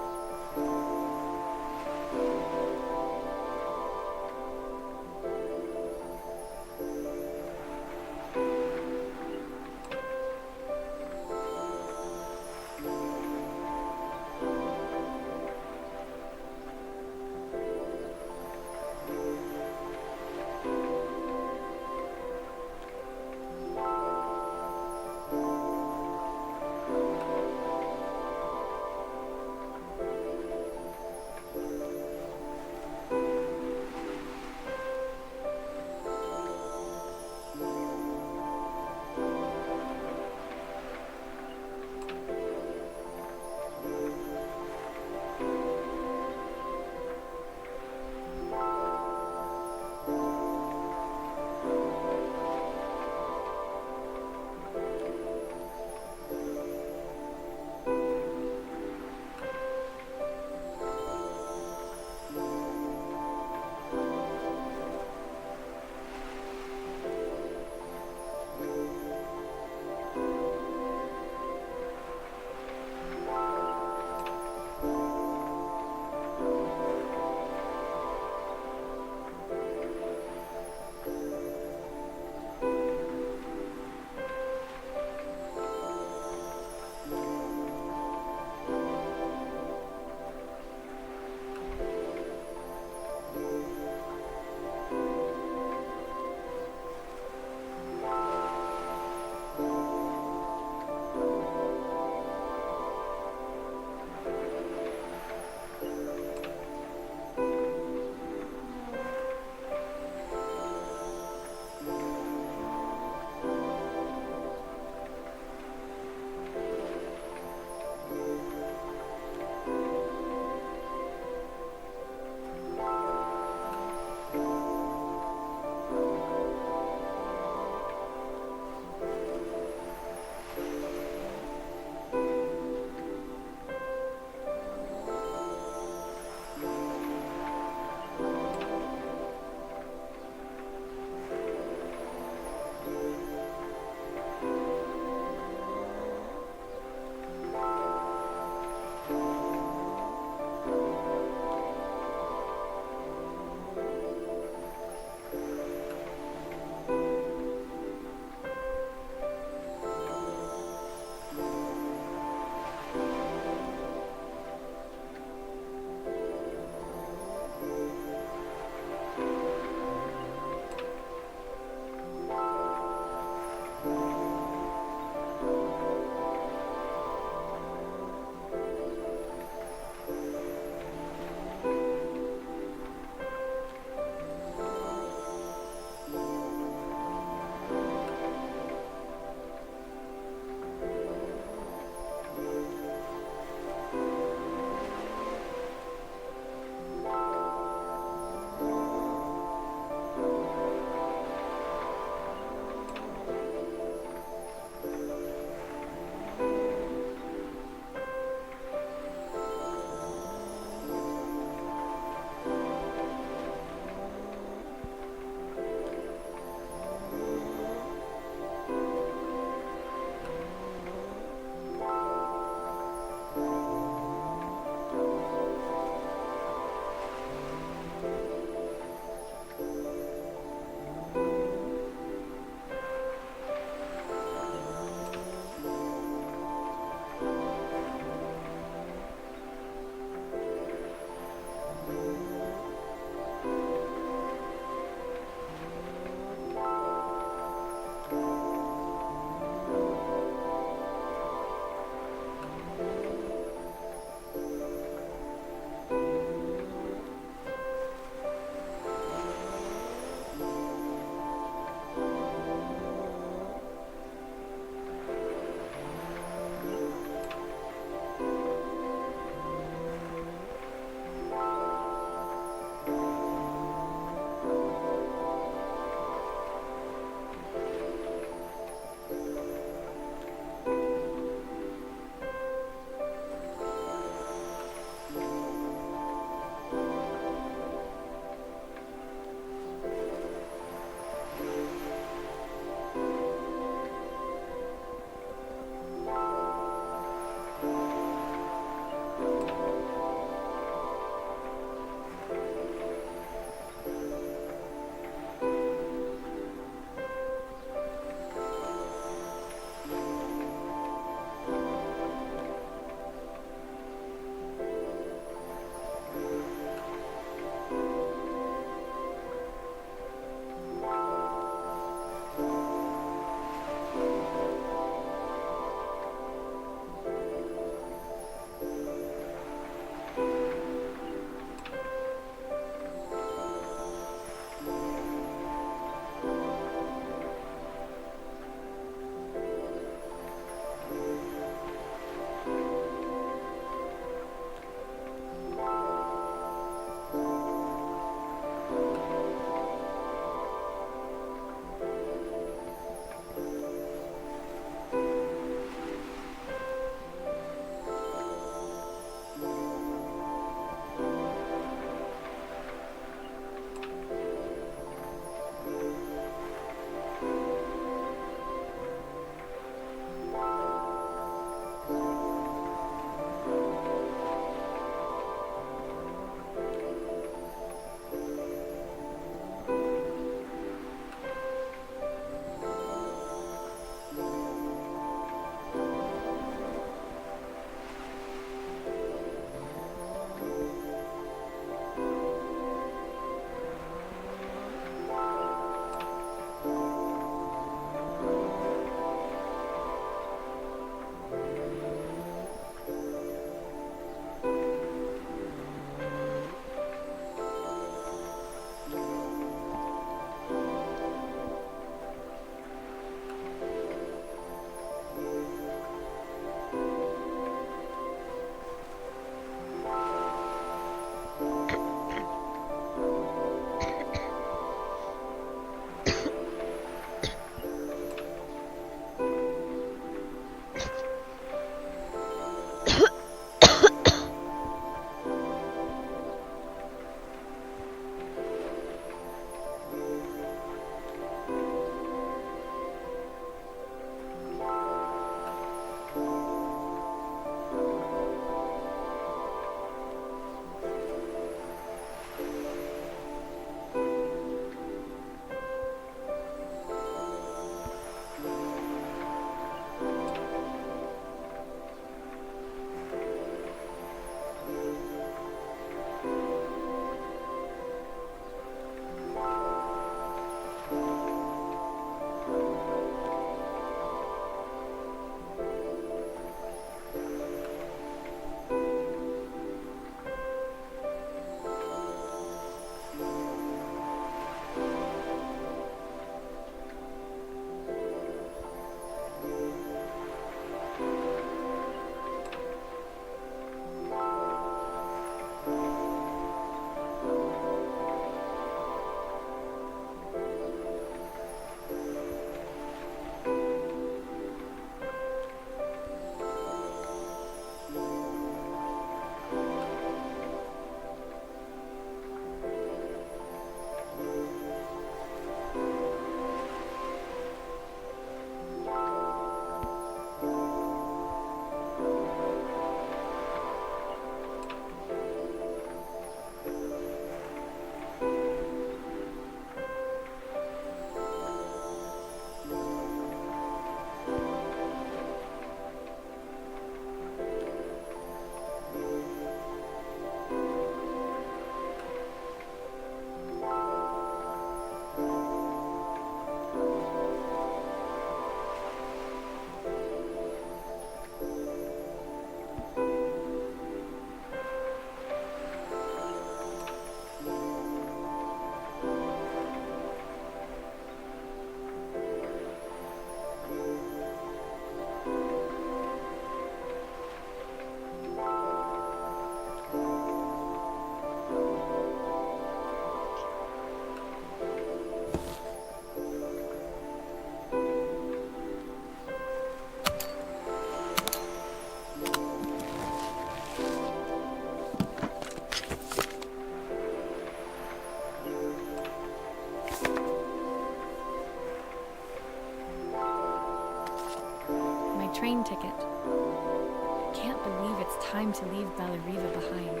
it. I can't believe it's time to leave Bellariva behind.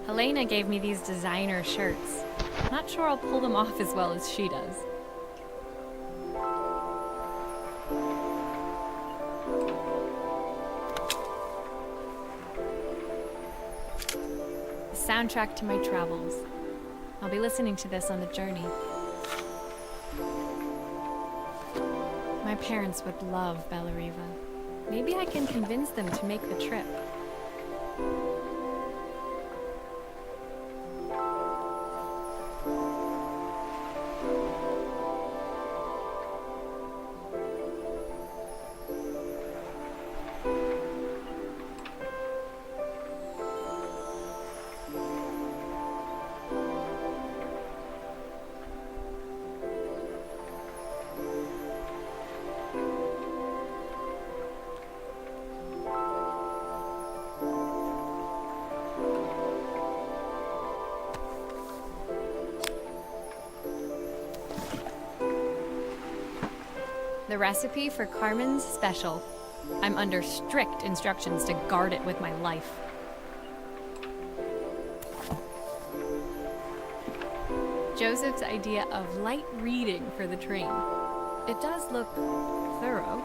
Helena gave me these designer shirts. Not sure I'll pull them off as well as she does. The soundtrack to my travels. I'll be listening to this on the journey. My parents would love Bellariva. Maybe I can convince them to make the trip. The recipe for Carmen's special. I'm under strict instructions to guard it with my life. Joseph's idea of light reading for the train. It does look thorough.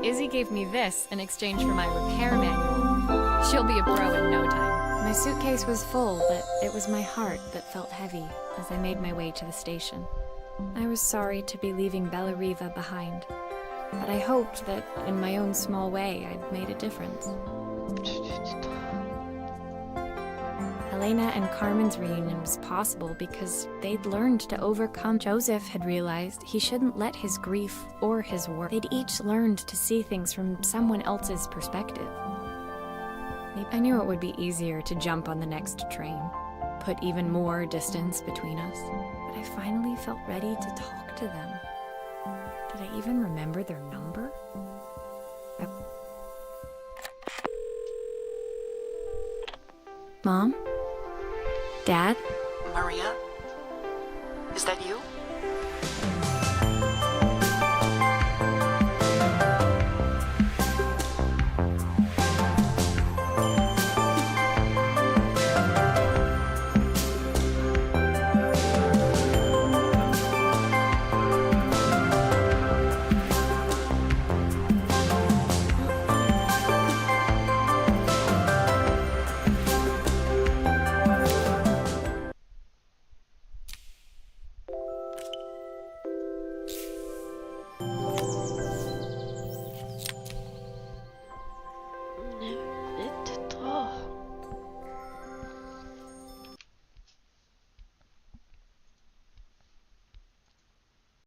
Izzy gave me this in exchange for my repair manual. She'll be a pro in no time. My suitcase was full, but it was my heart that felt heavy as I made my way to the station. I was sorry to be leaving Bellariva behind, but I hoped that in my own small way I'd made a difference. Helena and Carmen's reunion was possible because they'd learned to overcome. Joseph had realized he shouldn't let his grief or his work. They'd each learned to see things from someone else's perspective. I knew it would be easier to jump on the next train, put even more distance between us, but I finally felt ready to talk to them. Did I even remember their number? Mom? Dad? Maria? Is that you?